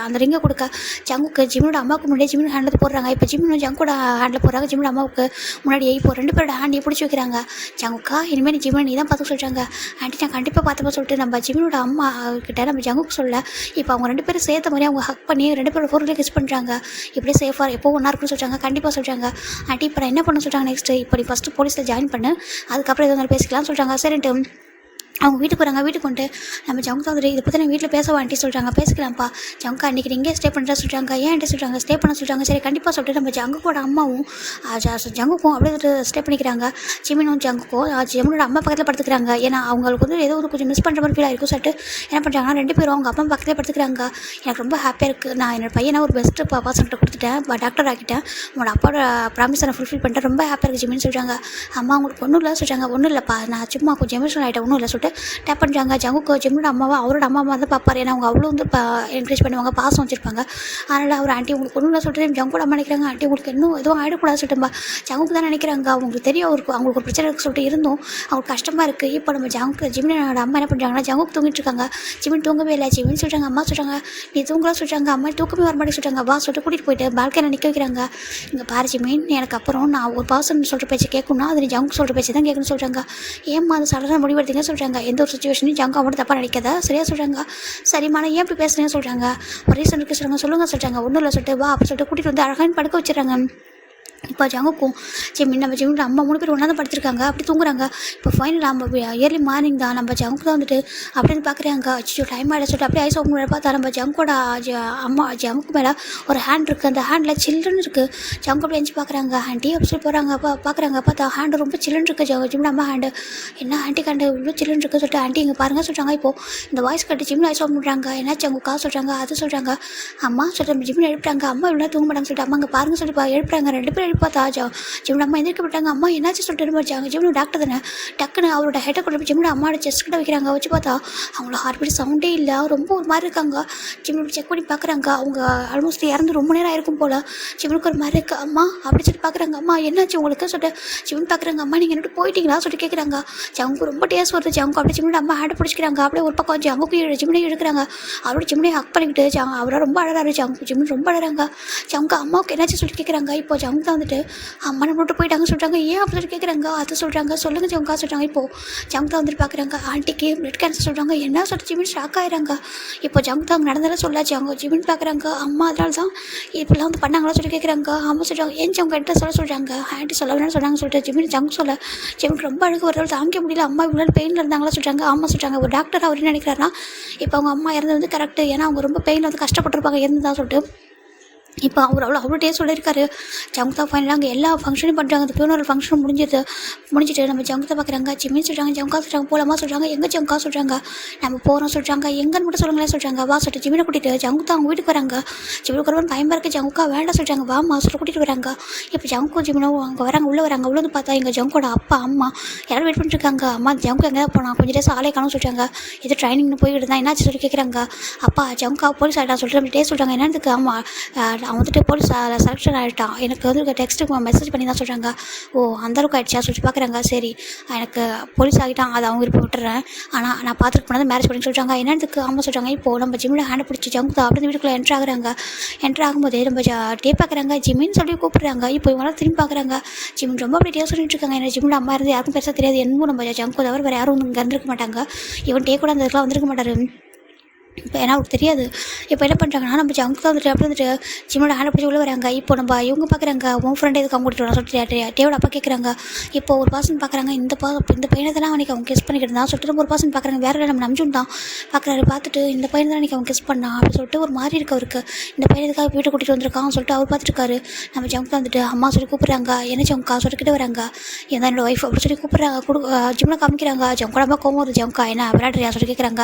அந்த ரிங்கை கொடுக்க ஜங்குக்கு ஜிமினோட அம்மாவுக்கு முன்னாடியே ஜிமின் ஹேண்டில் போடுறாங்க. இப்போ ஜிமின் ஜங்கோட ஹேண்டில் போடுறாங்க. ஜிமினோட அம்மாவுக்கு முன்னாடியே இப்போ 2 பேரோட ஹேண்டையும் பிடிச்சி வைக்கிறாங்க. ஜங்குக்கா இனிமேல் நீ ஜிமின் நீ தான் பார்த்து சொல்கிறாங்க. ஆண்டி நான் கண்டிப்பாக பார்த்துப்பா சொல்லிட்டு நம்ம ஜிமினோட அம்மா கிட்ட நம்ம ஜங்குக்கு சொல்ல இப்போ அவங்க 2 பேரும் சேர்த்த மாதிரி அவங்க ஹக் பண்ணி 2 பேரோட ஃபோர்லேயே கிஸ் பண்ணுறாங்க. இப்படியே சேஃபாக எப்போ ஒன்றா இருக்குன்னு சொல்கிறாங்க. கண்டிப்பாக சொல்கிறாங்க. ஆண்டி இப்போ நான் என்ன பண்ண சொல்கிறாங்க நெக்ஸ்ட்டு, இப்போ நீ ஃபஸ்ட்டு போலீஸில் ஜாயின் பண்ணு, அதுக்கப்புறம் எது வந்தாலும் பேசிக்கலாம்னு சொல்கிறாங்க. சரின்ட்டு அவங்க வீட்டுக்கு வராங்க. வீட்டுக்கு வந்துட்டு நம்ம ஜங்குதா வந்துட்டு இதை பற்றி நான் வீட்டில் பேசவா ஆண்டி சொல்கிறாங்க. பேசிக்கலாம்ப்பா ஜங்கா அன்றைக்கி நீங்கள் ஸ்டே பண்ணுறா சொல்கிறாங்க. ஏன் ஆண்டி சொல்கிறாங்க, ஸ்டே பண்ண சொல்கிறாங்க. சரி கண்டிப்பாக சொல்லிட்டு நம்ம ஜங்குக்கோட அம்மாவும் ஜங்குக்கும் அப்படியே ஸ்டே பண்ணிக்கிறாங்க. ஜிமினும் ஜங்குக்கும் ஜிமினோட அம்மா பக்கத்தில் படுத்துக்கிறாங்க. ஏன்னா அவங்களுக்கு வந்து ஏதோ ஒரு கொஞ்சம் மிஸ் பண்ணுற மாதிரி ஃபீல் ஆகிருக்கும் சொல்லிட்டு என்ன பண்ணுறாங்கன்னா 2 பேரும் அவங்க அப்பா பக்கத்தில் படுத்துக்கிறாங்க. எனக்கு ரொம்ப ஹாப்பியாக இருக்குது, நான் என்னோட பையனை ஒரு பெஸ்ட்டு பர்சன்கிட்ட கொடுத்துட்டேன், டாக்டர் ஆகிட்டேன், உங்களோட அப்பாவோட ப்ராமிஸை நான் ஃபுல்ஃபில் பண்ணிட்டேன், ரொம்ப ஹாப்பியாக இருக்குது ஜிமின்னு சொல்கிறாங்க. அம்மா அவங்களுக்கு ஒன்றும் இல்லை சொல்கிறாங்க. ஒன்றும் இல்லைப்பா நான் சும்மா கொஞ்சம் எமோஷனல் ஆகிட்டேன், ஒன்றும் இல்லை சொல்லிட்டு டேப் பண்ணுறாங்க. ஜங்குக்கு ஜிம்னோட அம்மாவை அவரோட அம்மா தான் பார்ப்பார். ஏன்னா அவங்க அவ்வளோ வந்து என்கரேஜ் பண்ணுவாங்க, பாசம் வச்சுருப்பாங்க. அதனால் அவர் ஆண்டி உங்களுக்கு ஒன்றும் சொல்லிட்டு ஜங்கோட அம்மா நினைக்கிறாங்க. ஆண்டி உங்களுக்கு இன்னும் எதுவும் ஆகிடக்கூடாது சொல்லிட்டும்பா ஜங்குக்கு தான் நினைக்கிறாங்க. அவங்களுக்கு தெரியும் அவங்களுக்கு ஒரு பிரச்சனை இருக்குது சொல்லிட்டு இருந்தும் அவங்களுக்கு கஷ்டமாக இருக்குது. இப்போ நம்ம ஜங்குக்கு ஜிமினோட அம்மா என்ன பண்ணுறாங்கன்னா ஜங்குக்கு தூங்கிட்டு இருக்காங்க. ஜிமின் தூங்கவே இல்லை. ஜிமின் சொல்கிறாங்க அம்மா சொல்கிறாங்க நீ தூங்கலாம் சொல்கிறாங்க. அம்மா தூக்கமே வர மாட்டேங்க சொல்கிறாங்க. வா சொல்லிட்டு கூட்டிகிட்டு போயிட்டு பால்கனியில் நிற்க வைக்கிறாங்க. இங்கே பாரு ஜிமின் எனக்கு அப்புறம் நான் ஒரு பர்சன் சொல்கிற பேச்சு கேட்கணும்னா அது நீ ஜங்கு சொல்கிற பேச்சு தான் கேட்கணும்னு சொல்கிறாங்க. ஏம்மா அது சடனாக முடிவெடுத்தீங்க சொல்கிறாங்க. எந்த ஒரு சுச்சுவேஷனையும் ஜங்கா மட்டும் தப்பாக நினைக்காத சரியா சொல்கிறாங்க. சரிம்மா நான் ஏன் இப்படி பேசுகிறேன்னு சொல்கிறாங்க. ஒரு ரீசன் இருக்குது சொல்கிறாங்க. சொல்லுங்கள் சொல்கிறாங்க. ஒன்றும் இல்லை சொல்லிட்டு வா அப்படி சொல்லிட்டு கூட்டிகிட்டு வந்து அழகான படுக்க வச்சுறாங்க. இப்போ ஜங்குக்கும் நம்ம ஜிமினோட அம்மா 3 பேர் ஒன்றா தான் படுத்துருக்காங்க, அப்படி தூங்குறாங்க. இப்போ ஃபைனல் நம்ம ஏர்லி மார்னிங் தான் நம்ம ஜங்கு தான் வந்துட்டு அப்படின்னு பார்க்குறாங்க. அச்சோ டைம் ஆகிட சொல்லிட்டு அப்படியே ஐஸ் ஓப்பன் பார்த்தா நம்ம ஜங்கோட அம்மா ஜங்குக்கு மேலே ஒரு ஹேண்ட் இருக்குது. அந்த ஹேண்டில் சில்லுன்னு இருக்குது. ஜங்கு அப்படி எழுந்து பார்க்குறாங்க. ஆண்டி அப்படி சொல்லி போகிறாங்க. பார்க்குறாங்க பார்த்தா ஹேண்டு ரொம்ப சில்லுன்னு இருக்குது. ஜிமினோட அம்மா ஹேண்டு என்ன ஆண்டி ஹேண்டு இவ்வளோ சில்லுன்னு இருக்குது சொல்லிட்டு ஆண்டி இங்கே பாருங்கள் சொல்கிறாங்க. இப்போது இந்த வாய்ஸ் கட்டி ஜிமின் ஐஸ் ஓப்பன் பண்ணுறாங்க. என்ன ஜங்குக்கா சொல்கிறாங்க. அது சொல்கிறாங்க. அம்மா சொல்லிட்டு ஜிமின் எழுப்புறாங்க. அம்மா இவ்வளோ தூங்க மாட்டாங்க சொல்லிட்டு அம்மா இங்கே பாருங்கள் சொல்லிட்டு எழுப்புறாங்க. 2 பேரும் எழுப்பாத்தா ஜிமினோட அம்மா எந்திரிக்கப்பட்டாங்க. அம்மா என்னாச்சு சொல்லிட்டு இருப்பாங்க. ஜிமினோட டாக்டர் தானே டக்குன்னு அவரோட ஹெட்டை கொண்டு போய் ஜிமினோட அம்மாவோட செஸ்ட் கிட்ட வைக்கிறாங்க. வச்சு பார்த்தா அவங்களோட ஹார்ட் பீட் சவுண்டே இல்லை, ரொம்ப ஒரு மாதிரி இருக்காங்க. ஜிமினோட செக் பண்ணி பார்க்குறாங்க. அவங்க ஆல்மோஸ்ட் இறந்து ரொம்ப நேரம் ஆயிருக்கும் போல். ஜிமினுக்கு ஒரு மாதிரி இருக்குது. அம்மா அப்படி சொல்லி பார்க்குறாங்க. அம்மா என்னாச்சு உங்களுக்கு சொல்லிட்டு ஜிமின் பார்க்குறாங்க. அம்மா நீங்கள் என்னட்டு போயிட்டீங்களா சொல்லிட்டு கேட்குறாங்க. ஜங்கு ரொம்ப டேஸ்ட் வருது. ஜங்கு அப்படி ஜிமினோட அம்மா ஹேண்டை பிடிச்சிக்கிறாங்க. அப்படியே ஒரு பக்கம் ஜங்குக்கு ஜிமினை எடுக்கிறாங்க. அவரோட ஜிமினை ஹக் பண்ணிக்கிட்டு அவரை ரொம்ப அழகாரு. ஜிமின் ரொம்ப அழகாங்க. ஜங்கு அம்மாவுக்கு என்னாச்சு சொல்லிட்டு கேட்குறாங்க. இப்போ ஜங்கு தான் வந்துட்டு அம்மா நம்ம விட்டு போயிட்டாங்க சொல்கிறாங்க. ஏன் அப்படி சொல்லி கேட்குறாங்க. அது சொல்கிறாங்க. சொல்லுங்கள் ஜங்கா சொல்கிறாங்க. இப்போது ஜங்கு தான் வந்துட்டு பார்க்குறாங்க. ஆண்டிக்கு பிளட் கேன்சர் சொல்கிறாங்க. என்ன சொல்லிட்டு ஜிமின் ஷாக் ஆகிறாங்க. இப்போ ஜங்கு தான் நடந்தாலும் சொல்லாச்சு. அவங்க ஜிமின் பார்க்குறாங்க. அம்மா அதனால தான் இப்படிலாம் வந்து பண்ணாங்களா சொல்லி கேட்குறாங்க. அம்மா சொல்கிறாங்க. ஏன் ஜங்கு என்கிட்ட சொல்கிறாங்க. ஆண்டி சொல்ல வேணாம்னு சொன்னாங்க சொல்லிட்டு ஜிமின் ஜங்கு சொல்ல ஜிமின் ரொம்ப அழகு ஒரு தாங்க முடியல. அம்மா இவ்வளோ பெயினில் இருந்தாங்களா சொல்கிறாங்க. அம்மா சொல்கிறாங்க. ஒரு டாக்டர் அவர் என்ன நினைக்கிறாருன்னா இப்போ அவங்க அம்மா இறந்து வந்து கரெக்டு, ஏன்னா அவங்க ரொம்ப பெயினில் வந்து கஷ்டப்பட்டுருப்பாங்க இருந்துதான் சொல்லிட்டு இப்போ அவர் அவ்வளோ டே சொல்லியிருக்காரு. ஜங்குதா ஃபைனலாக அங்கே எல்லா ஃபங்க்ஷனும் பண்ணுறாங்க. அந்த ஃபியூனரல் ஃபங்க்ஷனும் முடிஞ்சிட்டு நம்ம ஜங்குதா பார்க்குறாங்க. ஜிமின் சொல்கிறாங்க. ஜங்கா சொல்கிறாங்க. போகலாமா சொல்கிறாங்க. எங்கே ஜங்கா சொல்கிறாங்க. நம்ம போகிறோம் சொல்கிறாங்க. எங்கன்னு மட்டும் சொல்லுங்களேன் சொல்கிறாங்க. வா சொல்லிட்டு ஜிமினை கூட்டிகிட்டு ஜங்குதா அவங்க வீட்டுக்கு வராங்க. ஜிமினுக்கு ஒரு பயமாக இருக்குது. ஜங்குக்கா வேண்டாம் சொல்கிறாங்க. வாமா சொல்லிட்டு கூட்டிகிட்டு வராங்க. இப்போ ஜங்கு ஜிமினும் அங்கே வராங்க. உள்ளே வராங்க. உள்ள வந்து பார்த்தா எங்கள் ஜங்கோட அப்பா அம்மா யாரும் வெயிட் பண்ணிட்டுருக்காங்க. அம்மா ஜங்கு எங்கே தான் போனால் கொஞ்சம் டேஸ் ஆளே காணும் சொல்கிறாங்க. இது ட்ரைனிங்னு போய்கிட்டு இருந்தால் என்னாச்சு சொல்லி கேட்குறாங்க. அப்பா ஜங்கா போலீஸ் ஆகிட்டா சொல்லிட்டு நம்ம டே சொல்கிறாங்க. என்னதுக்கு அம்மா அவன் வந்துட்டு போலீஸ் செலெக்ஷன் ஆகிட்டான், எனக்கு வந்து டெக்ஸ்ட்டுக்கு மெசேஜ் பண்ணி தான் சொல்கிறாங்க. ஓ அந்தளவுக்கு ஆகிடுச்சா சொல்லி பார்க்குறாங்க. சரி எனக்கு போலீஸ் ஆகிட்டான், அதை அவங்க விருப்பம் விட்டுறேன், ஆனால் நான் பார்த்துட்டு போனது மேரேஜ் பண்ணி சொல்கிறாங்க. என்னதுக்கு அம்மா சொல்கிறாங்க. இப்போது நம்ம ஜிம்மில் ஹேண்ட் பிடிச்சி ஜங்குதா அப்படி வீட்டுக்குள்ளே என்ட்ரு ஆகுறாங்க. என்ட்ரு ஆகும்போது நம்ம டே பார்க்குறாங்க. ஜிமின்னு சொல்லி கூப்பிட்றாங்க. இப்போ இவங்களாம் திரும்பி பார்க்குறாங்க. ஜிமின் ரொம்ப அப்படி டே சொல்லிட்டு இருக்காங்க. ஏன்னா ஜிம்மில் அம்மா இருந்து யாருக்கும் பெருசாக தெரியாது. என்னமோ நம்ம ஜங்கு தவிர வேறு யாரும் இங்கே இருந்திருக்க மாட்டாங்க. இவன் டே கூட அந்த இடத்துல வந்திருக்க மாட்டார். இப்போ ஏன்னா அவருக்கு தெரியாது. இப்போ என்ன பண்ணுறாங்கன்னா, நம்ம ஜங்க் தான் வந்துட்டு அப்படி வந்துட்டு ஜிம்மோட ஹேண்டை பிடிச்சி உள்ளே வராங்க. இப்போ நம்ம இவங்க பார்க்குறாங்க, உன் ஃப்ரெண்ட் எதுக்கு அவங்க கூட்டிட்டு வரா சொல்லிட்டு டேவோட அப்பா கேட்குறாங்க. இப்போ ஒரு பர்சன் பார்க்குறாங்க, இந்த பையனை தானே அன்றைக்கி அவங்க கிஸ் பண்ணிக்கிட்டு இருந்தான் சொல்லிட்டு நம்ம ஒரு பர்சன் பார்க்குறாங்க. வேறு நம்ம நம்ஜுன் தான் பார்க்குறாரு. பார்த்துட்டு இந்த பையனை தான் அன்றைக்கி அவங்க கிஸ் பண்ணான் அப்படின்னு சொல்லிட்டு ஒரு மாதிரி இருக்கு அவருக்கு. இந்த பையன் எதுக்காக வீட்டை கூட்டிகிட்டு வந்திருக்கான்னு சொல்லிட்டு அவர் பார்த்துருக்காரு. நம்ம ஜங்க் வந்துட்டு அம்மா சொல்லி கூப்பிட்றாங்க. என்ன ஜங்கா சொல்லிக்கிட்டு வராங்க. ஏன் என்னோட ஒய்ஃப் அப்படி சொல்லி கூப்பிட்றாங்க. ஜிம்மில் காமிக்கிறாங்க. ஜங்கோட அம்மா கோவம் ஒரு ஜங்கா என்ன விளையாடுறியா சொல்லி கேட்குறாங்க.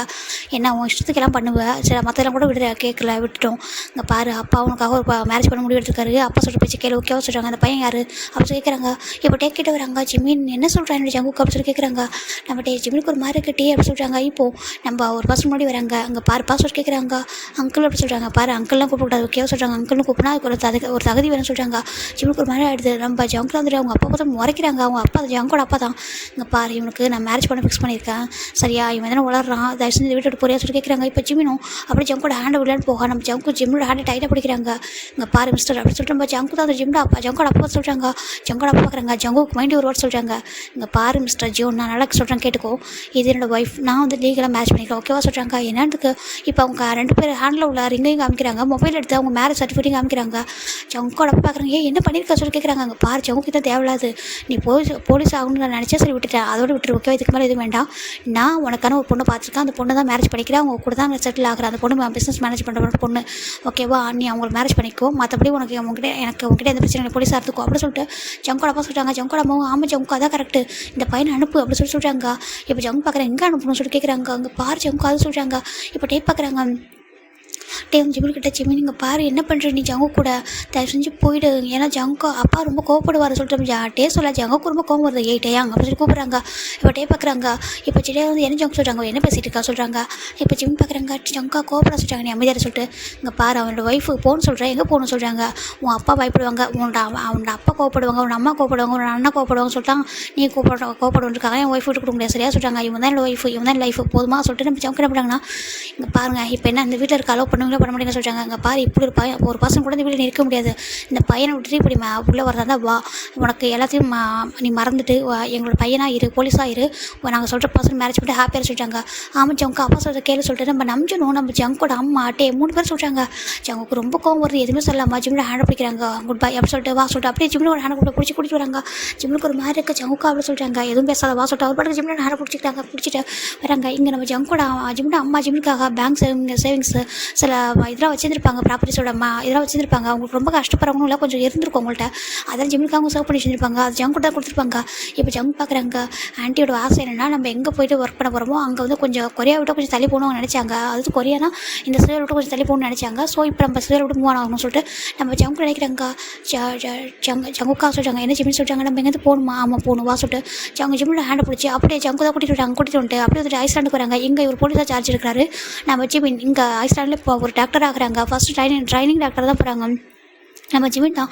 என்ன உன் இஷ்டத்துக்கெல்லாம் பண்ணுவேன் சரி மற்ற கூட கேட்கல விட்டுட்டோம். இங்கே பாரு அப்பா அவனுக்காக ஒரு மேரேஜ் பண்ண முடிவு எடுத்துருக்காரு. அப்பா சொல்லிட்டு பேச்சு கேள்வி ஓகேவா சொல்கிறாங்க. அந்த பையன் யார் அப்படி சொல்லி கேட்குறாங்க. இப்போ டேக் கிட்ட வராங்க. ஜிமின் என்ன சொல்கிறான் என்னோட ஜங்குக்கு அப்படி சொல்லி கேட்குறாங்க. நம்ம ஜிமினுக்கு ஒரு மாதிரி கட்டி அப்படி சொல்கிறாங்க. இப்போது நம்ம ஒரு பர்சன் முன்னாடி வராங்க. அங்கே பாருப்பா சொல்லி கேட்குறாங்க. அங்கிள் அப்படி சொல்கிறாங்க. பாரு அங்கிள்லாம் கூப்பிடக்கூடாது ஓகேவா சொல்கிறாங்க. அங்கிள்னு கூப்பிட்னா அதுக்கு ஒரு தகுதி வேணும்னு சொல்கிறாங்க. ஜிமினுக்கு ஒரு மாதிரி ஆகிடுது. நம்ம ஜங்கில் வந்துட்டு அவங்க அப்பா பார்த்து முறைக்கிறாங்க. அவங்க அப்பா ஜங்கோட அப்பா தான். இங்கே பாரு இவனுக்கு நான் மேரேஜ் பண்ண ஃபிக்ஸ் பண்ணியிருக்கேன் சரியா இவன் எதனா வளர்றான் தயவு செஞ்சு வீட்டு போறியா சொல்லி கேட்குறாங்க. இப்போ ஜிமினும் அப்படி ஜங்கோட ஹேண்டை விடலான்னு போக நம்ம ஜங்கு ஜிம்மோட ஹேண்டை டைட்டாக பிடிக்கிறாங்க. இங்கே பாரு மிஸ்டர் அப்படி சொல்லிட்டு நம்ம ஜங்கு தான் அந்த ஜிம்மோட அப்பா ஜங்கோட அப்பா சொல்கிறாங்க. ஜங்கோட அப்பா பார்க்குறாங்க. ஜங்குக்கு மைண்ட் ஒரு வார்த்தை சொல்கிறாங்க. இங்கே பாரு மிஸ்டர் ஜியோ நான் நல்லா சொல்கிறேன் கேட்டுக்கோ. இது என்னோட ஒய்ஃப் நான் வந்து லீகலாக மேரேஜ் பண்ணிக்கிறேன் ஓகேவா சொல்கிறாங்க. என்னத்துக்கு இப்போ அவங்க 2 பேர் ஹேண்டில் உள்ள ரிங்கையும் காமிக்கிறாங்க. மொபைல் எடுத்து அவங்க மேரேஜ் சர்டிஃபிகேட்டையும் காமிக்கிறாங்க. ஜங்கோட அப்பா பார்க்குறாங்க. என்ன பண்ணியிருக்கா சொல்லி கேட்குறாங்க. அங்கே பாரு ஜங்குக்கு தான் தேவையில்லாது நீ போலீஸ் ஆகணும்னு நான் நினச்சா சரி விட்டுட்டேன் அதோட விட்டுரு ஓகேவா இதுக்கு மேலே எதுவும் வேண்டாம். நான் உனக்கான ஒரு பொண்ணை பார்த்துருக்கேன். அந்த பொண்ணை தான் மேரேஜ் பண்ணிக்கிறேன். அவங்க கூட தான் செட்டில் ஆகிறேன். அந்த பொண்ணு பிஸ்னஸ் மேனேஜ் பண்ணுற பொண்ணு ஓகேவா நீ அவங்களை மேரேஜ் பண்ணிக்கோ மற்றபடி உங்ககிட்ட எந்த பிரச்சனை போலீஸாக இருந்துக்கோ அப்படி சொல்லிட்டு ஜங்கோட அப்பா சொல்கிறாங்க. ஜங்கோட அம்மாவும் ஆமாம் ஜங்கு அதான் கரெக்டு இந்த பையனை அனுப்பு அப்படி சொல்கிறாங்க. இப்போ ஜங்கு பார்க்குறேன் எங்கே அனுப்பணும்னு சொல்லி கேட்குறாங்க. அங்கே பாரு ஜங்கு அது சொல்கிறாங்க. இப்போ டேப் பார்க்குறாங்க. ஜிமின்கிட்ட ஜிமின் இங்கே பாரு என்ன பண்ணுற நீ ஜங்கு கூட தயவு செஞ்சு போயிடு ஏன்னா ஜங்கு அப்பா ரொம்ப கோவப்படுவார் சொல்லிட்டு டே சொல்ல ஜங்குக்கு ரொம்ப கோவம் வருது டேயாங்க அப்படி சொல்லி கூப்பிட்றாங்க. இப்போ டே பார்க்குறாங்க. இப்போ சிடே வந்து என்ன ஜங்கு சொல்கிறாங்க என்ன பேசிகிட்டு இருக்கா சொல்கிறாங்க. இப்போ ஜிமின் பார்க்குறாங்க. ஜங்கா கோவப்பட சொல்கிறாங்க நீ அமைதியாக சொல்லிட்டு இங்கே பாரு அவனோட ஒய்ஃபு போகணும்னு சொல்கிறேன் எங்கே போகணும்னு சொல்கிறாங்க. உன் அப்பா பயப்படுவாங்க அவனோட அப்பா கோவப்படுவாங்க உன் அம்மா கோவப்படுவாங்க உன் அண்ணா கோவப்படுவாங்க சொல்லிட்டாங்க. நீ கோவப்படுவாங்க என் ஒய்ஃப் விட்டு கொடுக்க முடியாது சரியா சொல்கிறாங்க. இவன் தான் என்னோட ஒய்ஃபு இவன் தான் லைஃபு போதுமா சொல்லிட்டு நம்ம ஜங்கு என்ன பண்ணுறாங்கன்னா இங்கே பாருங்கள் இப்போ என்ன இந்த வீட்டில் இருக்க அலோவ் பண்ணுவீங்களா பண்ண முடியுங்க சொல்கிறாங்க. அங்கே பாரு இப்படி ஒரு பர்சன் கூட இந்த வீட்டில் நிற்க முடியாது. இந்த பையனை விட்டுட்டு இப்படி உள்ளே வரதா வா உனக்கு எல்லாத்தையும் நீ மறந்துட்டு எங்களோட பையனாக இரு போலீஸாக இரு நாங்கள் சொல்கிற பர்சன் மேரேஜ் பண்ணிட்டு ஹாப்பியாக சொல்லிட்டாங்க. ஆமாம் ஜங்கு அப்பா சொல்கிற கேள்வி சொல்லிட்டு நம்ம நம்பிச்சணும். நம்ம ஜங்கோட அம்மா 3 பேர் சொல்கிறாங்க. ஜங்குக்கு ரொம்ப கோவம் வருது எதுவுமே சொல்லலாமா. ஜிம்மில் ஹேண்ட் பிடிக்கிறாங்க. குட் பை அப்படி சொல்லிட்டு வா சொல்லிட்டு அப்படியே ஜிம்மில் ஒரு ஹேண்ட் பிடிச்சி கூட்டிட்டு வராங்க. ஜிம்முக்கு ஒரு மாதிரி இருக்குது ஜங்குக்கா அப்படி சொல்கிறாங்க. எதுவும் பேசாத வா சொல்லிட்டு அவர் பாட்டுக்கு ஜிம்மில் ஹேண்ட் பிடிச்சிட்டு வராங்க. இங்கே நம்ம ஜங்கோட ஜிம்மில் அம்மா ஜிம்முக்காக பேங்க் சேவிங்ஸு சில இதெல்லாம் வச்சுருப்பாங்க ப்ராப்பர்ட்டிஸோட இதெல்லாம் வச்சுருப்பாங்க. அவங்களுக்கு ரொம்ப கஷ்டப்படுறவங்களும் இல்லை கொஞ்சம் இருந்திருக்கும் அவங்கள்ட்ட அதெல்லாம் ஜிம்முக்கு அவங்க சர்வ் பண்ணி வச்சுருப்பாங்க. அது ஜங்கு தான் கொடுத்துருப்பாங்க. இப்போ ஜங்கு பார்க்குறாங்க. ஆண்டியோட ஆசை என்னென்னா நம்ம எங்கே போய்ட்டு ஒர்க் பண்ண போகிறோமோ அங்கே வந்து கொஞ்சம் கொரியா விட்டு கொஞ்சம் தள்ளி போகணும்னு நினச்சாங்க. அது கொரியானா இந்த சிலையை விட்டு கொஞ்சம் தள்ளி போகணும்னு நினச்சாங்க. ஸோ இப்போ நம்ம சிலையை விட்டு மூவ் ஆகணும்னு சொல்லிட்டு நம்ம ஜங்கு நினைக்கிறாங்க. ஜங்குக்கா சொல்கிறாங்க என்ன ஜிம்னு சொல்கிறாங்க நம்ம எங்கேருந்து போகணுமா ஆமாம் போகணும் வா சொல்லிட்டு ஜங்கு ஜிம்மில் ஹேண்டை பிடிச்சி அப்படியே ஜங்கு தான் கூட்டிகிட்டு வந்துட்டு அப்படியே வந்துட்டு ஐஸ்லாண்டுக்கு வராங்க. இங்கே இவர் போலீஸாக சார்ஜ் இருக்கிறாரு. நம்ம ஜிமின் இங்கே ஐஸ்லாண்டில் இப்போ ஒரு டாக்டர் ஆகிறாங்க. ஃபஸ்ட்டு ட்ரைனிங் டாக்டர் தான் போகிறாங்க. நம்ம ஜிமின் தான்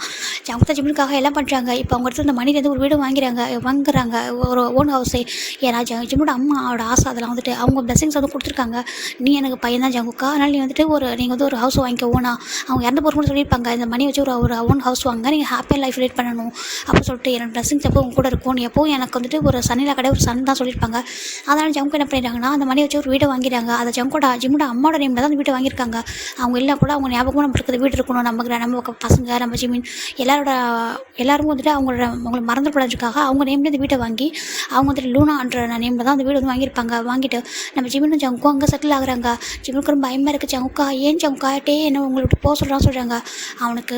ஜங்கு ஜிமினுக்காக எல்லாம் பண்ணுறாங்க. இப்போ அவங்க இடத்துல இந்த மணிலேருந்து ஒரு வீடு வாங்குறாங்க ஒரு ஓன் ஹவுஸே. ஏன்னா ஜிமினோட அம்மாவோட ஆசை அதெல்லாம் வந்துட்டு அவங்க பிளஸிங்ஸ் வந்து கொடுத்துருக்காங்க. நீ எனக்கு பையன் தான் ஜங்குக்கா அதனால் நீ வந்துட்டு நீங்கள் வந்து ஒரு ஹவுஸ் வாங்கிக்க ஓனா அவங்க இறந்து போகிறவங்க சொல்லியிருப்பாங்க. இந்த மணி வச்சு ஒரு ஓன் ஹவுஸ் வாங்க நீங்கள் ஹாப்பியாக லைஃப் லீட் பண்ணணும் அப்படின்னு சொல்லிட்டு என்னோட பிளஸிங்ஸ் எப்போ உங்க கூட இருக்கும் நீ எப்போவும் எனக்கு வந்துட்டு ஒரு சன்னில் கடை ஒரு சன் தான் சொல்லியிருப்பாங்க. அதனால் ஜங்கு என்ன பண்ணிடுறாங்கன்னா அந்த மணி வச்சு ஒரு வீடை வாங்கிறாங்க. அதை ஜிமினோட அம்மாவோட நேமில் தான் அந்த வீட்டை வாங்கியிருக்காங்க. அவங்க இல்லை கூட அவங்க ஞாபகமாக நம்ம இருக்கிற வீடு இருக்கணும் நம்ம பசங்க நம்ம ஜிமின் எல்லாரும் வந்துட்டு அவங்கள மறந்துக்கூடாதுக்காக அவங்க நேம்லேயே இந்த வீட்டை வாங்கி அவங்க வந்துட்டு லூனான்ற நேமில் தான் அந்த வீடு வந்து வாங்கியிருப்பாங்க. வாங்கிட்டு நம்ம ஜிமினும் ஜங்குக்கும் அங்கே செட்டில் ஆகுறாங்க. ஜிமினுக்கு ரொம்ப பயமாக இருக்குது. ஜங்குக்கா ஏன் ஜங்குக்கா என்ன உங்களை விட்டு போக சொல்கிறாங்க. அவனுக்கு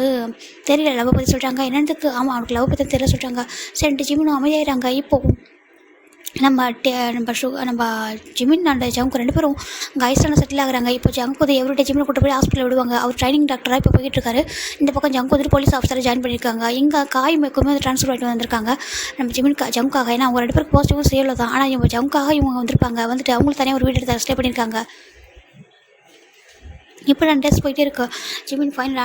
தெரியல லவ் பற்றி சொல்கிறாங்க. என்னதுக்கு ஆமாம் அவனுக்கு லவ் பற்றி தெரியல சொல்கிறாங்க. சரிட்டு ஜிமினும் அமைதியாகிறாங்க. இப்போ நம்ம ஜிமின் அண்ட் ஜங்கு 2 பேரும் அங்கே ஐஸ்லாண்டில் செட்டில் ஆகுறாங்க. இப்போ ஜங்கு வந்து எவ்ரிடே ஜிம்மில் கூட்டு போய் ஹாஸ்பிட்டல் விடுவாங்க. அவர் ட்ரைனிங் டாக்டராக இப்போ போயிட்டு இருக்காரு. இந்த பக்கம் ஜங்கு வந்துட்டு போலீஸ் ஆஃபீஸராக ஜாயின் பண்ணியிருக்காங்க. இங்கே எப்பவுமே வந்து ட்ரான்ஸ்ஃபர் ஆகிட்டு வந்திருக்காங்க நம்ம ஜங்குக்காக. ஏன்னா அவங்க 2 பேருக்கு பாசிட்டிவும் சேவில் தான். ஆனால் இவங்க ஜங்குக்காக இவங்க வந்திருப்பாங்க. வந்துட்டு அவங்களுக்கு தனியாக ஒரு வீடு எடுத்து ஸ்டே பண்ணியிருக்காங்க. இப்போ 2 டேஸ் போயிட்டே இருக்கு. ஜிமின் ஃபைனலா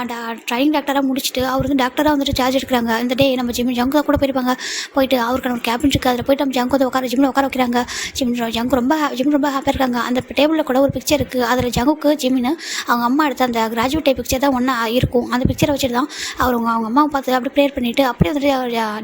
ட்ரைனிங் டாக்டராக முடிச்சுட்டு அவர் டாக்டராக வந்துட்டு சார்ஜ் எடுக்கிறாங்க. இந்த டே நம்ம ஜங்கு கூட போயிருப்பாங்க. போயிட்டு அவருக்கு நம்ம கேபின் இருக்குது, அதில் போய்ட்டு நம்ம ஜங்கு வந்து ஜிம்மில் உட்கார வைக்கிறாங்க. ஜிமின் ரொம்ப ஹாப்பியாக இருக்காங்க. அந்த டேபிளில் கூட ஒரு பிக்சர் இருக்குது. அதில் ஜங்குக்கு ஜிமின் அவங்க அம்மா எடுத்த அந்த கிராஜுவேட் டே பிக்சர் தான் ஒன்றா இருக்கும். அந்த பிக்சரை வச்சுட்டு தான் அவங்க அம்மாவை பார்த்து அப்படி ப்ரேயர் பண்ணிவிட்டு அப்படியே வந்துட்டு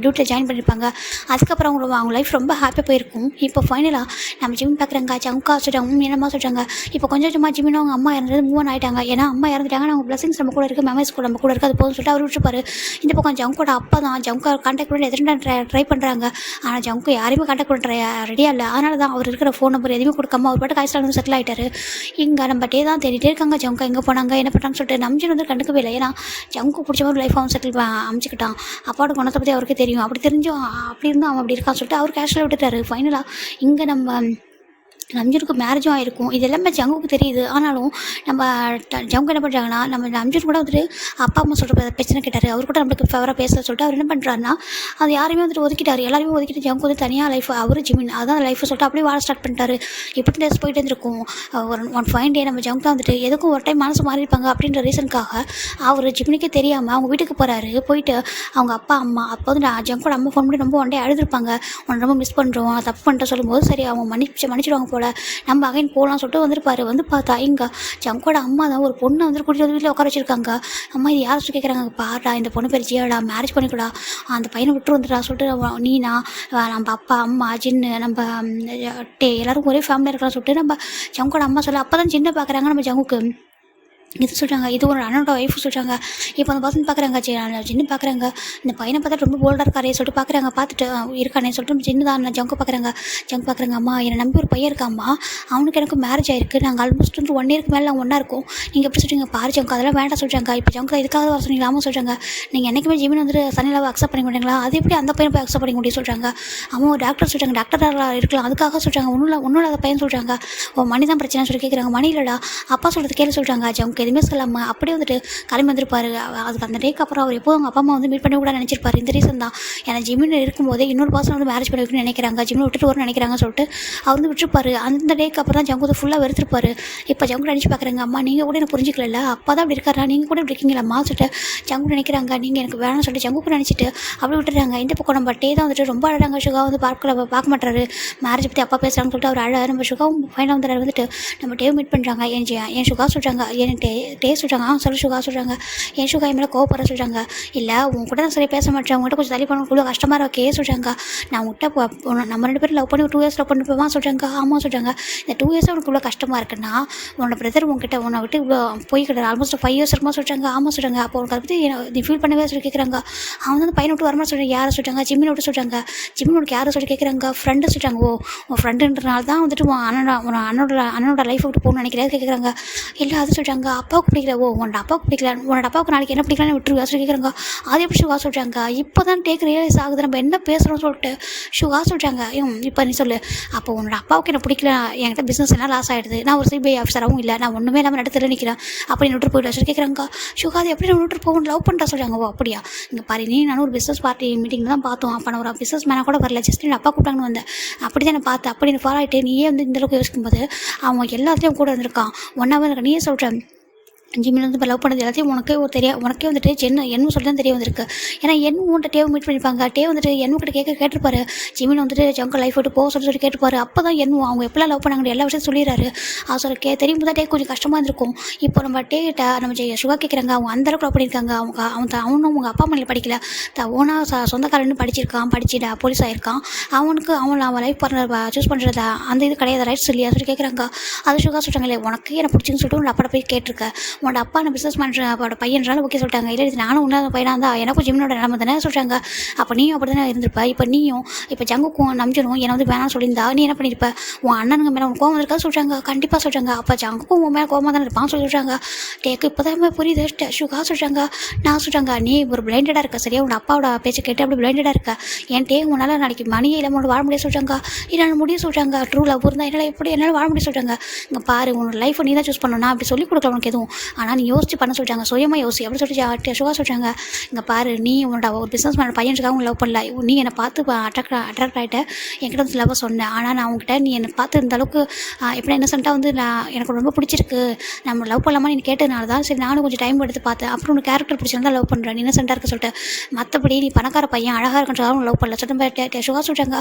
டியூட்டியில் ஜாயின் பண்ணியிருப்பாங்க. அதுக்கப்புறம் அவங்க லைஃப் ரொம்ப ஹாப்பியாக போயிருக்கும். இப்போ ஃபைனலாக நம்ம ஜிமின் பார்க்குறாங்க. ஜங்கா சொல்கிறாங்க, என்னம்மா சொல்கிறாங்க, இப்போ கொஞ்சம் கொஞ்சமாக ஜிமின் அவங்க அம்மா இறந்தது மூவ் ஆன் ஆகிட்டாங்க. ஏன்னா அம்மா இறந்துட்டாங்க, அவங்க பிளஸிங்ஸ் நம்ம கூட இருக்குது, மெமரிஸ் கூட நம்ம கூட இருக்குது, அது போதும் சொல்லிட்டு அவர் விட்டுருப்பாரு. இந்த பக்கம் ஜங்கோட அப்பா தான் ஜங்கா கான்டாக்ட் பண்ணி எதிர்த்து ட்ரை பண்ணுறாங்க. ஆனால் ஜங்கு யாரையுமே கான்டாக்ட் பண்ணுற ரெடியாக இல்லை. அதனால தான் அவர் இருக்கிற ஃபோன் நம்பர் எதுவுமே கொடுக்காம அவர் பாட்டு காய்ச்சல் வந்து செட்டில் ஆகிட்டாரு. இங்கே நம்ம டே தான் தேடிட்டே இருக்காங்க. ஜங்கா எங்கே போனாங்க, என்ன பண்ணாங்கன்னு சொல்லிட்டு நம்ஜன் வந்து கண்டுக்கவே இல்லை. ஏன்னா ஜங்கு பிடிச்ச மாதிரி லைஃப் அவன் செட்டில் அமைச்சிக்கிட்டான். அப்பாவோட குணத்தை பற்றி அவருக்கு தெரியும். அப்படி தெரிஞ்சும் அப்படி இருந்தும் அவன் அப்படி இருக்கான்னு சொல்லிட்டு அவர் கேஷில் விட்டுட்டாரு. ஃபைனலாக இங்கே நம்ம நம்ஜனுக்கு மேரேஜும் ஆகிருக்கும். இது எல்லாமே ஜங்குக்கு தெரியுது. ஆனாலும் நம்ம ஜங்கு என்ன பண்ணுறாங்கன்னா, நம்ம நம்ஜன் கூட வந்துட்டு அப்பா அம்மா சொல்கிற பிரச்சனை கேட்டார். அவர் கூட நம்மளுக்கு ஃபேவராக பேச சொல்லிட்டு அவர் என்ன பண்ணுறாருன்னா, அது யாரையுமே வந்துட்டு ஒதுக்கிட்டார். எல்லாருமே ஒதுக்கிட்டு ஜங்கு வந்து தனியாக லைஃப் அவர் ஜிமின் அதான் லைஃப் சொல்லிட்டு அப்படியே வாழ ஸ்டார்ட் பண்ணிட்டாரு. இப்படி டேஸ் போயிட்டு இருந்திருக்கும். ஒன் ஃபைன் டே நம்ம ஜங்கு வந்துட்டு எதுக்கும் ஒரு டைம் மனசு மாறி இருப்பாங்க அப்படின்ற ரீசனுக்காக அவர் ஜிமினுக்கே தெரியாமல் அவங்க வீட்டுக்கு போகிறாரு. போயிட்டு அவங்க அப்பா அம்மா அப்போ வந்து ஜங்கோட அம்மா ஃபோன் பண்ணி ரொம்ப ஒன் டே அழுதுருப்பாங்க. உன்னை ரொம்ப மிஸ் பண்ணுறோம், தப்பு பண்ணிட்டு சொல்லும்போது சரி அவங்க மன்னிச்சிடுவாங்க போல, நம்ம அகைன் போகலாம் சொல்லிட்டு வந்துருப்பாரு. வந்து பார்த்தா இங்கே ஜங்கோட அம்மா தான் ஒரு பொண்ணை வந்து கூட்டிட்டு வந்து வீட்டில் உட்கார வச்சிருக்காங்க. அம்மா இது யார் சொல்லி கேட்குறாங்க, பாடா இந்த பொண்ணு பேர் ஜியாடா, மேரேஜ் பண்ணிக்கூடா, அந்த பையனை விட்டு வந்துடா சொல்லிட்டு நீனா நம்ம அப்பா அம்மா ஜின்னு நம்ம டே எல்லோரும் ஒரே ஃபேமிலியாக இருக்கலாம் சொல்லிட்டு நம்ம ஜங்கோட அம்மா சொல்ல அப்போ தான் ஜின்னை பார்க்குறாங்க. நம்ம ஜங்குக்கு இது சொல்கிறாங்க, இது ஒரு அண்ணனோட ஒய்ஃபு சொல்கிறாங்க. இப்போ அந்த பசங்க பார்க்குறாங்க, ஜின்னு பார்க்குறாங்க, இந்த பையனை பார்த்தா ரொம்ப போல்டாக இருக்காரே சொல்லிட்டு பார்க்குறாங்க. பார்த்துட்டு இருக்கானே சொல்லிட்டு ஜின்னு தான் ஜங்கு பார்க்குறாங்க. அம்மா என்னை நம்பி ஒரு பையன் இருக்காம்மா, அவனுக்கு எனக்கு மேரேஜ் ஆயிருக்கு, நாங்கள் ஆல்மோஸ்ட் வந்து 1 இயருக்கு மேலே நாங்கள் ஒன்றா இருக்கோம், நீங்கள் எப்படி சொல்கிறீங்க பாரு ஜங்கு, அதெல்லாம் வேண்டாம் சொல்கிறாங்க. இப்போ ஜங்கு இதுக்காக வர சொன்னீங்க, ஆமாம் சொல்கிறாங்க. நீங்கள் என்றைக்குமே ஜிமின் வந்துட்டு சனிலாவை அக்செப்ட் பண்ணிக்க மாட்டீங்களா, அது எப்படி அந்த பையனை போய் அக்செப்ட் பண்ணிக்க முடியும் சொல்கிறாங்க. அம்மா ஒரு டாக்டர் சொல்கிறாங்க, டாக்டராக இருக்கலாம் அதுக்காக சொல்கிறாங்க. ஒன்றும் இல்லாத பையன் சொல்கிறாங்க. மணி தான் பிரச்சனை சொல்லி கேட்குறாங்க. மணி இல்லைடா அப்பா சொல்கிறது கேள்வி சொல்கிறாங்க. ஜங்கு எதுவுமே சொல்லாமல் அப்படியே வந்துட்டு கிளம்பி வந்திருப்பாரு. அதுக்கு அந்த டேக்கு அப்புறம் அவர் எப்போது அவங்க அப்பா அம்மா வந்து மீட் பண்ணி கூட நினச்சிருப்பாரு. இந்த ரீசன் தான் ஏன்னா ஜிமின் இருக்கும்போதே இன்னொரு பர்சன் வந்து மேரேஜ் பண்ணி வைக்கணும்னு நினைக்கிறாங்க, ஜிமின் விட்டுட்டு வரணும்னு நினைக்கிறாங்க சொல்லிட்டு அவர் வந்து விட்டுருப்பாரு. அந்த டேக்கு அப்புறம் தான் ஜங்கு ஃபுல்லாக வெறுத்துருப்பாரு. இப்போ ஜங்கு நினச்சி பார்க்குறாங்க, அம்மா நீங்கள் கூட எனக்கு புரிஞ்சிக்கல, அப்பா தான் அப்படி இருக்காரா, நீங்கள் கூட இப்படி இருக்கீங்களா சொல்லிட்டு ஜங்கு நினைக்கிறாங்க. நீங்கள் எனக்கு வேணும்னு சொல்லிட்டு ஜங்குக்கு நினச்சிட்டு அப்படி விட்டுறாங்க. இந்த பக்கம் நம்ம டே தான் வந்துட்டு ரொம்ப அழகாங்க. சுகா வந்து பார்க்க மாட்டாரு, மேரேஜ் பற்றி அப்பா பேசுகிறாங்கன்னு சொல்லிட்டு அவர் அழகாக நம்ம சுகாவும் ஃபைனாக வந்துட்டு நம்ம டே மீட் பண்ணுறாங்க. என் சுகா சொல்கிறாங்க, என் டே சொல்கிறாங்க, சொல்லி சுகா சொல்கிறாங்க, என் சுகா என் மேலே கோவப்பட சொல்கிறாங்க. இல்லை உன் கூட நான் சரி பேச மாட்டேன், உங்கள்கிட்ட கொஞ்சம் தள்ளி பண்ண இவ்வளோ கஷ்டமாக இருக்கே சொல்கிறாங்க. நான் உங்கள்கிட்ட நம்ம 2 பேரும் லவ் பண்ணி 2 இயர்ஸ் லவ் பண்ணிப்போமா சொல்கிறாங்க. ஆமாம் சொல்கிறாங்க. இந்த 2 இயர்ஸ் உனக்கு இவ்வளோ கஷ்டமாக இருக்குன்னா உன்னோட பிரதர் உங்ககிட்ட உன்னை விட்டு இவ்வளோ போய்கிட்டு ஆல்மோஸ்ட் 5 இயர்ஸ் இருக்குமா சொல்கிறாங்க. ஆமாம் சொல்கிறாங்க. அப்போ உனக்கு அதை பற்றி நீ ஃபீல் பண்ணவே சொல்லி கேட்குறாங்க. அவன் வந்து பையனை விட்டு வரமா சொல்கிறாங்க. யாரை சொல்கிறாங்க, ஜிம்மினை விட்டு சொல்கிறாங்க. ஜிம்மின் உனக்கு யாரை சொல்லி கேட்குறாங்க, ஃப்ரெண்டு சொல்கிறாங்க. உன் ஃப்ரெண்டுன்றனால தான் வந்துட்டு உன் அண்ணனோட லைஃப் விட்டு போகணும்னு நினைக்கிறேன் கேட்குறாங்க. இல்லை அது சொல்கிறாங்க, அப்பாவுக்கு பிடிக்கல, உன்னோட அப்பாவுக்கு பிடிக்கல, உன்னோட அப்பாவுக்கு நாளைக்கு என்ன பிடிக்கலான்னு விட்டுருவா சொல்லி கேட்குறாங்க. அது எப்படி சுகா சொல்கிறாங்க. இப்போ தான் டேக் ரியலைஸ் ஆகுது நம்ம என்ன பேசுகிறோம்னு சொல்லிட்டு சுகா சொல்கிறாங்க. இப்போ நீ சொல்லு, அப்போ உன்னோட அப்பாவுக்கு என்ன பிடிக்கல, என்கிட்ட பிஸ்னஸ் எல்லாம் லாஸ் ஆகிடுது, நான் ஒரு சிபிஐ ஆஃபீஸராகவும் இல்லை, நான் ஒன்றுமே இல்லாமல் நடத்துல நிற்கிறேன், அப்படி விட்டு போயிட்டு சொல்லி கேட்குறாங்க. சுகா அது எப்படி விட்டு போகணும் லவ் பண்ணுறா சொல்கிறாங்க. அப்படியா, இங்கே பாரு நீ நானும் ஒரு பிஸ்னஸ் பார்ட்டி மீட்டிங் தான் பார்த்தோம், அப்போ நான் ஒரு பிஸ்னஸ் மேனாக கூட வரல, ஜஸ்ட் என் அப்பா கூப்பிட்டாங்கன்னு வந்தேன், அப்படி தான் நான் பார்த்தேன், அப்படி ஃபாலோ ஆகிட்டு நீயே வந்து இந்தளவுக்கு யோசிக்கும்போது அவன் எல்லாத்துலேயும் கூட வந்திருக்கான். ஒன்றாவது எனக்கு நீயே சொல்கிறேன், ஜிம்மில் வந்து இப்போ லவ் பண்ணது எல்லாத்தையும் உனக்கே வந்துட்டு என்ன சொல்லி தான் தெரிய வந்திருக்கு. ஏன்னா உன்ட்ட டேவை மீட் பண்ணிப்பாங்க. வந்துட்டு கிட்ட கேட்டிருப்பாரு. ஜிம்மின் வந்துட்டு ஜங்கு லைஃப் விட்டு போக சொல்லி கேட்டுப்பாரு. அப்போ தான் அவங்க எப்படிலாம் லவ் பண்ணாங்க எல்லா விஷயம் சொல்லிடுறாரு. அது சொல்ல தெரியும் போது டே கொஞ்சம் கஷ்டமாக இருந்திருக்கும். இப்போ நம்ம நம்ம சுகா கேட்குறாங்க, அவங்க அந்தளவுக்கு லவ் பண்ணியிருக்காங்க. அவனும் அவங்க அப்பா அம்மாவில் படிக்கல, ஓனாக சொந்தக்காரன்னு படிச்சுட்டா போலீஸ் ஆகிருக்கான். அவன் லைஃப் பார்ட்னர் சூஸ் பண்ணுறதா அந்த இது கிடையாது, ரைட்ஸ் இல்லையா சொல்லி கேட்குறாங்க. அது சுகா சொல்கிறாங்க, இல்லை உனக்கு என்ன பிடிச்சின்னு சொல்லிட்டு உன் அப்பா போய் கேட்டிருக்கேன், உன்னோட அப்பா நான் பிஸ்னஸ் பண்ணுற அப்போட பையன்றாலும் ஓகே சொல்லிட்டாங்க. இல்லை இது நானும் உண்டாத பையனாக இருந்தால் எனக்கும் ஜிம்னோட நிலமை தானே சொல்கிறாங்க. அப்போ நீயும் அப்படி தானே இருந்திருப்ப. இப்போ ஜங்குக்கும் நம்ஜனும் என்னை வந்து வேணாம்னு சொல்லியிருந்தா நீ என்ன பண்ணியிருப்ப, உன் அண்ணனுங்க மேலே உனக்கு கோவம் இருக்கா சொல்கிறாங்க. கண்டிப்பாக சொல்கிறாங்க. அப்போ ஜங்குக்கும் உன் மேலே கோவமாக தானே இருப்பான்னு சொல்கிறாங்க. டேக்கு இப்போ தான் புரியுது சுகா சொல்கிறாங்க. நான் சொல்கிறாங்க, நீ ஒரு பிளைண்டடாக இருக்க சரியா, உன் அப்பாவோட பேச்சு கேட்டு அப்படி பிளைண்டடாக இருக்க, என் டே உன்னால் நாளைக்கு மணியே இல்லாமல் வாழ முடியாது சொல்கிறாங்க. என்னால் முடியும் சொல்கிறாங்க. ட்ரூ லவ் இருந்தால் என்னால் வாழ முடியும் சொல்கிறாங்க. இங்கே பாரு உன்னோட லைஃப்பை நீ தான் சூஸ் பண்ணணும், நான் அப்படி சொல்லிக் கொடுக்கல உனக்கு எதுவும், ஆனால் நீ யோசிச்சு பண்ண சொல்லிட்டாங்க, சுயமாக யோசி அப்படின்னு சொல்லிட்டு சுகா சொல்கிறாங்க. இங்கே பாரு, நீ உன்னோட ஒரு பிஸ்னஸ் மேன் பையனுக்காக உங்களை லவ் பண்ணல, நீ என்னை பார்த்து அட்ராக்ட் ஆகிட்ட, என்கிட்ட வந்து லவ் சொன்னேன். ஆனால் நான் உங்ககிட்ட நீ என்னை பார்த்து இந்த அளவுக்கு எப்படி இன்னசென்ட்டாக வந்து எனக்கு ரொம்ப பிடிச்சிருக்கு, நம்ம லவ் பண்ணலாமா நீ கேட்டதுனால தான் சரி நானும் கொஞ்சம் டைம் எடுத்து பார்த்தேன். அப்புறம் உனக்கு கேரக்டர் பிடிச்சிருந்தா லவ் பண்ணுறேன், நீ இன்னசென்ட்டாக இருக்க சொல்லிட்டு, மற்றபடி நீ பணக்கார பையன் அழகாக இருக்குன்றதாலும் லவ் பண்ணல சொல்லிட்டு சுகா சொல்கிறாங்க.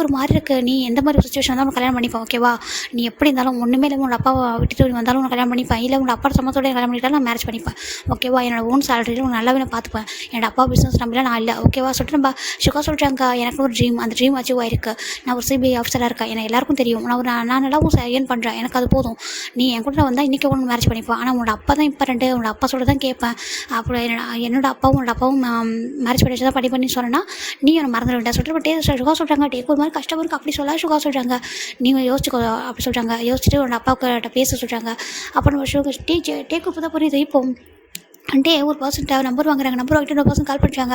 ஒரு மாதிரி இருக்குது, நீ எந்த மாதிரி சுச்சுவேஷன் தான் உனக்கு கல்யாணம் பண்ணிப்பேன், ஓகேவா? நீ எப்படி இருந்தாலும் ஒன்றுமே இல்லை, உங்கள் அப்பாவை விட்டுட்டு நீ வந்தாலும் உனக்கு கல்யாணம் பண்ணிப்பேன், இல்லை உங்கள் அப்பா சம்மத்தோட கல்யாணம் பண்ணிட்டாலும் நான் மேரேஜ் பண்ணிப்பேன், ஓகேவா? என்னோட ஓன் சேலரியில் உன் நல்லாவே நான் பார்த்துப்பேன், என்னோட அப்பா பிஸ்னஸ் நம்பிலாம் நான் இல்லை, ஓகேவா? சொல்லிட்டு நம்ம சுகா சொல்கிறாங்க. எனக்கு ஒரு ட்ரீம், அந்த ட்ரீம் அச்சீவ் ஆயிருக்கு, நான் ஒரு சிபிஐ ஆஃபீஸராக இருக்கேன், எனக்கு எல்லாருக்கும் தெரியும், நான் நல்லாவும் ஏர்ன் பண்ணுறேன், எனக்கு அது போதும், நீ என் கூட வந்தால் இன்றைக்கி ஒன்று மேரேஜ் பண்ணிப்பேன், ஆனால் உன்னோட அப்பா தான் இம்பார்ட்டன்ட்டு, உன்னோட அப்பா சொல்ல தான் கேட்பேன், அப்புறம் என்னோட அப்பாவும் மேரேஜ் பண்ணி தான் பண்ணி சொன்னேன்னா நீ என்னை மறந்துட வேண்டாம் சொல்லிட்டு சுகா சொல்கிறாங்க. ஒரு மாதிரி கஷ்டமாக இருக்குது அப்படி சொல்ல சுகா சொல்கிறாங்க. நீங்கள் யோசிச்சுக்கோ அப்படி சொல்கிறாங்க. யோசிச்சுட்டு உன்னோட அப்பாவுக்கிட்ட பேச சொல்கிறாங்க. அப்புறம் நம்ம சுகா டேக்கு இப்போ தான் புரியுது. இப்போ வந்துட்டு ஒரு பர்சன் நம்பர் வாங்குறாங்க, நம்பர் வாங்கிட்டு ஒரு பர்சன் கால் பண்ணுறாங்க.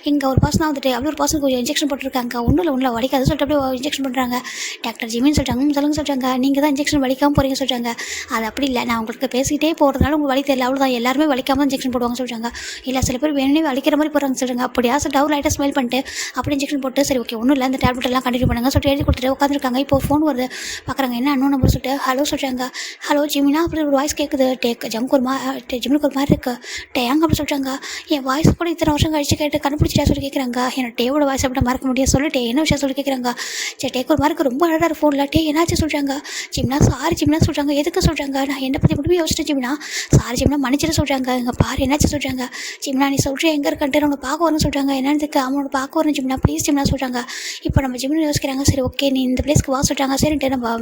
இங்கே ஒரு பர்சனாக வந்துட்டு அப்படி ஒரு பர்சன் கொஞ்சம் இன்ஜெக்ஷன் போட்டிருக்காங்க, ஒன்றும் வலிக்காது சொல்லிட்டு அப்படியே இன்ஜெக்ஷன் பண்ணுறாங்க. டாக்டர் ஜிமின்னு சொல்லிட்டாங்க. சொல்லுங்க சொல்கிறாங்க, நீங்கள் தான் இன்ஜெக்ஷன் வலிக்காமல் போகிறீங்க சொல்கிறாங்க. அது அப்படி இல்லை, நான் உங்களுக்கு பேசிகிட்டே போகிறதுனால உங்களுக்கு வலி தெரியல, அவ்வளோதான், எல்லாருமே வலிக்காமல் தான் இன்ஜெக்ஷன் போடுவாங்க சொல்கிறாங்க. இல்லை சில பேர் வேணுமே வலிக்கிற மாதிரி போகிறாங்க சொல்கிறாங்க. அப்படியா சொல்லிட்டு அவர் லைட்டாக ஸ்மெல் பண்ணிட்டு அப்படி இன்ஜெக்ஷன் போட்டு சரி ஓகே ஒன்றும் இல்லை, அந்த டேப்லெட் எல்லாம் கண்டினியூ பண்ணுங்க சொல்லிட்டு எழுதி கொடுத்துட்டு உட்காந்துருக்காங்க. இப்போ ஃபோன் வருது, பார்க்குறாங்க, என்ன அண்ணன் நம்பர் சொல்லிட்டு ஹலோ சொல்கிறாங்க. ஹலோ ஜிமினா அப்படி ஒரு வாய்ஸ் கேட்குது. ஜிம்முக்கு ஒரு மாதிரி இருக்குது, டேங்க அப்படி சொல்கிறாங்க. என் வாய்ஸ் கூட இத்தனை வருஷம் கழிச்சு கேட்டு கண்டுபிடிச்சிட்டா சொல்லி கேட்குறாங்க. என்னோட டேவோட வாய்ஸ் அப்படி மறக்க முடியாது சொல்லிட்டு என்ன விஷயம் சொல்லி கேட்குறாங்க. சரி டேக்கு ஒரு மாதிரி ரொம்ப அழகாக ஃபோனில் டே என்னாச்சு சொல்கிறாங்க. ஜிம்னா சாரி ஜிம்னா சொல்கிறாங்க. எதுக்கு சொல்கிறாங்க, நான் என்னை பற்றி மட்டுமே யோசிச்சிட்டு ஜிம்னா சாரி ஜிம்னா மன்னிச்சிட்டு சொல்கிறாங்க. இங்கே பாரு என்னாச்சு சொல்கிறாங்க. ஜிம்னா நீ சொல்கிறேன் எங்கே இருக்கன்ட்டு உன்னை பார்க்க வரணும்னு சொல்கிறாங்க. என்னதுக்கு அவனோட பார்க்க வரணும் ஜிம்னா ப்ளீஸ் ஜிம்னா சொல்கிறாங்க. இப்போ நம்ம ஜிம்னு யோசிக்கிறாங்க. சரி ஓகே நீ இந்த பிளேஸ்க்கு வா சொல்கிறாங்க. சரின்ட்டு நம்ம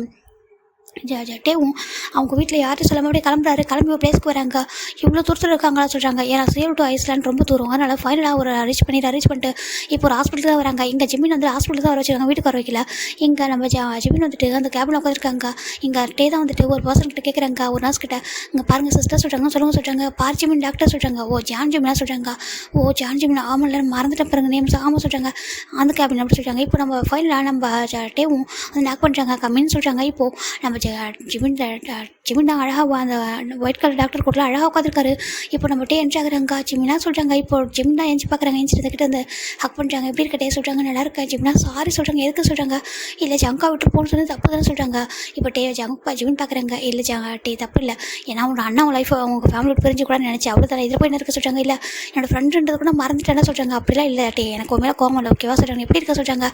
ஜட்டேவும் அவங்க வீட்டில் யார்கிட்ட சொல்லாமல் அப்படியே கிளம்பி ஒரு பிளேஸ்க்கு வராங்க. இவ்வளோ தூரத்தில் இருக்காங்களா சொல்கிறாங்க. ஏன்னா சேல் டு ஐஸ்லாண்ட் ரொம்ப தூரம், அதனால் ஃபைனலாக ஒரு அரேஞ்ச் பண்ணிட்டு இப்போ ஒரு ஹாஸ்பிட்டல் தான் வராங்க. இங்கே ஜிமின் வந்து ஹாஸ்பிட்டல் தான் வர வச்சுருக்காங்க, வீட்டுக்கு வர வைக்கல. இங்கே நம்ம ஜிமின் வந்துட்டு அந்த கேபில் உட்காந்துருக்காங்க. இங்கே டே தான் வந்துட்டு ஒரு பர்சன் கிட்ட கேட்குறாங்க, ஒரு நர்ஸ் கிட்ட, இங்கே பாருங்கள் சிஸ்டர் சொல்கிறாங்க, சொல்கிறாங்க பார் ஜிமின் டாக்டர் சொல்கிறாங்க. ஓ ஜான் ஜிமினா சொல்கிறாங்க. ஓ ஜான் ஜிமினா ஆமாம் மறந்துட்டு பாருங்க நேம்ஸ் ஆமாம் சொல்கிறாங்க. அந்த கேபின் அப்படி சொல்கிறாங்க. இப்போ நம்ம ஃபைனலாக நம்ம டேவும் வந்து நாக் பண்ணுறாங்க, கம்மின்னு சொல்கிறாங்க. இப்போது நம்ம ஜிமின் தான் அழகாக அந்த ஒயிட் கலர் டாக்டர் கூட்டில் அழகாக உட்காந்துருக்காரு. இப்போ நம்ம டே என்ட்ரி ஆகுறாங்க. ஜிமினா சொல்கிறாங்க. இப்போ ஜிமின் தான் எஞ்சி பார்க்குறாங்க. எஞ்சிட்டு அந்த ஹக் பண்ணுறாங்க. எப்படி இருக்க டே சொல்கிறாங்க. நல்லா இருக்கா ஜிமினா சாரி சொல்கிறாங்க. எதுக்கு சொல்கிறாங்க. இல்லை ஜங்கா விட்டு போகணும்னு சொல்லி தப்பு தானே சொல்கிறாங்க. இப்போ டே ஜிமின் பார்க்குறாங்க. இல்லை டே தப்பு இல்லை, ஏன்னா உங்களோட அண்ணன் லைஃப் அவங்க ஃபேமிலி பிரிஞ்சு கூட நினச்சி அவ்வளோ தான் இதில் போய் என்ன இருக்க சொல்கிறாங்க. இல்லை என்னோடய ஃப்ரெண்டுன்றது கூட மறந்துட்டேன்னு சொல்கிறாங்க. அப்படிலாம் இல்லை டே எனக்கு மேலே கோவம் இல்லை ஓகேவா சொல்கிறாங்க. எப்படி இருக்க சொல்கிறாங்க.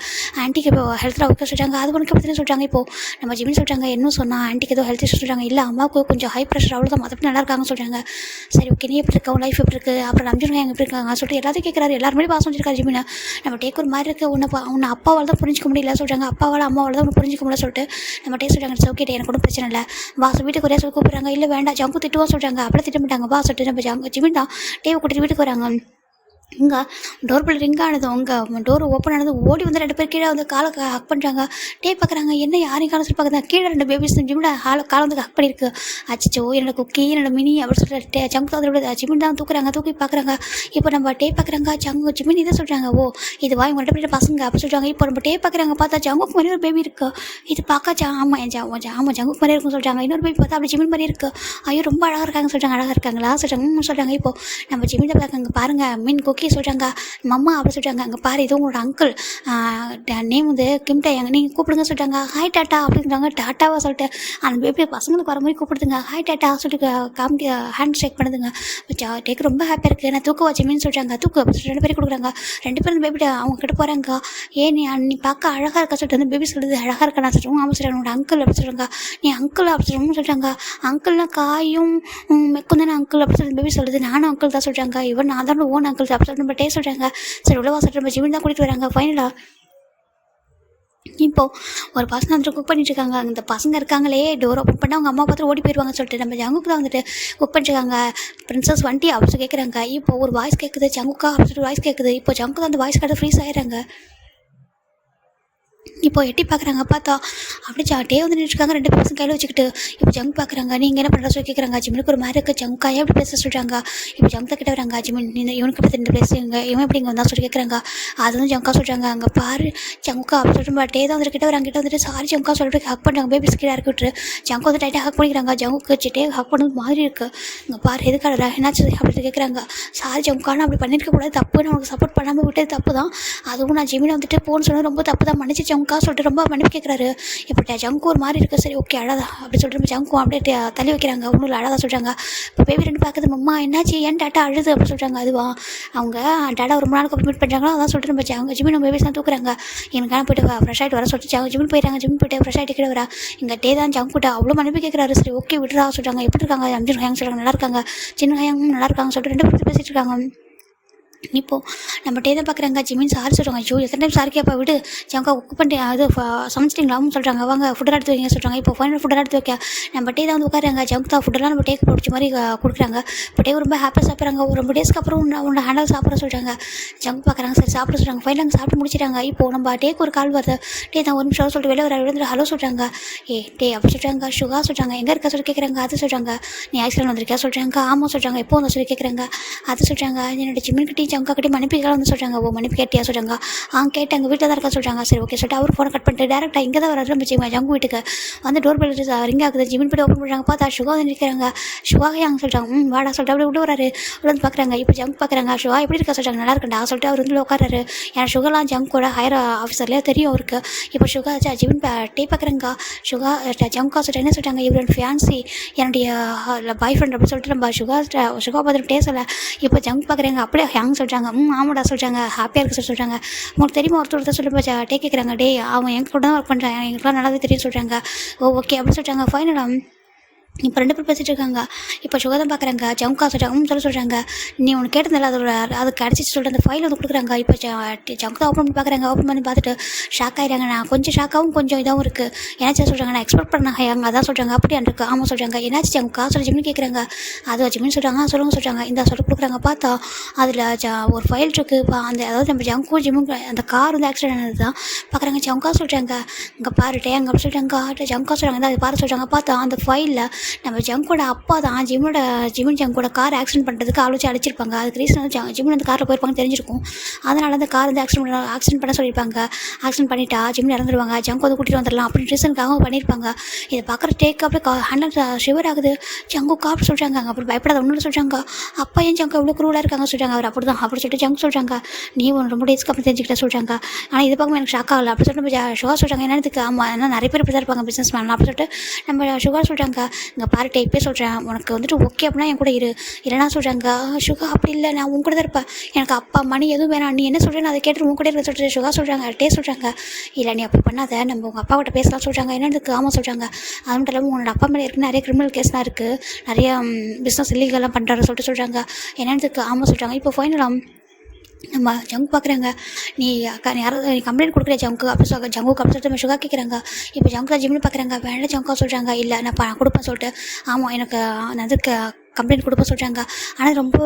ஆன்ட்டிக்கு இப்போ ஹெல்த்தில் ஓகே சொல்கிறாங்க. அது உனக்கு எப்படி சொல்கிறாங்க. இப்போது நம்ம ஜிமின் சொல்கிறாங்க. என்ன சொன்னால் ஆன்ட்டிக்கு ஏதோ ஹெல்த் இஷ்யூ சொல்கிறாங்க. இல்லை அம்மாவுக்கு கொஞ்சம் ஹை ப்ரெஷர் அவ்வளோதான், மற்றபடி நல்லா இருக்காங்கன்னு சொல்கிறாங்க. சரி ஓகே நீ எப்படி இருக்கா, உன் லைஃப் எப்படி இருக்குது, அப்புறம் நம்பிடுங்க எங்கே எப்படி இருக்காங்க சொல்லிட்டு எல்லாத்தையும் கேட்குறாரு. எல்லாருமே பாசம் வச்சிருக்காரு ஜிமினா. நம்ம டேக்கு ஒரு மாதிரி இருக்குது, உன்னை அப்பாவால் தான் புரிஞ்சிக்க முடியல சொல்கிறாங்க. அப்பாவால் அம்மாவால் தான் உன்னை புரிஞ்சிக்க முடியல சொல்லிட்டு நம்ம டே சொல்கிறாங்க. ஓகே டே எனக்கு ஒன்றும் பிரச்சனை இல்லை வா வீட்டுக்கு ஒரே சொல்லி கூப்பிட்றாங்க. இல்லை வேண்டாம் ஜங்கு திட்டுவா சொல்கிறாங்க. அப்படியே திட்டமாட்டாங்க வா சொல்லிட்டு நம்ம ஜிமின் தான் டேவை கூட்டிட்டு வீட்டுக்கு வராங்க. இங்கே டோர் பில் ரிங் ஆனது, அவங்க டோர் ஓப்பன் ஆனது, ஓடி வந்து 2 பேர் கீழே வந்து காலை ஹக் பண்ணுறாங்க. டே பார்க்குறாங்க என்ன யாரையும் காலை சொல்லி பார்க்குறாங்க. கீழே 2 பேபிஸ் ஜிமின் காலை வந்து ஹக் பண்ணியிருக்கு. அச்சோ என்னோட குக்கி என்னோட மினி அப்படின்னு சொல்லிட்டு ஜங்கு தான் ஜிமின் தான் தூக்கி பார்க்குறாங்க. இப்போ நம்ம டே பார்க்குறாங்க. ஜிமின் இதை சொல்கிறாங்க. ஓ இது வா இவங்கள்ட்ட போய்ட்டு பசங்க அப்படி சொல்கிறாங்க. இப்போ நம்ம டே பார்க்குறாங்க. பார்த்தா ஜங்குக்கு மாதிரி ஒரு பேபி இருக்குது. இது பார்க்க ஆமாம் ஜங்குக்கு மாதிரி இருக்குன்னு சொல்கிறாங்க. இன்னொரு பேபி பார்த்தா அப்படி ஜிமின் மாதிரி இருக்குது. ஐயோ ரொம்ப அழகாக இருக்காங்க சொல்கிறாங்க. அழகாக இருக்காங்களா சொல்கிறாங்க. இப்போ நம்ம ஜிமின் பார்க்குறாங்க. பாருங்கள் மீன் குக்கி சொல்கிறாங்க. மம்மா அப்படி சொல்கிறாங்க. அங்கே பாரு இது உங்களோட அங்கிள் நேம் வந்து கிம்டா நீங்கள் கூப்பிடுங்க சொல்கிறாங்க. ஹாய் டாட்டா அப்படிங்கிறாங்க. டாட்டாவா சொல்லிட்டு அந்த பேபி பசங்களுக்கு வர மாதிரி கூப்பிடுதுங்க. ஹாய் டாட்டா சொல்லிட்டு காமிட்டி ஹேண்ட் ஷேக் பண்ணுதுங்க. டேக்கு ரொம்ப ஹாப்பியாக இருக்குது. நான் தூக்க வச்சுமேன்னு சொல்கிறாங்க. தூக்கு அப்படி சொல்லிட்டு 2 பேரும் கொடுக்குறாங்க. 2 பேரும் பேபிட்ட அவங்க கிட்ட போகிறாங்க. நீ பார்க்க அழகாக இருக்கா சொல்லிட்டு அந்த பேபி சொல்லுது. அழகாக இருக்கா நான் சொல்கிறோம். ஆமாம் சொல்கிறாங்க. உன்னோட அங்கிள் அப்படி சொல்கிறாங்க. நீ அங்கிள் அப்படி சொல்லணும்னு சொல்கிறாங்க. அங்கிள்லாம் காயும் மெக்கும் தானே அங்கிள் அப்படி சொல்லி பேபி சொல்லுது. நானும் அங்கிள் தான் சொல்கிறாங்க. இவன் நான் தான் ஓன் அங்கிள் அப்படி சொல்லிட்டு நம்ம டே சொல்கிறாங்க. சரி உள்ளவா சொல்லிட்டு நம்ம ஜிமின் தான் கூட்டிகிட்டு வராங்க. ஃபைனலாக இப்போது ஒரு பசங்க வந்துட்டு குக் பண்ணிட்டுருக்காங்க. அந்த பசங்க இருக்காங்களே டோர் ஓப்பன் பண்ணால் அவங்க அம்மா பார்த்து ஓடி போயிடுவாங்க சொல்லிட்டு நம்ம ஜங்குக்கு தான் வந்துட்டு குக் பண்ணிட்டுருக்காங்க. பிரின்சஸ் வண்டி அப்படின்னு கேட்குறாங்க. இப்போ ஒரு வாய்ஸ் கேட்குது ஜங்குக்கா அப்படின்னு வாய்ஸ் கேட்குது. இப்போ ஜங்கு தான் அந்த வாய்ஸ் கேட்டு ஃப்ரீஸ் ஆகிடுறாங்க. இப்போ எட்டி பார்க்குறாங்க, பார்த்தா அப்படியே டே வந்து நின்றுருக்காங்க 2 பசங்க கையில் வச்சுக்கிட்டு. இப்போ ஜங்க் பார்க்குறாங்க, நீங்கள் என்ன பண்ணுற சொல்லி கேட்குறாங்க. ஜிமினுக்கு ஒரு மாதிரி இருக்குது, ஜங்காயே அப்படி பேச சொல்கிறாங்க. இப்போ ஜங்க் கிட்ட வராங்க, ஜிமின் இந்த இவனுக்கு பற்றி 2 பிளேஸ் இவன் எப்படி இங்கே வந்தால் சொல்லி கேட்குறாங்க. அது வந்து ஜங்கா சொல்கிறாங்க, அங்கே பாரு ஜங்கா அப்படி சொல்லிட்டு டே தான் வந்து கிட்ட வராங்க. கிட்ட வந்துட்டு சாரி ஜங்கா சொல்லிட்டு ஹக் பண்ணுறாங்க. பேபிஸ் கிட்ட இறக்கி விட்டுரு. ஜங்கு வந்து டைட்டாக ஹக் பண்ணிக்கிறாங்க. ஜங்குக்கு டே ஹக் பண்ணது மாதிரி இருக்குது. இங்கே பாரு எதுக்காடா என்னாச்சு அப்படின்னு கேட்குறாங்க. சாரி ஜங்கானா அப்படி பண்ணியிருக்கக்கூடாது, தப்பு, நான் உனக்கு சப்போர்ட் பண்ணாமல் விட்டது தப்பு தான். அதுவும் நான் ஜிமினை வந்துட்டு போன்னு சொன்னது ரொம்ப தப்பு தான், மன்னிச்சு ஜங்கா சொல்லிட்டு ரொம்ப மன்னிப்பு கேட்குறாரு. இப்போ ஜங்கு ஒரு மாதிரி இருக்குது. சரி ஓகே அழாதா அப்படி சொல்லிட்டு நம்ம ஜங்கு அப்படியே தள்ளி வைக்கிறாங்க. ஒன்றும் அழகா சொல்கிறாங்க. இப்போ பேபி 2 பார்க்குது, மம்மா என்னாச்சு ஏன் டாட்டா அழுது அப்படின்னு சொல்கிறாங்க. அதுவா அவங்க டாட்டா ரொம்ப நாளுக்கு அப்புறம் மீட் பண்ணுறாங்களோ அதான் சொல்லிட்டு நம்ம ஜங்கு ஜிமின் நம்ம பேபிஸ் தான் தூக்குறாங்க. எனக்கான போய்ட்டு ஃப்ரெஷ் ஆகிட்டு வர சொல்லிட்டு ஜிமின் போயிட்டாங்க. ஜிமின் போய்ட்டு ஃப்ரெஷ் ஆகிட்டு கிட்ட வரா. இங்கே டே தான் ஜங்கு கிட்ட அவ்வளோ மன்னிப்பு கேட்குறாரு. சரி ஓகே விட்டுறா சொல்கிறாங்க. எப்படி இருக்காங்க அம்ஜின் ஹேங் சொல்கிறாங்க, நல்லா இருக்காங்க. சின்ன ஹேங் நல்லா இருக்காங்க சொல்லிட்டு 2 பேரும் பேசிகிட்டு இருக்காங்க. இப்போது நம்ம டே தான் பார்க்குறாங்க. ஜிமின் சாரி சொல்கிறாங்க. ஐயோ எத்தனை டைம் சாரி கேப்பா விடு ஜங்கா குக் பண்ணிட்டு அது சமைச்சிட்டிங்களாவும் சொல்கிறாங்க. வாங்க ஃபுட்டெல்லாம் எடுத்து வைங்க சொல்கிறாங்க. இப்போ ஃபைனல் ஃபுட்டெல்லாம் எடுத்து வைக்க நம்ம டே தான் வந்து உட்காருங்க. ஜங்க் தான் ஃபுட்டெல்லாம் நம்ம டேக்கு பிடிச்ச மாதிரி கொடுக்குறாங்க. இப்போ டே ரொம்ப ஹாப்பியாக சாப்பிட்றாங்க. ஒரு 2 டேஸ்க்கு அப்புறம் உன்னை ஹேண்டில் சாப்பிட சொல்கிறாங்க. ஜங்க் பார்க்குறாங்க. சரி சாப்பிட சொல்கிறாங்க. ஃபைனல் அங்கே சாப்பிட்டு முடிச்சிட்டாங்க. இப்போது நம்ம டேக்கு ஒரு கால் வருது. டே தான் ஒரு நிமிஷம் சொல்லிட்டு வெளியே வர விழுந்து ஹலோ சொல்கிறாங்க. டே அப்படி சொல்கிறாங்க. சுகா சொல்கிறாங்க. எங்கே இருக்கா சொல்லி கேட்குறாங்க. அது சொல்கிறாங்க. நீ ஆக்சிடென்ட் வந்திருக்கா சொல்கிறாங்க. ஆமாம் சொல்கிறாங்க. எப்போ வந்து சொல்லி கேட்குறாங்க. அது சொல்கிறாங்க. என்னோட ஜிமின் கிட்டே ஜங்கா கிட்டே மன்னிப்பு வந்து சொல்கிறாங்க. ஓ மன்னிப்பு கேட்டியா சொல்கிறாங்க. கேட்டாங்க வீட்டில் தான் இருக்கா சொல்கிறாங்க. சரி ஓகே சொல்லிட்டு அவர் ஃபோனை கட் பண்ணிட்டு டேரெக்டாக இங்கே தான் வர நம்ம ஜங்கு வீட்டுக்கு வந்து டோர் பெல் ரிங் ஆகுது. ஜிமின் போய்ட்டு ஓப்பன் பண்ணுறாங்க. பார்த்தா சுகா வந்து நிற்கிறாங்க. சுகாக அங்கே சொல்கிறாங்க. வாடா சொல்லிட்டு அப்படி விட்டு வராரு. வந்து பார்க்குறாங்க. இப்போ ஜங்க் பார்க்குறாங்க. சுகா எப்படி இருக்கா சொல்கிறாங்க. நல்லா இருக்கண்டா சொல்லிட்டு அவர் வந்து உட்காராரு. ஏன்னா சுகாலாம் ஜங்கோட ஹையர் ஆஃபீஸர்லேயே தெரியும் அவருக்கு. இப்போ சுகா ஜிமின் டே பார்க்குறாங்க. சுகா ஜங்கா சொல்லிட்டு என்ன சொல்கிறாங்க. இவரோட ஃபியான்சி என்னுடைய பாய் ஃப்ரெண்ட் அப்படின்னு சொல்லிட்டு நம்ம சுகா பார்த்துட்டு பேசலை. இப்போ ஜங்க் பார்க்குறாங்க. அப்படியே ஹேங் சொல்கிறாங்க. ஆமாடா சொல்கிறாங்க. ஹாப்பியாக இருக்க சொல்கிறாங்க. உங்களுக்கு தெரியுமா ஒருத்தர் சொல்லி டே கேட்குறாங்க. டே அவன் எங்க கூட தான் ஒர்க் பண்ணுறான், எங்களுக்குலாம் நல்லாவே தெரியும் சொல்கிறாங்க. ஓகே அப்படின்னு சொல்கிறாங்க. ஃபைனலாக இப்போ 2 பேர் பேசிகிட்டு இருக்காங்க. இப்போ சுகாதான் பார்க்குறாங்க. ஜங்கா சொல்கிறாங்க. சொல்கிறாங்க நீ உனக்கு கேட்டதில்ல அதோட அது கிடச்சிச்சு சொல்லிட்டு அந்த ஃபைல் வந்து கொடுக்குறாங்க. இப்போ ஜங்கா ஓப்பன் பண்ணி பார்க்குறாங்க. ஓப்பன் பண்ணி பார்த்துட்டு ஷாக் ஆகிடுறாங்க. நான் கொஞ்சம் ஷாக்காகவும் கொஞ்சம் இதாகவும் இருக்குது. என்னாச்சு சொல்கிறாங்க. நான் எக்ஸ்பெக்ட் பண்ணாங்க அங்கே அதான் சொல்கிறாங்க. அப்படி இருக்குது. ஆமாம் சொல்கிறாங்க. என்னாச்சு ஜங்கா சொல்லி ஜிமின் கேட்குறாங்க. அது ஜிமின் சொல்கிறாங்க. சொல்லுங்க சொல்கிறாங்க. இந்த சொல்லி கொடுக்குறாங்க. பார்த்தா அதில் ஒரு ஃபைல் இருக்குது. அந்த அதாவது நம்ம ஜங்கும் ஜிம்மும் அந்த கார் வந்து ஆக்சிடென்ட் ஆனது தான் பார்க்குறாங்க. ஜங்கா சொல்கிறாங்க. இங்கே பாரு டே அங்கே அப்படி சொல்கிறாங்க. ஜங்கா சொல்கிறாங்க. அது பாரு சொல்கிறாங்க. பார்த்தா அந்த ஃபைலில் நம்ம ஜங்கோட அப்பா தான் ஜிமின் ஜங்கோட கார் ஆக்சிடென்ட் பண்ணுறதுக்கு ஆலோசி அடிச்சிருப்பாங்க. அதுக்கு ரீசன் வந்து ஜிமின் அந்த காரில் போயிருப்பாங்க தெரிஞ்சிருக்கும். அதனால அந்த கார் வந்து ஆக்சிடென்ட் பண்ண சொல்லியிருப்பாங்க. ஆக்சிடென்ட் பண்ணிட்டா ஜிமின் இறந்துருவாங்க. ஜங்கோ வந்து கூட்டிகிட்டு வந்துடலாம் அப்படின்னு ரீசனுக்காக பண்ணியிருப்பாங்க. இதை பார்க்குற டேக்கு அப்படியே ஹேண்டில் ஷிவர் ஆகுது. ஜங்கோ காப்பு சொல்கிறாங்க. அப்படி பயப்படாத ஒன்று சொல்கிறாங்க. அப்பா ஏன் ஜங்கோ இவ்வளோ குரூலாக இருக்காங்க சொல்கிறாங்க. அவர் அப்படி தான் அப்படி சொல்லிட்டு ஜங்க் சொல்கிறாங்க. நீ ரொம்ப டேஸ்க்கு அப்புறம் தெரிஞ்சுக்கிட்ட சொல்கிறாங்க. ஆனால் இது பார்க்கும் எனக்கு ஷாக் ஆகலை அப்படி சொல்லிட்டு நம்ம சுகா சொல்கிறாங்க. என்னதுக்கு ஆமாம் ஏன்னா நிறைய பேர் இப்படி தான் இருப்பாங்க பிஸ்னஸ் மேன் அப்படி சொல்லிட்டு நம்ம சுகா சொல்கிறாங்க. இங்கே பாரு டேக் போய் சொல்கிறேன் உனக்கு வந்துட்டு ஓகே அப்படின்னா என் கூட இரு, இல்லைனா சொல்கிறாங்க. சுகா அப்படி இல்லை நான் உன் கூட தான் இருப்பேன், எனக்கு அப்பா மணி எதுவும் வேணாம், நீ என்ன சொல்கிறேன்னு அதை கேட்டு உன் கூட இருக்க சொல்லிட்டு சுகா சொல்கிறாங்க. டே சொல்கிறாங்க. இல்லை நீ அப்படி பண்ணாத, நம்ம உங்கள் அப்பா கிட்ட பேசலாம் சொல்கிறாங்க. என்னதுக்கு ஆமாம் சொல்கிறாங்க. அது மட்டும் இல்லாமல் உன்னோட அப்பா மேலே இருக்குது நிறைய கிரிமினல் கேஸ்லாம் இருக்குது, நிறைய பிஸ்னஸ் இல்லீகலாம் பண்ணுறாரு சொல்கிறாங்க. என்னதுக்கு ஆமாம் சொல்கிறாங்க. இப்போ ஃபைனலாக நம்ம ஜங்கு பார்க்குறாங்க. நீ யாராவது நீ கம்ப்ளைண்ட் கொடுக்குற ஜங்கு அப்படி ஜங்குக்கு அப்படி சொல்லிட்டு நம்ம சுகா கேட்குறாங்க. இப்போ ஜங்கு தான் ஜிம்னு பார்க்குறாங்க. வேண்டாம் ஜங்கா சொல்கிறாங்க. இல்லை நான் கொடுப்பேன் சொல்லிட்டு. ஆமாம் எனக்கு நான் அதுக்கு கம்ப்ளைண்ட் கொடுப்ப சொல்கிறாங்க. ஆனால் ரொம்ப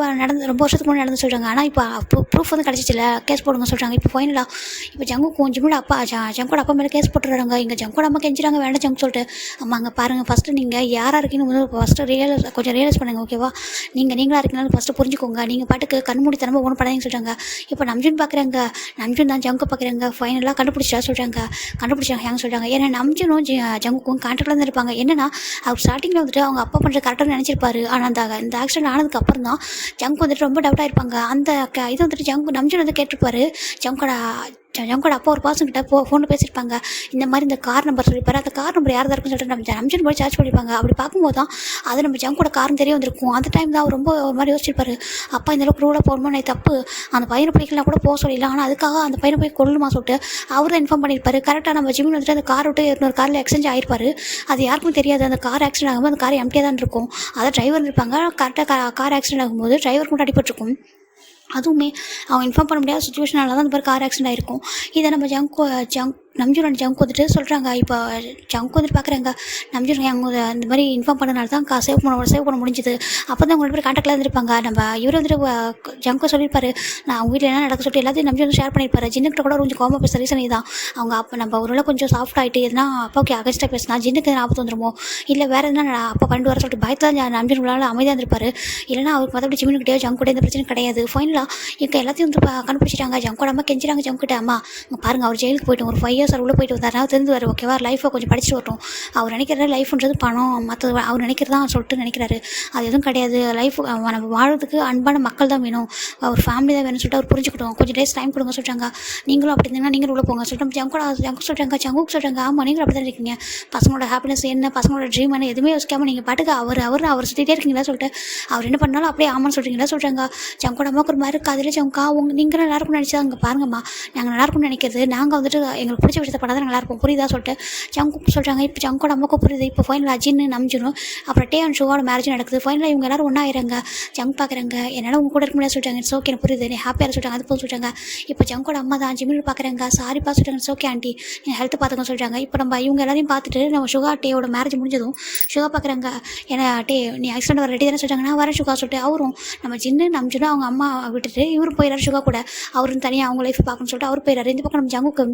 வருஷத்துக்கு முன்னாடி நடந்து சொல்கிறாங்க. ஆனால் இப்போ ப்ரூஃப் வந்து கிடச்சிச்சில்ல, கேஸ் போடுங்க சொல்கிறாங்க. இப்போ ஃபைனலாக இப்போ ஜங்கு ஜிம்மோட அப்பா ஜங்கோட அப்பா மேலே கேஸ் போட்டுறாங்க. இங்கே ஜங்கோட அம்மா கெஞ்சுறாங்க வேண்டாம் ஜங்கு சொல்லிட்டு. அம்மா அங்கே பாருங்கள் ஃபஸ்ட்டு நீங்கள் யாராக இருக்கீங்கன்னு வந்து ஃபஸ்ட்டு கொஞ்சம் ரியலைஸ் பண்ணுங்கள் ஓகேவா. நீங்களாக இருக்கீங்கன்னு ஃபஸ்ட்டு புரிஞ்சுக்கோங்க. நீங்கள் பாட்டுக்கு கண்மூடித்தனமாக ஒன்றும் பண்ணாதீங்கன்னு சொல்கிறாங்க. இப்போ நம்ஜுன் பார்க்குறாங்க. நம்ஜுன் தான் ஜங்கு பார்க்குறாங்க. ஃபைனலாக கண்டுபிடிச்சா சொல்கிறாங்க. கண்டுபிடிச்சாங்க ஹேங் சொல்கிறாங்க. ஏன்னா நம்ஜுனும் ஜங்குக்கும் கான்டாக்டில் தான் இருப்பாங்க. என்னன்னா அவர் ஸ்டார்டிங்கில் வந்துட்டு அவங்க அப்பா பண்ணுற கரெக்டாக நினச்சிருப்பாரு. ஆனால் இந்த ஆக்சிடென்ட் ஆனதுக்கு அப்புறம் தான் ஜங்கு வந்துட்டு ரொம்ப டவுட்டாக இருப்பாங்க. அந்த இது வந்துட்டு நம்ஜுன் வந்து கேட்டிருப்பாரு. ஜங்கோட அப்பா ஒரு பர்சன்கிட்ட ஃபோனில் பேசியிருப்பாங்க. இந்த மாதிரி இந்த கார் நம்பர் சொல்லிப்பாரு. அந்த கார் நம்பர் யார் தான் இருக்குன்னு சொல்லிட்டு நம்ம நம்ஜுன் போய் சார்ஜ் பண்ணியிருப்பாங்க. அப்படி பார்க்கும்போது தான் அது நம்ம ஜங்கோட கார்னு தெரிய வந்திருக்கும். அந்த டைம் தான் அவர் ரொம்ப ஒரு மாதிரி யோசிச்சிருப்பாரு. அப்பா இந்த அளவுக்கு ரூலாக போகணுமா நான் தப்பு, அந்த பையனை பிடிக்கலாம் கூட போக சொல்லிடலாம், ஆனால் அதுக்காக அந்த பையனை போய் கொள்ளணுமா சொல்லிட்டு அவர் தான் இன்ஃபார்ம் பண்ணியிருப்பாரு. கரெக்டாக நம்ம ஜிம்மில் வந்துட்டு அந்த கார் விட்டு இன்னொரு காரில் எக்ஸ்சேஞ்ச் ஆகிருப்பாரு. அது யாருக்கும் தெரியாது. அந்த கார் ஆக்சிடென்ட் ஆகும்போது அந்த கார் எம்டியாக தான் இருக்கும். அதை டிரைவர் இருப்பாங்க. கரெக்டாக கார் ஆக்சிடென்ட் ஆகும்போது டிரைவருக்கு மட்டும் அடிபட்டிருக்கும். அதுவுமே அவங்க இன்ஃபார்ம் பண்ண முடியாத சுச்சுவேஷனால தான் இந்த மாதிரி கார் ஆக்சிடென்ட் ஆகிருக்கும். இதை நம்ம நம்ஜூன் அண்ட் ஜங்க் வந்துட்டு சொல்கிறாங்க. இப்போ ஜங்க் வந்துட்டு பார்க்குறாங்க, நம்ஜூன் அவங்க இந்த மாதிரி இன்ஃபார்ம் பண்ணனால தான் சேவ் பண்ண முடிஞ்சுது. அப்போ தான் உங்களை பேர் கான்டாக்டில் இருந்திருப்பாங்க. நம்ம இவர் வந்துட்டு ஜங்க்கு சொல்லியிருப்பாரு, நான் அவங்க வீட்டில் என்ன நடக்க சொல்லிட்டு எல்லாத்தையும் நம்ஜூன் வந்து ஷேர் பண்ணியிருப்பாரு. ஜின்னுக்கிட்ட கூட கொஞ்சம் கோமா பேச ரீசன் இதுதான். அவங்க அப்போ நம்ம ஒரு கொஞ்சம் சாஃப்ட் ஆகிட்டு எதுனா அப்பாவுக்கு அகஸ்ட்டாக பேசினா ஜின்னுக்கு எதுனா ஆபத்து வந்துருமோ, இல்லை வேறு எதுனா அப்போ கண்டு வர சொல்லிட்டு பயத்தில் தான் நம்ஜூன் உங்களால் அமைதியாக இருந்திருப்பாரு. இல்லைனா அவருக்கு மற்றபடி ஜிம்முக்கிட்டே ஜங்க் கூட எந்த பிரச்சனையும் கிடையாது. ஃபைனலாக இங்கே எல்லாத்தையும் வந்து கண்டுபிடிச்சிட்டாங்க. ஜங்கோட அம்மா கெஞ்சிறாங்க ஜங்கிட்ட, அம்மா இங்கே பாருங்கள், அவர் ஜெயிலுக்கு போய்ட்டு ஒரு 5 இயர்ஸ் உள்ளே போயிட்டு வந்தாருனா தெரிஞ்சுவார், ஓகேவா, லைஃப்பை கொஞ்சம் படிச்சுட்டு வரட்டும். அவர் நினைக்கிற லைஃப்ன்றது பணம், மற்ற அவர் நினைக்கிறதான் சொல்லிட்டு நினைக்கிறாரு. அது எதுவும் கிடையாது. லைஃப் நம்ம வாழ்றதுக்கு அன்பான மக்கள் தான் வேணும், ஒரு ஃபேமிலி தான் வேணும்னு சொல்லிட்டு அவர் புரிஞ்சுக்கிட்டோம். கொஞ்சம் டேஸ் டைம் கொடுங்க சொல்லிட்டாங்க. நீங்களும் அப்படி இருந்தீங்கன்னா நீங்களும் உள்ள போங்க சொல்லிட்டு ஜங்கு சொல்கிறாங்க. ஜங்குக்கு சொல்கிறாங்க, ஆமாம் நீங்களும் அப்படி தான் இருக்கீங்க, பசங்களோட ஹாப்பினஸ் என்ன, பசங்களோட ட்ரீம் என்ன எதுவுமே யோசிக்காமல் நீங்கள் பாட்டுக்கு அவர் சுற்றிட்டே இருக்கீங்களா சொல்லிட்டு அவர் என்ன பண்ணாலும் அப்படியே ஆமான்னு சொல்கிறீங்களா சொல்கிறாங்க. ஜங்கோட அம்மாவுக்கு ஒரு மாதிரி இருக்குது. அதில் ஜங்கா நீங்கள் நல்லா இருக்கும்னு நினச்சா அங்கே பாருங்கம்மா, நாங்கள் நல்லா இருக்கும்னு நினைக்கிறது, நாங்கள் வந்துட்டு எங்களுக்கு பிடிச்ச விஷயத்தை பண்ணால் தான் நல்லா இருக்கும், புரியுதா சொல்லிட்டு ஜங்கு சொல்கிறாங்க. இப்போ ஜங்கோட அம்மாவுக்கு புரியுது. இப்போ ஃபைனல் அஜின்னு நம்பிச்சிடும். அப்புறம் டே அண்ட் ஷோவோட மேரேஜ் நடக்குது. ஃபைனலாக இவங்க எல்லாரும் ஒன்றா ஆயிடுறாங்க. ஜங்க் பார்க்குறாங்க, என்னால் உங்க கூட இருக்க முடியாது சொல்லிட்டாங்க. இட்ஸ் ஓகே, எனக்கு புரியுது, நீ ஹாப்பியாக சொல்லிட்டாங்க. அது போதும் சொல்லிட்டாங்க. இப்போ ஜங்கோட அம்மா தான் ஜிம்மில் பார்க்குறாங்க. சாரிப்பா சொல்லிட்டாங்க. இட்ஸ் ஓகே ஆண்டி, என் ஹெல்த் பார்த்துக்கன்னு சொல்லிட்டாங்க. இப்போ நம்ம இவங்க எல்லாரையும் பார்த்துட்டு நம்ம சுகா டேயோட மேரேஜ் முடிஞ்சதும் சுகா பார்க்குறாங்க. ஏன்னா டே நீ ஆக்சிடென்ட் வர ரெடி தானே சொல்லிட்டாங்க. நான் வரேன் சுகா சொல்லிட்டு அவரும் நம்ம ஜின்னு நம்பிச்சுட்டு அவங்க அம்மா விட்டுட்டு இவரும் போயிடாரு சுகா கூட. அவரும் தனியாக அவங்க லைஃப் பார்க்கணும்னு சொல்லிட்டு அவர் போயிடாரு. இந்த பக்கம் நம்ம ஜங்குக்கு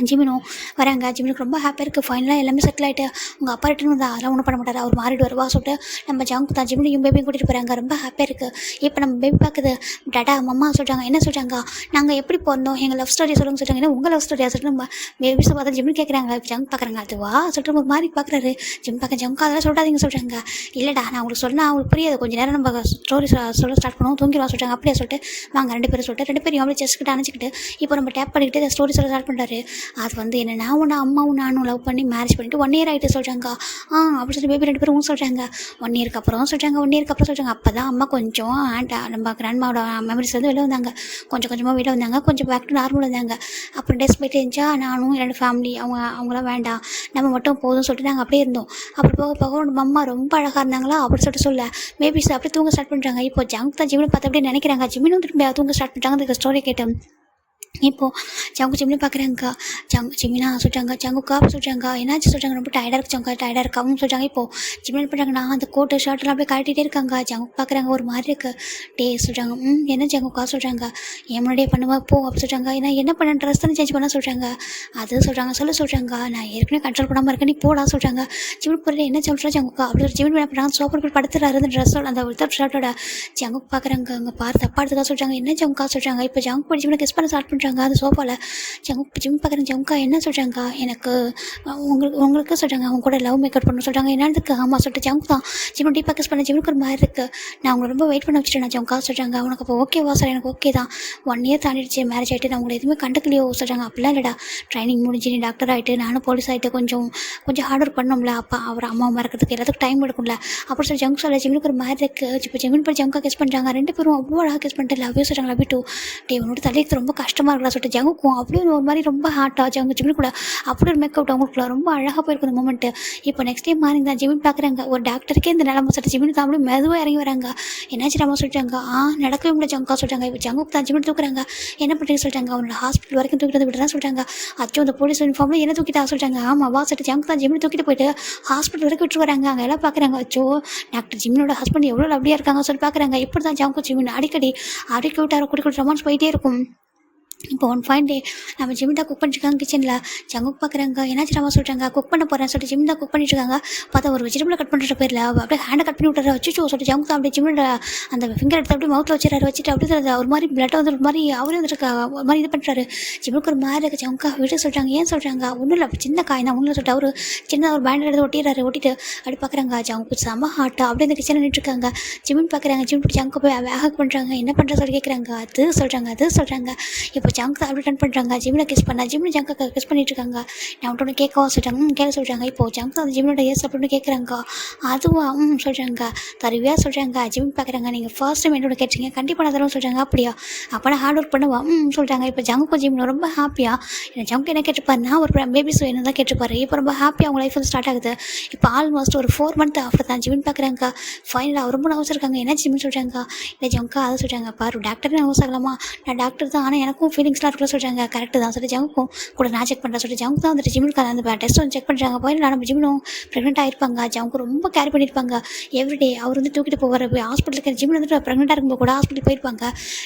ஜிமினும் வராங்க. ஜிமினுக்கு ரொம்ப ஹாப்பியாக இருக்குது. ஃபைனலாக எல்லாமே செட்டில் ஆகிட்டு உங்கள் அப்பா ரிட்டன் வந்து அதெல்லாம் ஒன்றும் பண்ண மாட்டார், அவர் மாறிட்டு வருவா சொல்லிட்டு நம்ம ஜங்கு தான் ஜிமினையும் பேபியும் கூட்டிகிட்டு போகிறாங்க. ரொம்ப ஹாப்பியாக இருக்குது. இப்போ நம்ம பேபி பார்க்குது. டாடா மம்மா சொல்கிறாங்க. என்ன சொல்கிறாங்க, நாங்கள் எப்படி பிறந்தோம், எங்கள் லவ் ஸ்டோரி சொல்லுங்க சொல்கிறாங்க. ஏன்னா உங்கள் லவ் ஸ்டோரியா சொல்லிட்டு நம்ம பேபிஸை பார்த்தா ஜிமின் கேட்குறாங்க. ஜங்க் பார்க்குறாங்க. அதுவா சொல்லிட்டு ஒரு மாதிரி பார்க்குறாரு. ஜிம் பார்க்க ஜங்கு அதெல்லாம் சொல்லிட்டாதீங்க சொல்கிறாங்க. இல்லைடா நான் உங்களுக்கு சொன்னால் அவங்களுக்கு புரியாது, கொஞ்சம் நேரம் நம்ம ஸ்டோரி சொல்ல ஸ்டார்ட் பண்ணுவோம், தூங்கிடுவா சொல்கிறாங்க. அப்படியே சொல்லிட்டு வாங்க 2 பேரும் சொல்லிட்டு 2 பேரும் அப்படியே செஸ்கிட்ட அணைச்சிக்கிட்டு இப்போ நம்ம டேப் பண்ணிக்கிட்டு ஸ்டோரி சொல்ல ஸ்டார்ட் பண்ணுறாரு. அது வந்து என்ன, நான் ஒன்று அம்மாவும் நானும் லவ் பண்ணி மேரேஜ் பண்ணிவிட்டு 1 year ஆகிட்டு சொல்கிறாங்க. அப்படி சொல்லி பேபி 2 பேரும் சொல்கிறாங்க. 1 yearக்கு அப்புறம் சொல்கிறாங்க. 1 yearக்கு அப்புறம் சொல்கிறாங்க. அப்போ தான் அம்மா கொஞ்சம் நம்ம கிராண்ட்மாவோட மெமரிஸ் வந்து வெளில வந்தாங்க. கொஞ்சம் கொஞ்சமாக வெளில வந்தாங்க. கொஞ்சம் பேக் டு நார்மல் வந்தாங்க. அப்புறம் டேஸ் போயிட்டு இருந்துச்சா நானும் 2 ஃபேமிலி அவங்களாம் வேண்டாம், நம்ம மட்டும் போதும்னு சொல்லிட்டு நாங்கள் அப்படியே இருந்தோம். அப்படி போக போக நம்ம அம்மா ரொம்ப அழகாக இருந்தாங்களா அப்படி சொல்லிட்டு பேபிஸ் அப்படியே தூங்க ஸ்டார்ட் பண்ணுறாங்க. இப்போ ஜங்க் தான் ஜிமினை பார்த்து அப்படியே நினைக்கிறாங்க. ஜிமினும் திரும்பி தூங்க ஸ்டார்ட் பண்ணுறாங்க. அந்த ஸ்டோரி கேட்டேன். இப்போது ஜங்கு ஜிம்னு பார்க்குறாங்க. ஜிமினா சொல்கிறாங்க. ஜங்குக்கா சொல்கிறாங்க. என்னாச்சு சொல்கிறாங்க. ரொம்ப டயர்டாக இருக்கு ஜங்கா, டயர்டாக இருக்காவும் சொல்கிறாங்க. இப்போது ஜிம்னு பண்ணுறாங்கன்னா அந்த கோட்டு ஷர்ட்லாம் அப்படியே காட்டிகிட்டே இருக்காங்க. ஜங்கு பார்க்குறாங்க. ஒரு மாதிரி இருக்குது. டே சொல்கிறாங்க. என்ன ஜங்குக்கா சொல்கிறாங்க. என் முன்னாடியே பண்ணுவா போ அப்படி சொல்கிறாங்க. ஏன்னா என்ன பண்ண ட்ரெஸ் தானே சேஞ்ச் பண்ண சொல்கிறாங்க. அது சொல்கிறாங்க. சொல்கிறாங்க. நான் ஏற்கனவே கண்ட்ரோல் பண்ணாமல் இருக்கேன், நீ போடா சொல்கிறாங்க. ஜிம்முக்கு போகிற என்ன சொல்கிறா ஜங்குக்கா அப்படி ஒரு ஜிம்னு என்ன பண்ணுறாங்க. சோப்பர் போய் படுத்துறாரு அந்த ட்ரெஸ்ஸோட அந்த வித்தவுட் ஷர்ட்டோட. ஜங்குக்கு பார்க்குறாங்க. அங்கே பாரு தப்பா எடுத்துக்கா சொல்கிறாங்க. என்ன ஜங்குக்கா சொல்கிறாங்க. இப்போ ஜங்கு போய் ஜிம்னை கிஸ் பண்ண ஸ்டார்ட் பண்ணுறாங்க அது சோஃபாவில். ஜிம் பார்க்குறேன். ஜங்கா என்ன சொல்கிறாங்க. எனக்கு உங்களுக்கு சொல்கிறாங்க. அவங்க கூட லவ் மேக்கப் பண்ண சொல்கிறாங்க. என்னதுக்கு ஆமாம் சொல்லிட்டு ஜங்கு தான் ஜிம் டீப்பாக கிஸ் பண்ண. ஜிம்முக்கு ஒரு மாதிரி இருக்குது. நான் உங்களை ரொம்ப வெயிட் பண்ண வச்சுட்டேன். நான் ஜங்கா சொல்கிறாங்க. உனக்கு அப்போ ஓகேவா சார். எனக்கு ஓகே தான். 1 year தாண்டிடுச்சு மேரேஜ் ஆகிட்டு, நான் உங்களை எதுவுமே கண்டுக்கலையோ சொல்கிறாங்க. அப்படிலாம் இல்லைடா, ட்ரைனிங் முடிஞ்சு நீ டாக்டர் ஆகிட்டு நானும் போலீஸ் ஆகிட்டு கொஞ்சம் ஹார்ட் ஒர்க் பண்ணோம்ல, அப்பா அவர் அம்மா மறக்கிறதுக்கு எல்லாத்துக்கும் டைம் எடுக்கும்ல அப்படி சொல்லி ஜங்கு சொல்ல. ஜிம்முக்கு ஒரு மாதிரி இருக்குது. இப்போ ஜிமின் போய் ஜங்கா கிஸ் பண்ணுறாங்க. 2 பேரும் அவ்வளோ அழகாக கிஸ் பண்ணிட்டு லவ்வே சொல்கிறாங்க. லவ் டூ டே உன்னோட தலைக்கு ரொம்ப கஷ்டமாக இருக்கலாம் சொல்லிட்டு ஜங்குக்கும் அப்படியே ஒரு மாதிரி ரொம்ப ஹார்ட்டாக ஜங்கு ஜிமின் கூட அப்படி ஒரு மேக்கப் அவங்களுக்குள்ள ரொம்ப அழகாக போயிருக்கும் அந்த மூமெண்ட்டு. இப்போ நெக்ஸ்ட் டைம் மாறி தான் ஜிமின் பார்க்குறாங்க. ஒரு டாக்டருக்கே இந்த நிலமை சொல்லிட்டு ஜிமினுக்கு அப்படியே மெதுவாக இறங்கி வராங்க. என்னாச்சு நம்ம சொல்லிட்டாங்க. நடக்கவே முடியல ஜங்கா சொல்கிறாங்க. இப்போ ஜங்குக்கு தான் ஜிமின் தூக்குறாங்க. என்ன பண்ணுறீங்க சொல்லிட்டாங்க. அவனோட ஹாஸ்பிட்டல் வரைக்கும் தூக்கிட்டு வந்து விட்டுதான் சொல்லிட்டாங்க. அச்சோ அந்த போலீஸ் யூனிஃபார்மில் என்ன தூக்கிட்டா சொல்லிட்டாங்க. ஆமாம் வா சொல்லிட்டு ஜங்கு தான் ஜிமின் தூக்கிட்டு போயிட்டு ஹாஸ்பிட்டல் வரைக்கும் விட்டு வராங்க. அங்கே எல்லாம் பார்க்குறாங்க. அச்சோ டாக்டர் ஜிமினோட ஹஸ்பண்ட் எவ்வளோ லவ்லியாக இருக்காங்க சொல்லி பார்க்குறாங்க. இப்படி தான் ஜங்கு ஜிமின் அடிக்கடி விட்டார குடி ரொமான்ஸ் போயிட்டே இருக்கும். இப்போ ஒன் ஃபைன் டே நம்ம ஜிம் தான் குக் பண்ணிட்டுருக்காங்க கிச்சனில். ஜங்குக்கு பார்க்குறாங்க. என்னாச்சு நம்ம சொல்கிறாங்க. குக் பண்ண போகிறேன்னு சொல்லிட்டு ஜிம் தான் குக் பண்ணிட்டு இருக்காங்க. பார்த்தா ஒரு வெஜிடபிள் கட் பண்ணுற பேரில் அப்படியே ஹேண்டை கட் பண்ணி விட்டுறாரு. வச்சு சொல்லிட்டு ஜங்கு தான் அப்படியே ஜிம்மோட அந்த ஃபிங்கர் எடுத்து அப்படியே மவுத்தில் வச்சுறாரு. வச்சுட்டு அப்படியே ஒரு மாதிரி பிளட் வந்து ஒரு மாதிரி அவரே வந்துட்டு ஒரு மாதிரி இது பண்ணுறாரு. ஜிம்முக்கு ஒரு மாதிரி இருக்குது. ஜங்கா வீட்டுக்கு சொல்கிறாங்க. ஏன் சொல்கிறாங்க. ஒன்றும் இல்லை சின்ன காய் தான் ஒன்றும் சொல்லிட்டு அவர் சின்ன ஒரு பேண்ட் எடுத்து ஒட்டிட்டு அப்படி பார்க்குறாங்க. ஜங்கு செம்ம ஹார்ட்டாக அப்படியே இந்த கிச்சனில் நின்றுருக்காங்க. ஜிம்மின் பார்க்குறாங்க. ஜிம் ஜங்கு போய் வேக பண்ணுறாங்க. என்ன பண்ணுற சொல்லி கேட்குறாங்க. அது சொல்கிறாங்க. இப்போ ஜங்கு அப்படி டன் பண்ணுறாங்க. ஜிம்மில் கிஸ் பண்ணா ஜிம்மில் ஜங்கா கிஸ் பண்ணிட்டு இருக்காங்க. நான் ஒன்று கேட்கவா சொல்கிறாங்க. கேட்க சொல்கிறாங்க. இப்போ ஜங்கு அந்த ஜிம்மினோட ஏஸ் அப்படின்னு கேட்குறாங்க. அதுவா சொல்கிறாங்க. தருவியா சொல்கிறாங்க. ஜிம் பார்க்குறாங்க. நீங்கள் ஃபர்ஸ்ட் டைம் என்னோட கேட்டீங்க, கண்டிப்பாக நான் தருவோம் சொல்கிறாங்க. அப்படியா அப்போ நான் ஹார்ட் ஒர்க் பண்ணுவா சொல்கிறாங்க. இப்போ ஜங்கு ஜிம்மில் ரொம்ப ஹாப்பியாக என்ன ஜங்கு என்ன கேட்டுப்பாரு. நான் ஒரு பேபிஸ் என்ன தான் கேட்டுப்பாரு. இப்போ ரொம்ப ஹாப்பியாக அவங்க லைஃப் வந்து ஸ்டார்ட் ஆகுது. இப்போ ஆல்மோஸ்ட் ஒரு 4 month ஆஃப்டர் தான் ஜிம் பார்க்குறாங்க. ஃபைனலாக ரொம்ப நர்வஸ் இருக்காங்க. என்ன ஜிம்னு சொல்கிறாங்க. இல்லை ஜங்கா அதை சொல்கிறாங்க. பாரு டாக்டர் நர்வஸ் ஆகலாமா. நான் டாக்டர் தான், ஆனால் எனக்கும் ஃபீலிங்ஸ்லாம் இருக்குன்னு சொல்கிறாங்க. கரெக்டு தான் சொல்லிட்டு ஜங்குக்கும் கூட நான் செக் பண்ணுறேன் சொல்லிட்டு ஜங்கு தான் வந்துட்டு ஜிம்முக்கு அந்த டெஸ்ட் வந்து செக் பண்ணுறாங்க. போய் நம்ம ஜிம்மும் ப்ரெக்னென்ட் ஆகிருப்பாங்க. ஜங்கு ரொம்ப கேர் பண்ணியிருப்பாங்க. எவ்ரிடே அவர் வந்து தூக்கிட்டு போவார். போய் ஹாஸ்பிட்டலுக்கு ஜிம்மில் வந்துட்டு ப்ரெக்னெண்ட்டாக இருக்கும்போது கூட ஹாஸ்பிட்டல் போயிருப்பாங்க.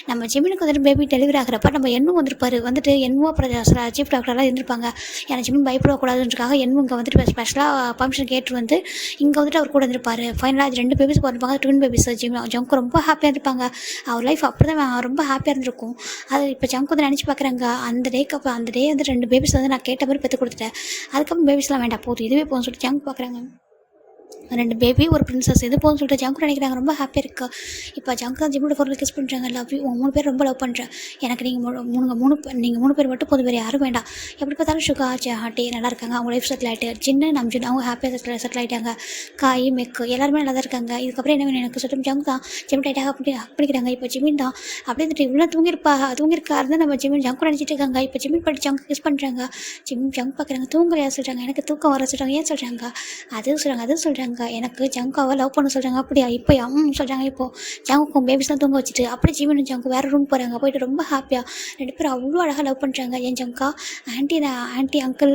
நம்ம ஜிம்முக்கு வந்துட்டு பேபி டெலிவரி ஆகிறப்ப நம்ம எண்ணும் வந்திருப்பார். வந்துட்டு எண்ணும் அப்புறம் சில சீஃப் டாக்டர்லாம் இருந்திருப்பாங்க. ஏன்னா ஜிம் பயப்படக்கூடாதுன்றக்காக எண்ணும் இங்கே வந்துட்டு ஸ்பெஷலாக பர்மிஷன் கேட்டு வந்து இங்கே வந்துட்டு அவர் கூட இருந்திருப்பார். ஃபைனலாக அது 2 பேபிஸ் பிறந்திருப்பாங்க. Twin babies. ஜங்கு ரொம்ப ஹாப்பியாக இருப்பாங்க. அவர் லைஃப் அப்படி தான் ரொம்ப ஹாப்பியாக இருந்திருக்கும். அது இப்போ ஜங்கு வந்து நினச்சி பார்க்குறாங்க. அந்த டேக்கு அப்போ அந்த டே வந்து 2 பேபிஸ் வந்து நான் கேட்ட மாதிரி பெற்று கொடுத்துட்டேன். அதுக்கப்புறம் பேபிஸ்லாம் வேண்டாம், போதும் இதுவே போதும்னு சொல்லிட்டு ஜங்கு பார்க்குறாங்க. 2 பேபி ஒரு பிரின்சஸ் இது போதும்னு சொல்லிட்டு ஜங்கு நினைக்கிறாங்க. ரொம்ப ஹாப்பியாக இருக்கா. இப்போ ஜங்கு ஜிம்மோட ஃபோனில் கிஸ் பண்ணுறாங்க. லவ் யூ 3 பேர் ரொம்ப லவ் பண்ணுறேன். எனக்கு நீங்கள் 3 பேர் மட்டும் போதும், வேறு யாரும் வேண்டாம். எப்படி பார்த்தாலும் சுகா ஹாட்டி நல்லா இருக்காங்க. அவங்க லைஃப் செட்டில் ஆகிட்டு சின்ன நம்ஜுன் அவங்க ஹாப்பியாக செட்டில் ஆகிட்டாங்க. காய் மெக்கு எல்லாருமே நல்லா தான் இருக்காங்க. இதுக்கப்புறம் என்ன வேணும் எனக்கு சொல்லிட்டு ஜங்கு தான் ஜிம் டைட்டாக பண்ணிக்கிறாங்க. இப்போ ஜிமின் தான் அப்படியே வந்துட்டு இவ்வளோ தூங்கியிருக்கா இருந்தால் நம்ம ஜிமின் ஜங்கு நினச்சிட்டு இருக்காங்க. இப்போ ஜிமின் படி ஜங்கு கிஸ் பண்ணுறாங்க. ஜங்கு பார்க்குறாங்க. தூங்கலையா சொல்கிறாங்க. எனக்கு தூக்கம் வர சொல்கிறாங்க. ஏன் சொல்கிறாங்க? அதுவும் சொல்கிறாங்க எனக்கு ஜங்காவை லவ் பண்ண சொல்கிறாங்க. அப்படியா இப்போயா சொல்கிறாங்க. இப்போது ஜங்குக்கும் பேபிஸ்லாம் தூங்க வச்சுட்டு அப்படியே ஜீவனும் ஜங்கு வேறு ரூம் போகிறாங்க. போயிட்டு ரொம்ப ஹாப்பியாக 2 பேரும் அவ்வளோ அழகாக லவ் பண்ணுறாங்க. என் ஜங்கா ஆண்டி அங்கிள்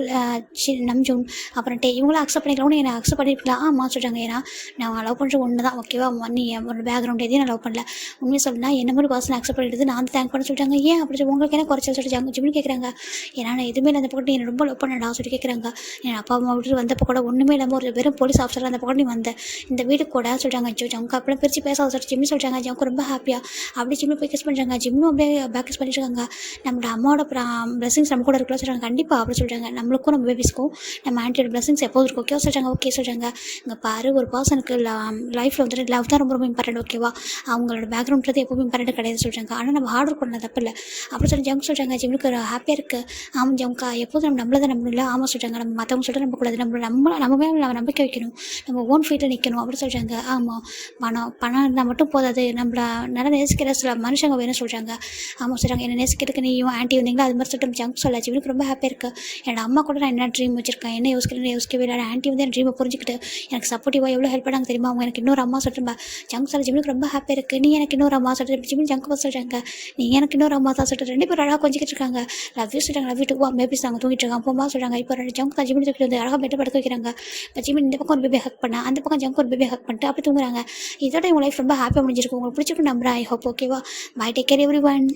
நம்ஜூன் அப்புறம் இவங்களாம் அக்செப்ட் பண்ணிக்கலாம்னு என்னை அக்செப்ட் பண்ணிருக்கலாம். ஆமாம் சொல்கிறாங்க. ஏன்னா நான் லவ் பண்ணுறது ஒன்று தான், ஓகேவா? நீ ஒரு பேக்ரவுண்ட் எதையும் நான் லவ் பண்ணல. உண்மையை சொல்லினா என்ன மாதிரி பர்சன் அக்செப்ட் பண்ணிட்டு நான் வந்து தேங்க் பண்ண சொல்லிட்டாங்க. ஏன் அப்படி உங்களுக்கு என்ன குறைச்சல் சொல்லிட்டு ஜங்கு ஜிம்னு கேட்குறாங்க. ஏன்னா நான் எதுவுமே அந்த பக்கம் என்னை ரொம்ப லவ் பண்ணடா சொல்லி கேட்குறாங்க. என் அப்பா அம்மா விட்டு வந்தப்போ கூட ஒன்றுமே இல்லாமல் ஒரு வெறும் போலீஸ் ஆஃபீஸர் அந்த பக்கம் நீ வந்த இந்த வீடு கூட சொல்கிறாங்க. ஜங்கு அப்படியே பிரித்து பேச சொல்லிட்டு ஜிம்மி சொல்கிறாங்க. ஜங்கு ரொம்ப ஹாப்பியாக அப்படி ஜிம்மி போய் கிஸ் பண்ணுறாங்க. ஜிம்மும் அப்படியே பேக் கிஸ் பண்ணிட்டு இருக்காங்க. நம்மளோட அம்மாவோட பிளஸிங்ஸ் நம்ம கூட இருக்கலாம் சொல்கிறாங்க. கண்டிப்பாக அப்படி சொல்கிறாங்க. நம்மளுக்கும் நம்ம பேபிஸ்க்கும் நம்ம ஆண்டியோட பிளஸிங்ஸ் எப்போது இருக்கும், ஓகேவா சொல்கிறாங்க. ஓகே சொல்கிறாங்க. இங்கே பாரு, ஒரு பர்சனுக்கு லைஃப்பில் வந்துட்டு லவ் தான் ரொம்ப இம்பார்ட்டன்ட், ஓகேவா? அவங்களோட பேக்ரவுண்ட்றது எப்போவும் இம்பார்ட்டன்ட் கிடையாது சொல்கிறாங்க. ஆனால் நம்ம ஹார்ட் ஒர்க் பண்ண தப்பு இல்லை அப்படி சொல்லி ஜங்கு சொல்கிறாங்க. ஜிம்முக்கு ஹாப்பியாக இருக்குது. ஆமாம் ஜங்கா எப்போதும் நம்ம நம்மள தான் நம்பணும் இல்லை. ஆமாம் சொல்கிறாங்க. நம்ம மற்றவங்க சொல்லிட்டு நம்பக்கூடாது. நம்ம மேலே நம்ம நம்பிக்கை வைக்கணும். நம்ம ஓன் ஃபீல்டில் நிற்கணும் அப்படி சொல்கிறாங்க. ஆமாம், பணம் இருந்தால் மட்டும் போதாது. நம்மள நல்லா நேசிக்கிற சில மனுஷங்க வேணும் சொல்கிறாங்க. ஆமாம் சொல்கிறாங்க. என்னை நேசிக்கிறதுக்கு நீயும் ஆண்டி வந்தீங்களா அது மாதிரி சொல்லிட்டு ஜங்கு சொல்லாச்சு. இவனுக்கு ரொம்ப ஹாப்பியாக இருக்குது. என்னோட அம்மா கூட நான் என்ன ட்ரீம் வச்சிருக்கேன், என்ன யோசிக்கவே இல்லை. ஆண்டி வந்து என் ட்ரீமை புரிஞ்சுக்கிட்டு எனக்கு சப்போர்ட்டிவாக எவ்வளோ ஹெல்ப் பண்ணாங்க தெரியுமா? அவங்க எனக்கு இன்னொரு அம்மா சொல்லிட்டு ஜங்கு சொல்ல. ஜிம்முக்கு ரொம்ப ஹாப்பியாக இருக்குது. நீ எனக்கு இன்னொரு அம்மா சொல்லிட்டு ஜிம்மி ஜங்கு சொல்கிறாங்க. நீ எனக்கு இன்னொரு அம்மா தான் சொல்லிட்டு 2 பேரும் அழகாக கொஞ்சிக்கிட்டு இருக்காங்க. லவ் யூ சொல்கிறாங்க. லவ் யூ டூ பேபிஸ் அவங்க தூங்கிட்டு இருக்காங்க. அப்போ சொல்கிறாங்க. இப்போ 2 ஜங்கு தான் ஜிம்மி தூக்கிட்டு வந்து அழகாக பெட்டை படுக்க வைக்கிறாங்க. இப்போ ஜிம்மி இந்த பக்கம் ஒரு பேபி ஹக் பண்ணா, அந்த பக்கம் ஜங்கு ஒரு பேபி ஹக் பண்ணிட்டு அப்படி தூங்குறாங்க. இதோட உங்கள் லைஃப் ரொம்ப ஹாப்பியாக முடிஞ்சிருக்கும். உங்களுக்கு பிடிச்சிருக்கு நம்புறேன். ஐ ஹோப், ஓகேவா? Bye, take care every one.